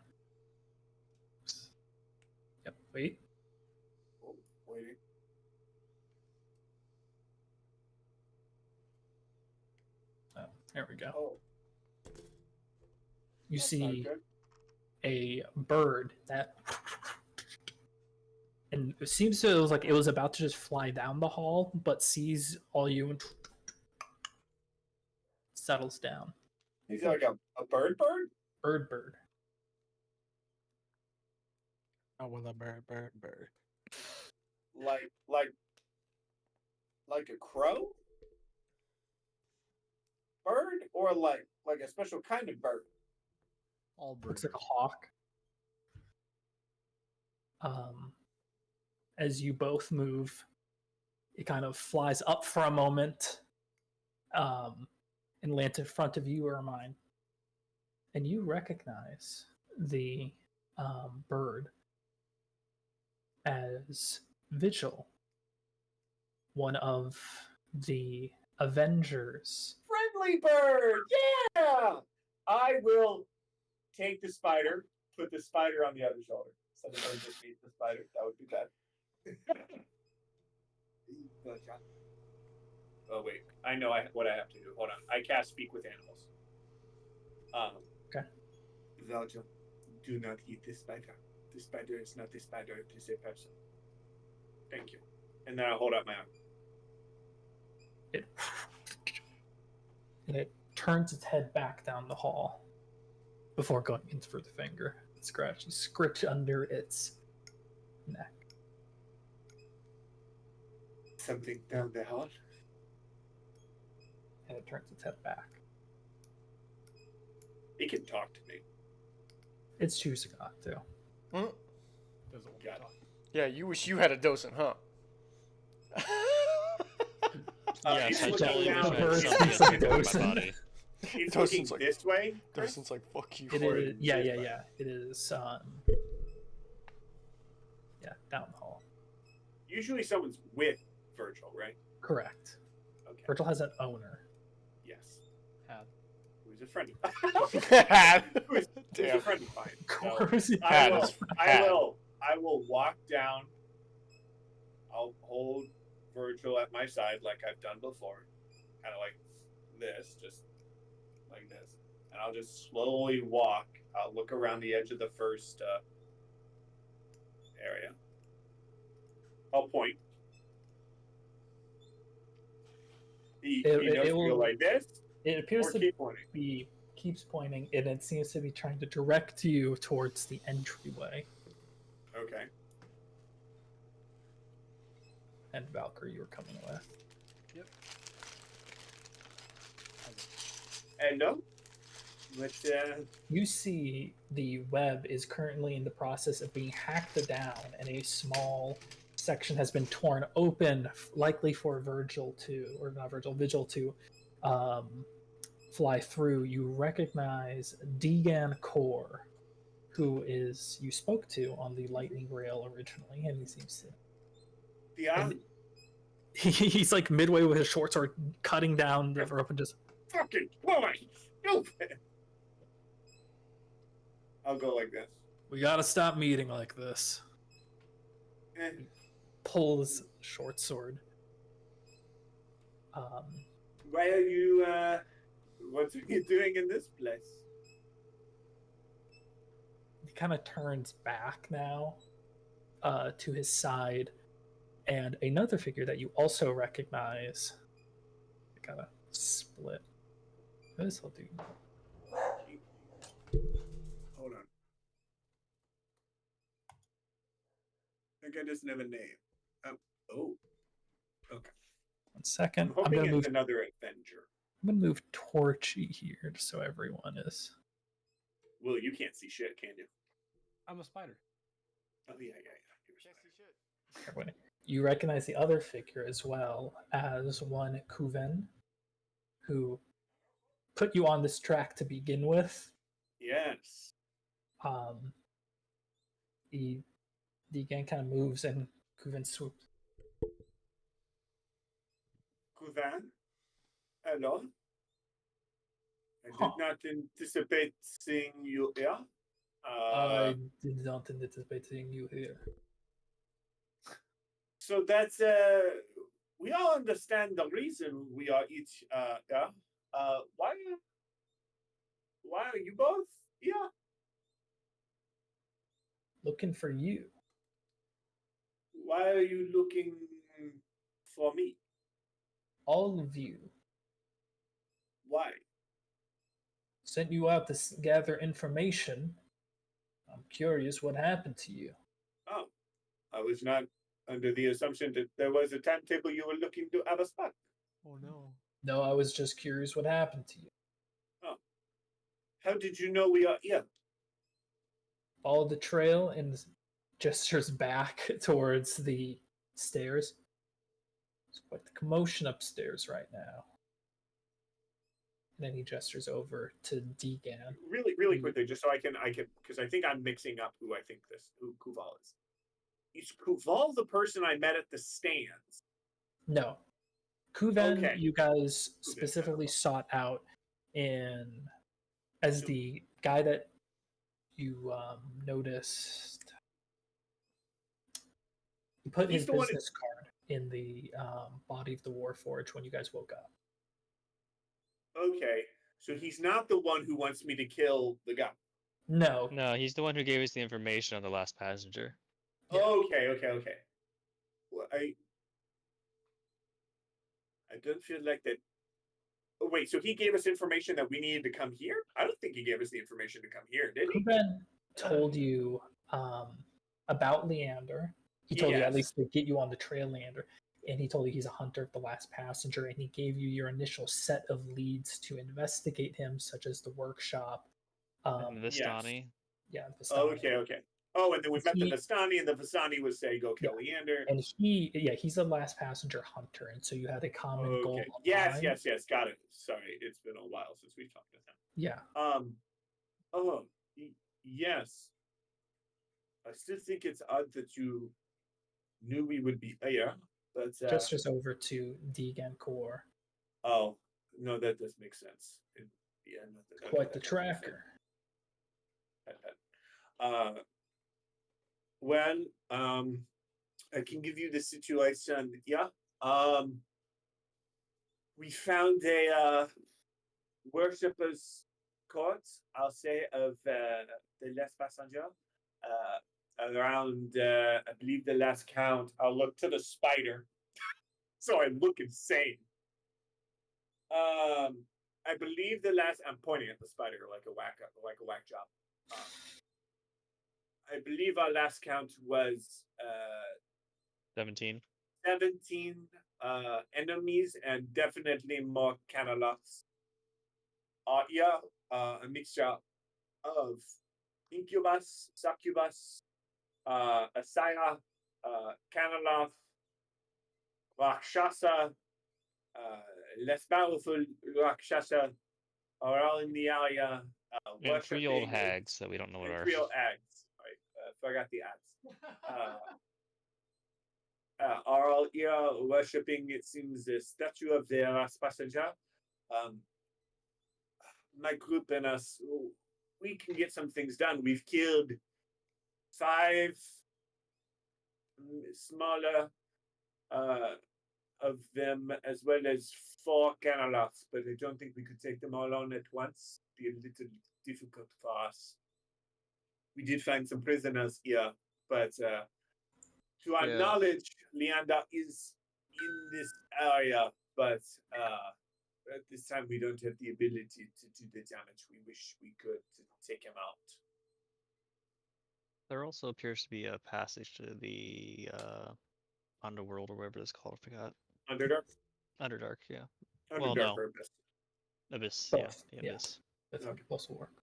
Yep, wait. Oh, waiting. Oh, there we go. Oh. You That's see not good. a bird that, and it seems to, it was about to just fly down the hall, but sees all you and settles down. He's like a bird? Bird. Oh, well, a bird. Like a crow? Bird? Or like like a special kind of bird. All birds. Looks like a hawk. As you both move, it kind of flies up for a moment, and lands in front of you, Ermine. And you recognize the bird as Vigil, one of the Avengers. Friendly bird, yeah. I will take the spider, put the spider on the other shoulder. So the bird just eats the spider. That would be bad. Oh wait, I know what I have to do. Hold on, I cast Speak with Animals. Okay. Valja, do not eat this spider. The spider is not a spider; it is a person. Thank you. And then I hold up my arm. It turns its head back down the hall before going in for the finger. Scritch under its neck. Something down the hall. And it turns its head back. It can talk to me. It's choosing not to. Doesn't want to Got it. talk. Yeah, you wish you had a docent, huh? Yes, it's I looking totally down. wish I had Bird something speaks to like do with my Docent. body. It's Docent's looking like- this way. Chris? Docent's like, fuck you. It for is, it. yeah. It is, down the hall. Usually someone's with Virgil, right? Correct. Okay. Virgil has an owner. Yes. Had. Who's a friend of Had. who's a Damn. friend of mine. Of So course, he I Had will, is I had. will walk down. I'll hold Virgil at my side like I've done before. Kind of like this, just like this. And I'll just slowly walk. I'll look around the edge of the first area. I'll point. He knows It to go will- like this, It appears or to keep pointing. be keeps pointing, and it seems to be trying to direct you towards the entryway. Okay. And Valkyrie, you were coming with. And no. But You see the web is currently in the process of being hacked down, and a small section has been torn open, likely for Vigil to fly through. You recognize Degan Core, who you spoke to on the lightning rail originally, and he seems to. yeah. And he's like midway with his short sword, cutting down the rope and just. Fucking boy, stupid. I'll go like this. We gotta stop meeting like this. Eh. Pulls short sword. Why are you? What are you doing in this place? He kind of turns back now, to his side, and another figure that you also recognize. Kind of split. This will do. Hold on. I think I just never name. Oh. Okay. 1 second. I'm I'm hoping gonna it's move. another Avenger. I'm gonna move Torchy here, just so everyone is. Will, you can't see shit, can you? I'm a spider. Oh yeah. You're right. Everybody. You recognize the other figure as well as one Kuven, who put you on this track to begin with. Yes. The gang kind of moves and Kuven swoops. Kuvan? Hello? I Huh. did not anticipate seeing you here. I did not anticipate seeing you here. So that's we all understand the reason we are each here. Why are you both here? Looking for you. Why are you looking for me? All of you. Why? Sent you out to gather information. I'm curious what happened to you. Oh, I was not under the assumption that there was a timetable you were looking to have a spot. Oh no. No, I was just curious what happened to you. How did you know we are here? Follow the trail and gestures back towards the stairs. There's quite the commotion upstairs right now. And then he gestures over to Deegan. Really quickly, just so I can, because I think I'm mixing up who Kuval is. Is Kuval the person I met at the stands? No. Kuven, Okay. you guys specifically sought out as the guy that you noticed. He put his business card in the body of the Warforged when you guys woke up. Okay, so he's not the one who wants me to kill the guy. No. No, he's the one who gave us the information on the last passenger. Yeah. Okay. Well, I don't feel like that. Oh, wait, so he gave us information that we needed to come here? I don't think he gave us the information to come here, did he? Kuben told you about Leander. He told you at least to get you on the trail, Leander. And he told you he's a hunter of the last passenger, and he gave you your initial set of leads to investigate him, such as the workshop. And Vistani. Yeah, Vistani. Okay. Oh, and then we met the Vistani, and the Vistani was saying, go kill Leander. And he's a last passenger hunter, and so you had a common goal. Yes, got it. Sorry, it's been a while since we talked to him. Yeah. Yes. I still think it's odd that you knew we would be here, but just over to Deegan Core. Oh no, that does make sense. Quite the tracker. Well, I can give you the situation. Yeah. We found a worshipper's court, I'll say, of the last passenger. Around, I believe the last count, I'll look to the spider. So I look insane. I believe I'm pointing at the spider like a whack job. I believe our last count was 17. 17 enemies and definitely more canalots. A mixture of incubus, succubus, asaya, canaloth, rakshasa, less powerful rakshasa are all in the area. And 3 old hags that we don't know what are. 3 old hags. Forgot the ads. Are all here worshipping, it seems, the statue of the last passenger. My group and us, we can get some things done. We've killed 5 smaller of them, as well as 4 canalots, but I don't think we could take them all on at once. It'd be a little difficult for us. We did find some prisoners here, but to our knowledge, Leander is in this area, but at this time we don't have the ability to do the damage we wish we could to take him out. There also appears to be a passage to the underworld or whatever it's called. I forgot. Underdark? Underdark, yeah. Underdark or Abyss? Abyss, both. yeah. The Abyss. Okay. Both will work.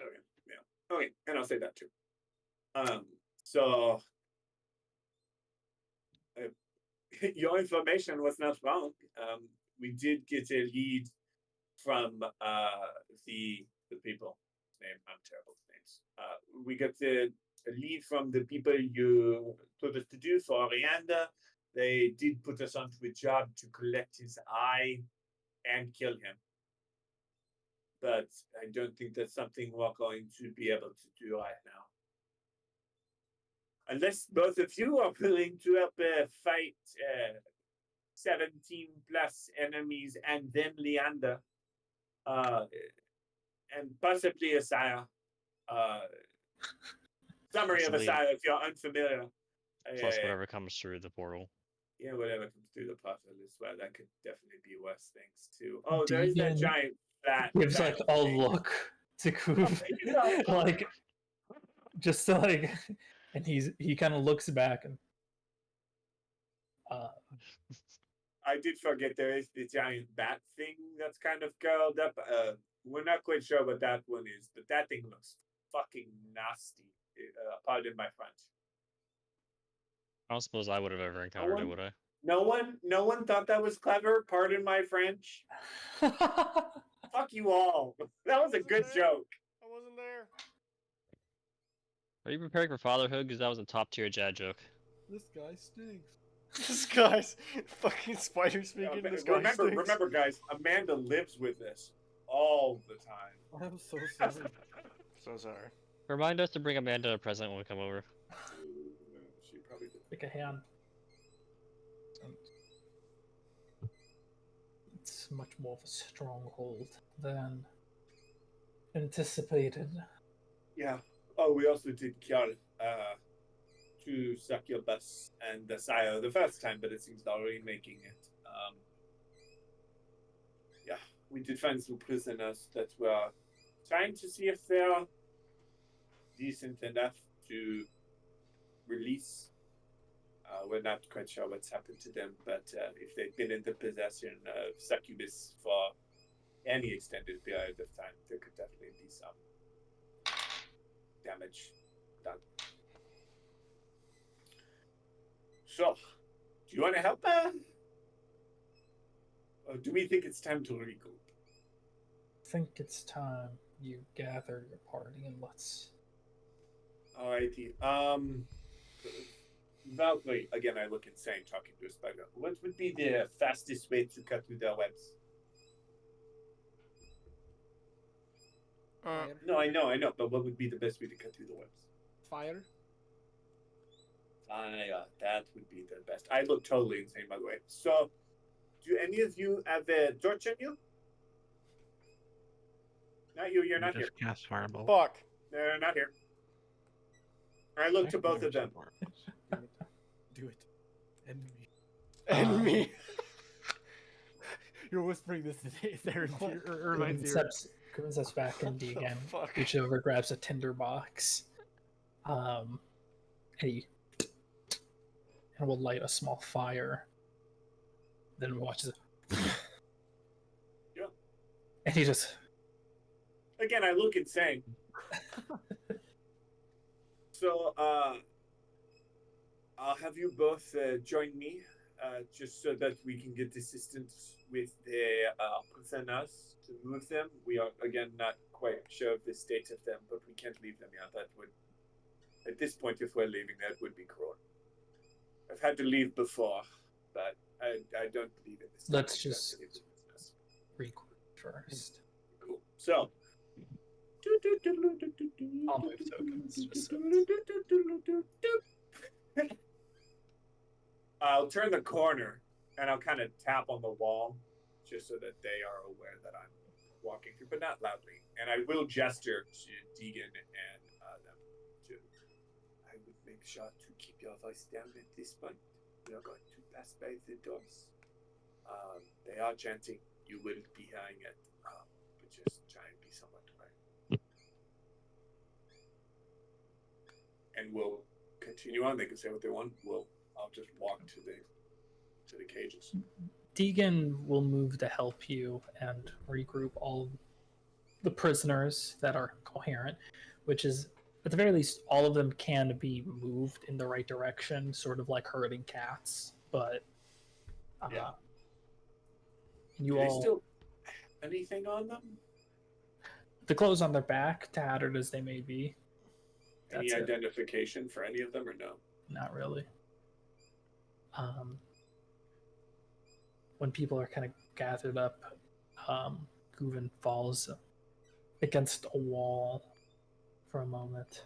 Okay, yeah. Okay, and I'll say that too. So your information was not wrong. We did get a lead from the people. I'm terrible with names. We got a lead from the people you told us to do for Arianda. They did put us onto a job to collect his eye and kill him. But I don't think that's something we're going to be able to do right now. Unless both of you are willing to help fight 17 plus enemies and then Leander. And possibly Asaya. Summary of Asaya, if you're unfamiliar. Plus whatever comes through the portal. Yeah, whatever comes through the portal as well. That could definitely be worse things too. Oh, there's that giant flat. Gives like a look to Koof. Like just to like, and he kind of looks back and I did forget there is the giant bat thing that's kind of curled up. we're not quite sure what that one is, but that thing looks fucking nasty. Pardon my French. I don't suppose I would have ever encountered it, would I? No one thought that was clever. Pardon my French. Fuck you all. That was a good joke. I wasn't there. Are you preparing for fatherhood? Because that was a top tier Jad joke. This guy stinks. This guy's fucking spider speaking. This guy stinks. Remember, guys, Amanda lives with this all the time. I'm so sorry. So sorry. Remind us to bring Amanda a present when we come over. She probably did. Pick a hand. It's much more of a stronghold than anticipated. Yeah. Oh, we also did kill two succubus and the sire the first time, but it seems they're remaking it. Yeah, we did find some prisoners that were trying to see if they're decent enough to release. We're not quite sure what's happened to them, but if they've been in the possession of succubus for any extended period of time, there could definitely be some damage done. So, do you want to help? Or do we think it's time to regroup? I think it's time you gather your party and let's. Alrighty. Valkyrie, again, I look insane talking to a spider. What would be the fastest way to cut through their webs? No, I know, but what would be the best way to cut through the webs? Fire. That would be the best. I look totally insane, by the way. So, do any of you have a torch on you? Not you, you're not here. Just cast fireball. Fuck. They're not here. I look to both of them. Do it. End me. And me. You're whispering this to Theron's ear, or Irvine's ear. Steps back and Deegan Fuck. reaches over, grabs a tinder box, and will light a small fire. Then watches it. Yeah. And he just. Again, I look insane. So, I'll have you both join me, just so that we can get assistance with the prisoners to move them. We are, again, not quite sure of the state of them, but we can't leave them yet. That would, at this point, if we're leaving, that would be cruel. I've had to leave before, but I don't believe in this. Let's just regroup first. Cool. So. I'll move tokens. Just so I'll turn the corner and I'll kind of tap on the wall just so that they are aware that I'm walking through, but not loudly. And I will gesture to Deegan and them too. I would make sure to keep your voice down at this point. We are going to pass by the doors. They are chanting. You will be hearing it, but just try and be somewhat quiet. And we'll continue on. They can say what they want. I'll just walk to the cages. Deegan will move to help you and regroup all the prisoners that are coherent, which is, at the very least, all of them can be moved in the right direction, sort of like herding cats. But yeah. You Do all they still have anything on them? The clothes on their back, tattered as they may be. Any identification for any of them, or no? Not really. When people are kind of gathered up, Guven falls against a wall for a moment.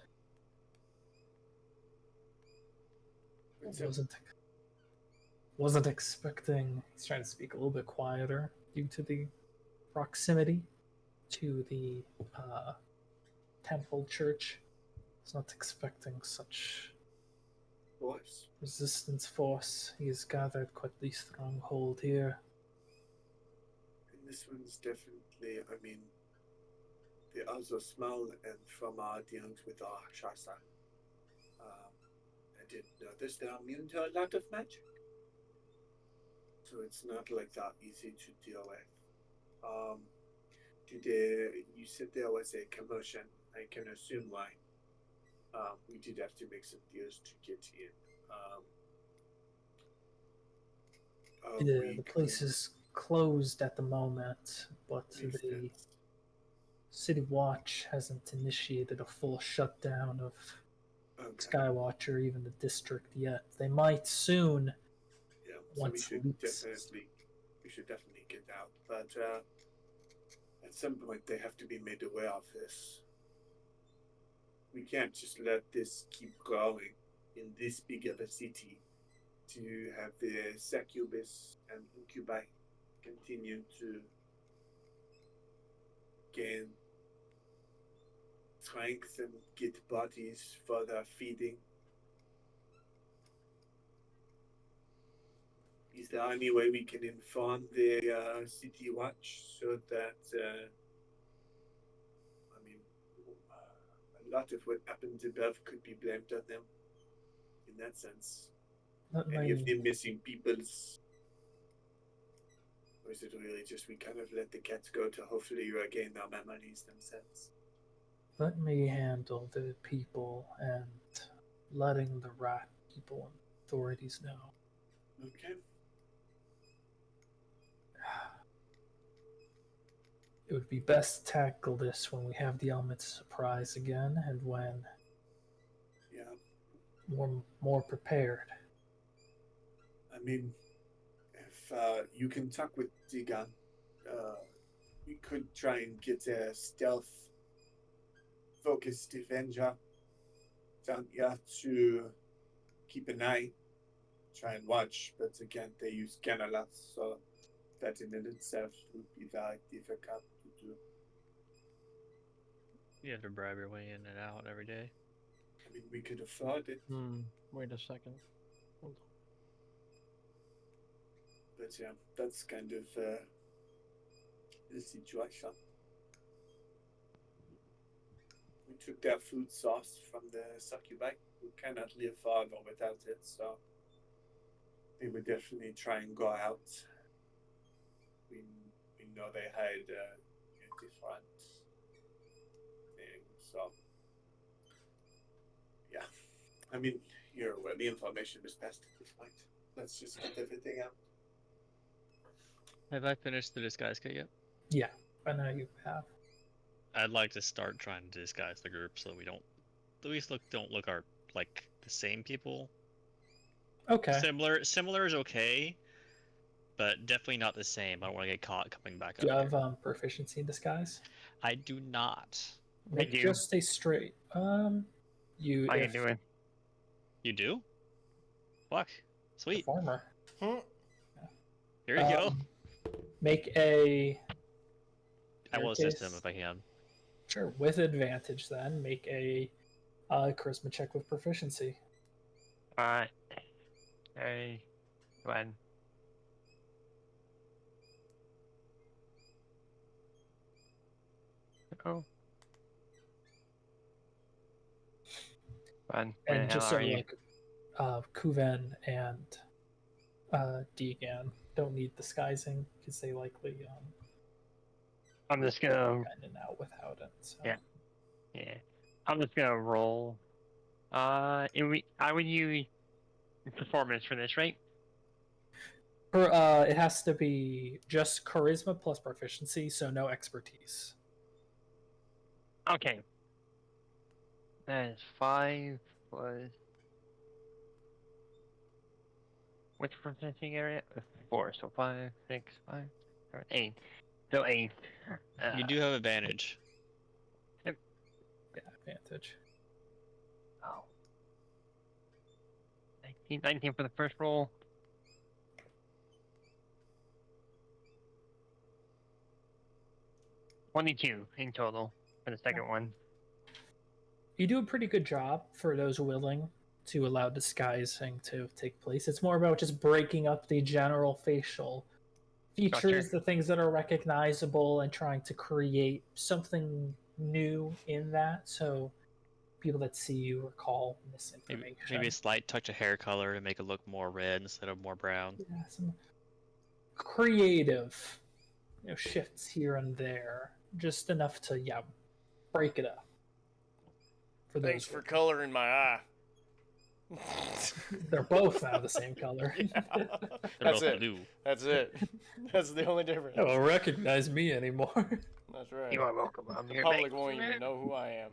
Wasn't expecting. He's trying to speak a little bit quieter due to the proximity to the temple church. He's not expecting such resistance force. He's gathered quite the stronghold here. And this one's definitely, I mean, they also smell, and from our dealings with our Shasta, I did notice they're immune to a lot of magic. So it's not like that easy to deal with. You said there was a commotion. I can assume why. We did have to make some deals to get in. The place is closed at the moment, but the City Watch hasn't initiated a full shutdown of Skywatch or even the district yet. They might soon. Yeah, once so we should definitely get out. But at some point, they have to be made aware of this. We can't just let this keep growing in this big of a city to have the succubus and incubi continue to gain strength and get bodies for their feeding. Is there any way we can inform the City Watch so that, a lot of what happens above could be blamed on them in that sense? Any of the missing peoples? Or is it really just we kind of let the cats go to hopefully regain their memories themselves? Let me handle the people and letting the rat people and authorities know. Okay. It would be best to tackle this when we have the element of surprise again and when we're more prepared. I mean, if you can talk with Digan, we could try and get a stealth-focused Avenger down here to keep an eye, try and watch. But again, they use Canalats, so that in itself would be very difficult to do. You have to bribe your way in and out every day. I mean, we could afford it. Wait a second. Hold on. But yeah, that's kind of the situation. We took their food source from the succubi. We cannot live forever without it, so they would definitely try and go out. We know they had a different thing, so yeah. I mean, you're aware the information is best at this point. Let's just get everything out. Have I finished the disguise kit yet? Yeah, I know you have. I'd like to start trying to disguise the group so we don't, at least don't look like the same people. Okay. Similar is okay, but definitely not the same. I don't want to get caught coming back up. Do you have proficiency in disguise? I do not. Make just stay straight. You. How you doing? You do? Fuck. Sweet. Performer. Here you go. Make a. I will assist him if I can. Sure, with advantage. Then make a charisma check with proficiency. Alright. Hey, go ahead. Oh. Fun. And just so like Kuven and Deegan don't need disguising because they likely I'm just gonna in and out without it. So. Yeah. I'm just gonna roll. I would use performance for this, right? It has to be just charisma plus proficiency, so no expertise. Okay. That is 5 plus. Which proficiency area? 4. So 5, 6, 5, 7, 8. So 8. You do have advantage. Yeah, advantage. Oh. 19 for the first roll. $22 in total for the second one. You do a pretty good job for those willing to allow disguising to take place. It's more about just breaking up the general facial features, Gotcha. the things that are recognizable, and trying to create something new in that so people that see you recall misinformation. Maybe a slight touch of hair color to make it look more red instead of more brown. Yeah, some creative shifts here and there just enough to break it up. For Thanks those for coloring my eye. they're both now the same color. Yeah. They're That's both it. blue. That's it. That's the only difference. They don't recognize me anymore. That's right. You are welcome. I'm The here. public won't even know who I am.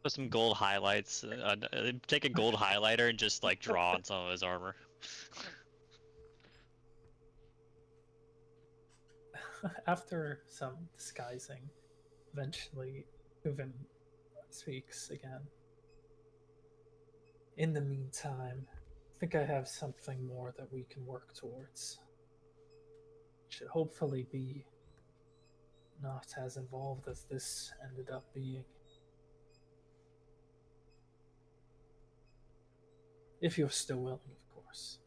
Put some gold highlights. Take a gold highlighter and just like draw on some of his armor. After some disguising, eventually Uven speaks again. In the meantime, I think I have something more that we can work towards. It should hopefully be not as involved as this ended up being. If you're still willing, of course.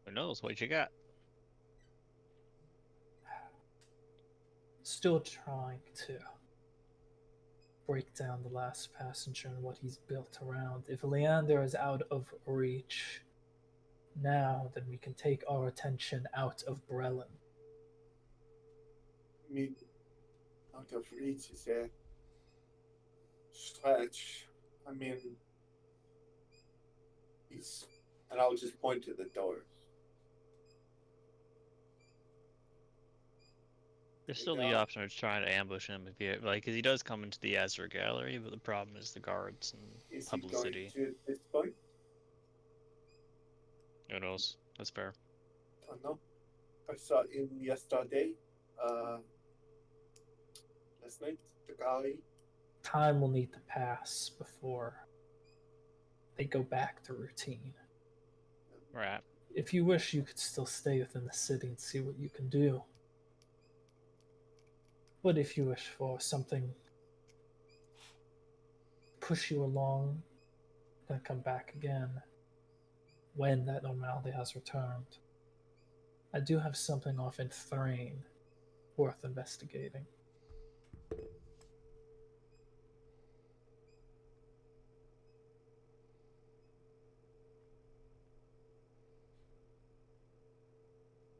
Who knows what you got? Still trying to break down the last passenger and what he's built around. If Leander is out of reach now, then we can take our attention out of Brelin. I mean, out of reach is a stretch. I mean, he's, and I'll just point to the doors. There's still the option of trying to ambush him if you like, because he does come into the Azure Gallery, but the problem is the guards and Is publicity. he going to this point? Who knows? That's fair. I don't know. I saw him yesterday. Last night, the guy. Time will need to pass before they go back to routine. Right. If you wish, you could still stay within the city and see what you can do. But if you wish for something push you along, then come back again when that normality has returned. I do have something off in Thrain worth investigating.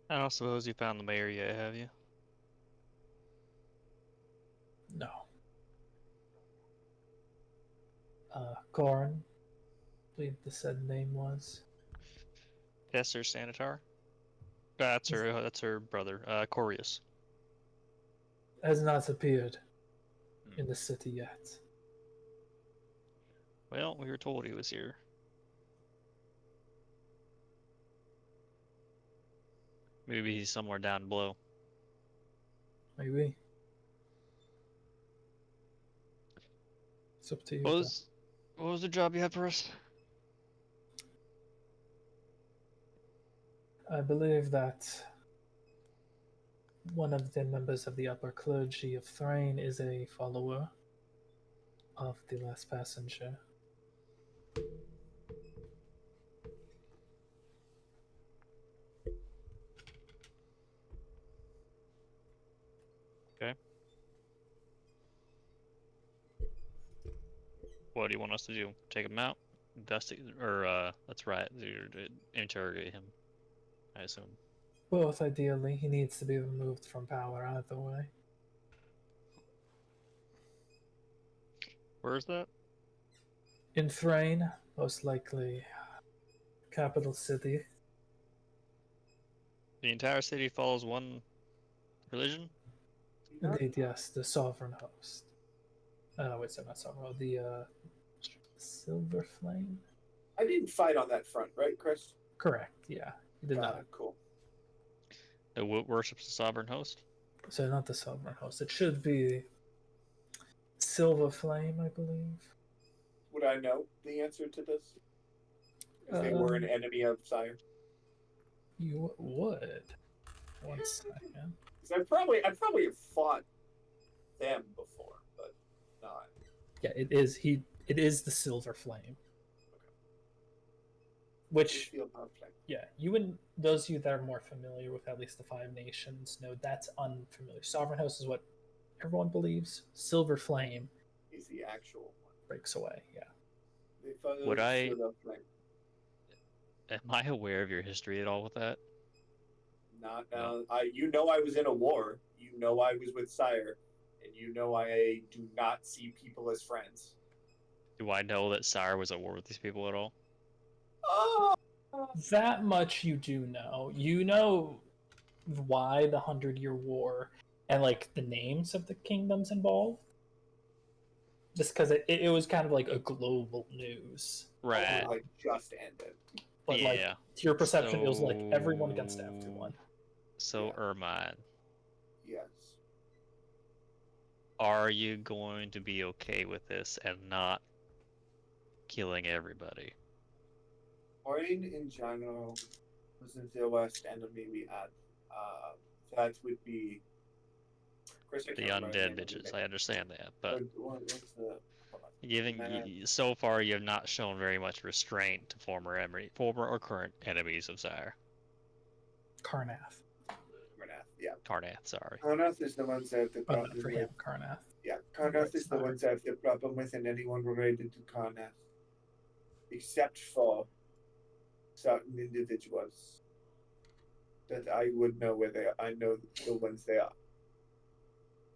I don't suppose you found the mayor yet, have you? No. Corin, I believe the said name was. Tester Sanitar? That's her brother, Corius. Has not appeared in the city yet. Well, we were told he was here. Maybe he's somewhere down below. Maybe. It's up to you. What was the job you had for us? I believe that one of the members of the upper clergy of Thrain is a follower of the last passenger. Okay. What do you want us to do? Take him out? Investigate? Or, that's right, interrogate him, I assume. Both, ideally. He needs to be removed from power either way. Where is that? In Thrain, most likely capital city. The entire city follows one religion? Indeed, yes, the sovereign host. Wait, sorry, not sovereign. The Silver Flame? I didn't fight on that front, right, Chris? Correct, yeah. He did not. Cool. That worships the sovereign host? So not the sovereign host. It should be Silver Flame, I believe. Would I know the answer to this? If they were an enemy of Sire. You would. One second. Because I probably have fought them before, but not. Yeah, it is. It is the Silver Flame. Which, yeah, you and those of you that are more familiar with at least the Five Nations know that's unfamiliar. Sovereign Host is what everyone believes. Silver Flame is the actual one. Breaks away, yeah. Would am I aware of your history at all with that? Not No. you know I was in a war. You know I was with Sire, and you know I do not see people as friends. Do I know that Sire was at war with these people at all? Oh, That much you do know. You know why the 100-Year War and like the names of the kingdoms involved. Just because it was kind of like a global news. Right. like just ended. But like Yeah. to your perception, it was like everyone against everyone. So, Yeah. Ermine, Yes. are you going to be okay with this and not killing everybody? Orin in general wasn't the worst enemy we had. That would be. Chris, I The can't remember the undead name of the bitches, name. I understand that, but What's the? Hold on. giving so far you have not shown very much restraint to former or current enemies of Sire. Karnath. Yeah. Karnath, sorry. Karnath is the ones that have the Oh, problem not for with. him, Karnath. Yeah, Right, Karnath is the Sire. ones that have the problem with, and anyone related to Karnath, except for certain individuals that I would know where they are. I know the ones they are.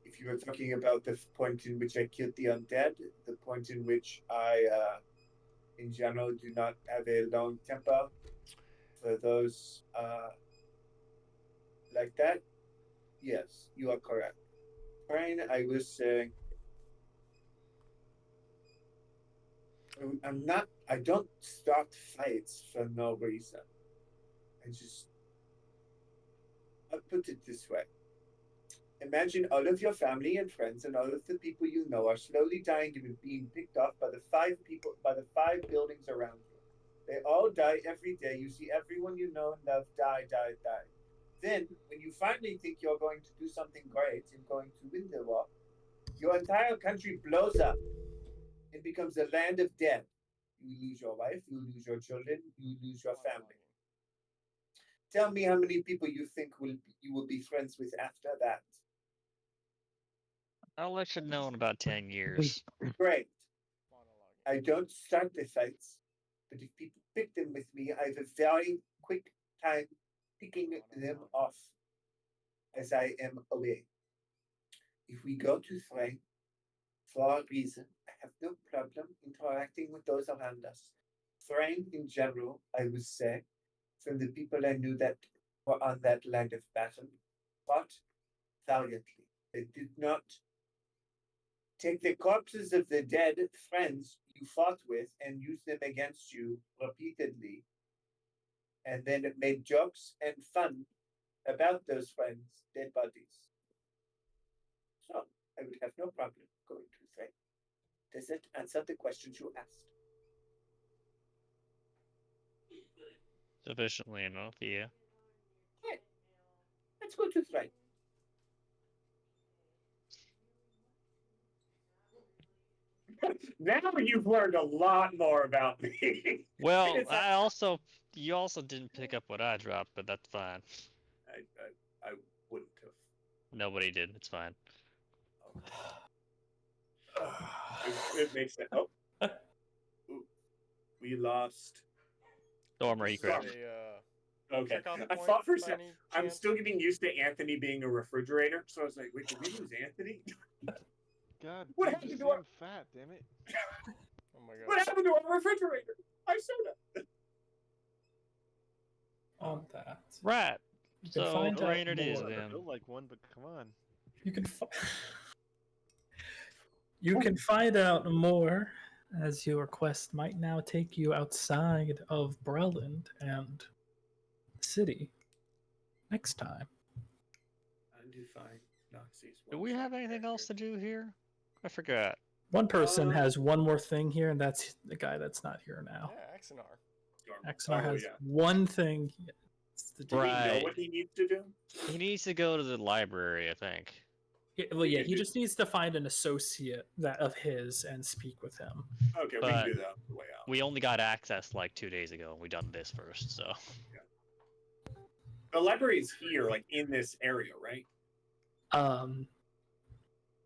If you were talking about the point in which I killed the undead, the point in which I, in general, do not have a long temper for those like that, yes, you are correct. Fine, I was saying, I don't start fights for no reason. I'll put it this way. Imagine all of your family and friends and all of the people you know are slowly dying and being picked off by the five buildings around you. They all die every day. You see everyone you know and love die. Then, when you finally think you're going to do something great and going to win the war, your entire country blows up and becomes a land of dead. You lose your wife, you lose your children, you lose your family. Tell me how many people you think you will be friends with after that. I'll let you know in about 10 years. Great. I don't start the fights, but if people pick them with me, I have a very quick time picking them off as I am away. If we go to Thrain, for a reason, I have no problem interacting with those around us. Thrain in general, I would say, from the people I knew that were on that line of battle, fought valiantly. They did not take the corpses of the dead friends you fought with and use them against you repeatedly, and then made jokes and fun about those friends' dead bodies. So I would have no problem going to Thrain. Does it answer the questions you asked? Sufficiently enough, yeah. Okay. Let's go to Thrain. Now you've learned a lot more about me. Well, you also didn't pick up what I dropped, but that's fine. I wouldn't have. Nobody did. It's fine. It makes sense. Oh. Ooh. We lost. Stormer, you crashed. Okay. Checkoff I point thought for a by second. any I'm chance? still getting used to Anthony being a refrigerator, so I was like, wait, did we lose Anthony? God, What dude, happened just to our- I'm fat, damn it. Oh my god. What happened to our refrigerator? I soda. On that, Right. you can So, find out rain it is more. I then. feel like one, but come on. You can you can find out more as your quest might now take you outside of Breland and the city next time. Undefined Nazis. Do we have anything else to do here? I forgot. One person has one more thing here, and that's the guy that's not here now. Yeah, Axinar. Axonar has yeah. one thing. It's the Do we know Right. what he needs to do? He needs to go to the library, I think. Well, yeah, he just needs to find an associate that of his and speak with him. Okay, we But can do that on the way out. We only got access like 2 days ago, and we done this first, so. The library is here, like in this area, right?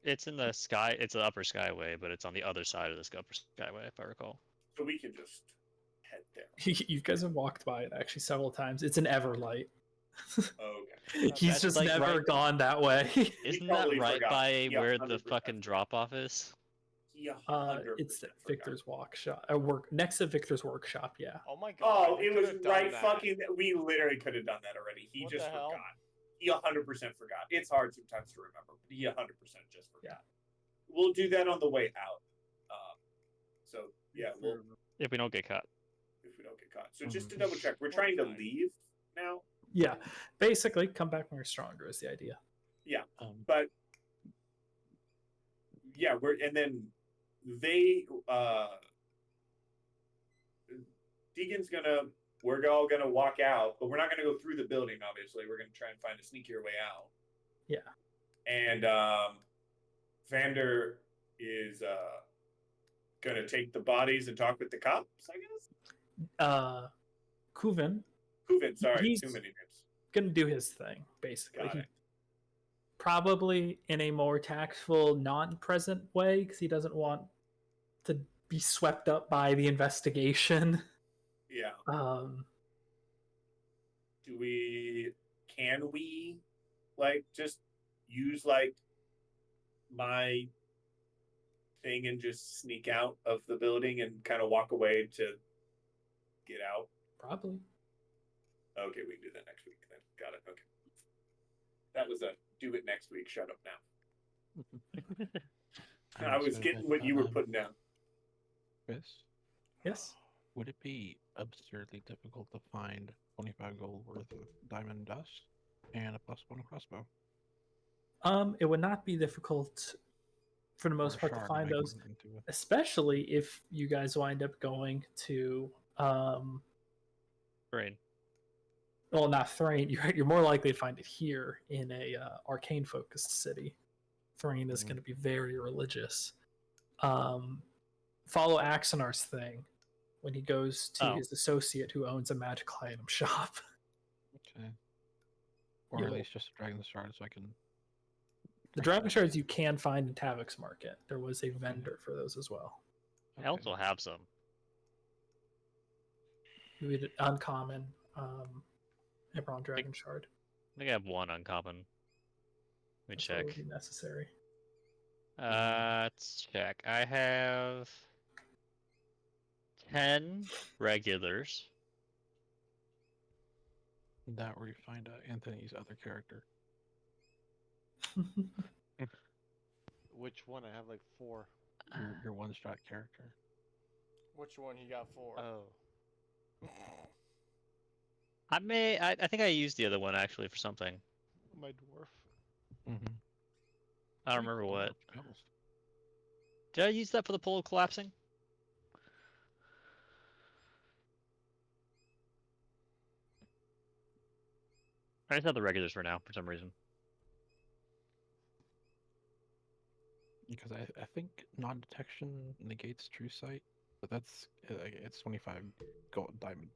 It's in the sky. It's the upper skyway, but it's on the other side of this upper skyway, if I recall. So we can just head there. You guys have walked by it actually several times. It's an Everlight. Okay. He's That's just like never right- gone that way. Isn't probably that right forgot. by He where the 100% fucking drop off is? He 100% It's forgot. Victor's workshop. Next to Victor's workshop. Yeah. Oh my god. Oh, you it was could've done right that. fucking. We literally could have done that already. He What just the hell? forgot. He 100% forgot. It's hard sometimes to remember, but he 100% just forgot. Yeah. We'll do that on the way out. So yeah, we'll If we don't get caught. if we don't get caught. So just to double check, we're trying to leave now. Yeah. Basically, come back when you're stronger is the idea. Yeah, Um, but yeah, and then they Deegan's we're all gonna walk out, but we're not gonna go through the building. Obviously, we're gonna try and find a sneakier way out. Yeah. And Vander is gonna take the bodies and talk with the cops, I guess. Kuven Kuven, sorry, He's- too many names. gonna do his thing basically. Got it. Probably in a more tactful, non-present way because he doesn't want to be swept up by the investigation. Yeah. Can we like just use like my thing and just sneak out of the building and kind of walk away to get out? Probably. Okay, we can do that next week then. Got it. Okay. That was a do it next week. Shut up now. I was getting what you were putting down. Chris, Yes. would it be absurdly difficult to find 25 gold worth of diamond dust and a +1 crossbow? It would not be difficult for the most Or a part to shard find make those, one into a- especially if you guys wind up going to Brain. well, not Thrain. You're more likely to find it here in a arcane focused city. Thrain is Mhm. going to be very religious. Follow Axonar's thing when he goes to Oh. his associate who owns a magical item shop. Okay. Or Yeah. at least just a dragon shard so I can. The dragon shards you can find in Tavok's Market. There was a vendor for those as well. I also have some. You need an uncommon Eberron dragon shard. I think I have one uncommon. Let me That's what check. would be necessary. Let's check. I have 10 regulars. That where you find Anthony's other character. Which one? I have like 4. Your one-shot character. Which one he got for? Oh. I think I used the other one actually for something. My dwarf. Mm-hmm. I don't remember what. Did I use that for the pole collapsing? I just have the regulars for now for some reason. Because I think non-detection negates true sight, but that's it's 25 gold diamond,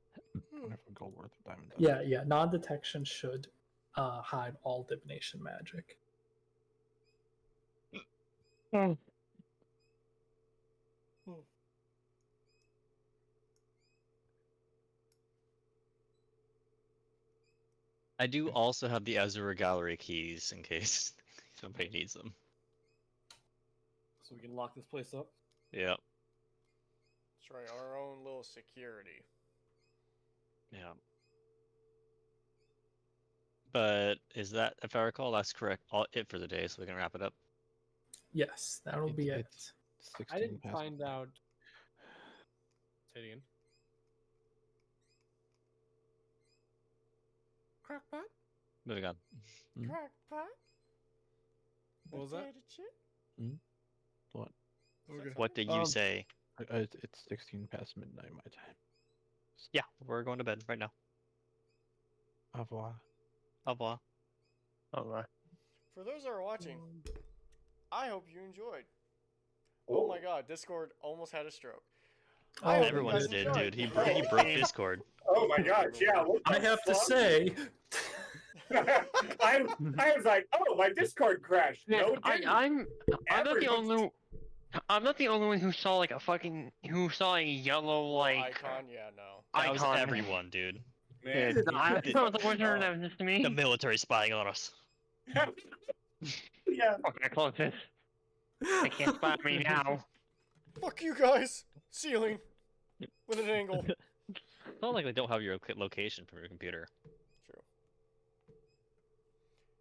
25 gold worth of diamond. dust. Yeah. Non-detection should hide all divination magic. I do also have the Azura Gallery keys in case somebody needs them. So we can lock this place up. Yep. That's right, our own little security. Yeah. But is that, if I recall, that's correct. It for the day, so we can wrap it up. Yes, that'll be it. It's 16 I didn't past find out. Say it again. Crackpot? Moving on. Mhm. Crackpot? What was that? Potato chip? What? Okay. What did you say? It's 16 past midnight my time. Yeah, we're going to bed right now. Au revoir. Au revoir. Oh, For those that are watching, I hope you enjoyed. Oh my god, Discord almost had a stroke. Oh, I hope you Everyone guys did, enjoyed. dude. He broke Discord. Oh my gosh, yeah. what I the have to fuck? say, I was like, oh, my Discord crashed. No, it didn't. I'm not the Everyone's- only. I'm not the only one who saw like a yellow like Icon, yeah, no. That was icon. everyone, dude. Man. I was the wizard that was just to me. The military spying on us. Yeah. Okay, close this. They can't spot me now. Fuck you guys! Ceiling! With an angle. It's not like they don't have your location from your computer. True.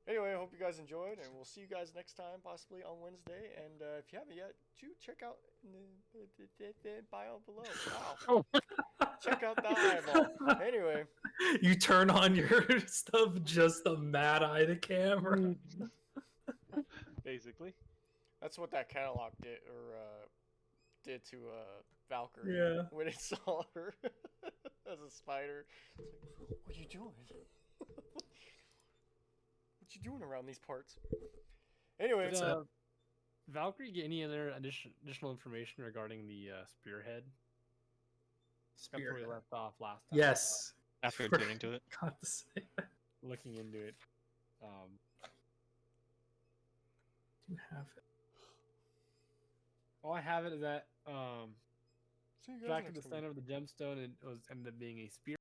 Anyway, I hope you guys enjoyed, and we'll see you guys next time, possibly on Wednesday. And if you haven't yet, do check out the bio below. Wow. Check out the eyeball. Anyway. You turn on your stuff just to mad eye the camera. Basically. That's what that catalog did, or did to Valkyrie. Yeah. When it saw her as a spider. It's like, what are you doing? What you doing around these parts? Anyway, Did Valkyrie get any other additional information regarding the spearhead? Except where we Spearhead. left off last time. Yes. After tuning to it. Got to say that. Looking into it. Do you have it? All I have it is that see you guys back at next the time. center of the gemstone, it was ended up being a spear.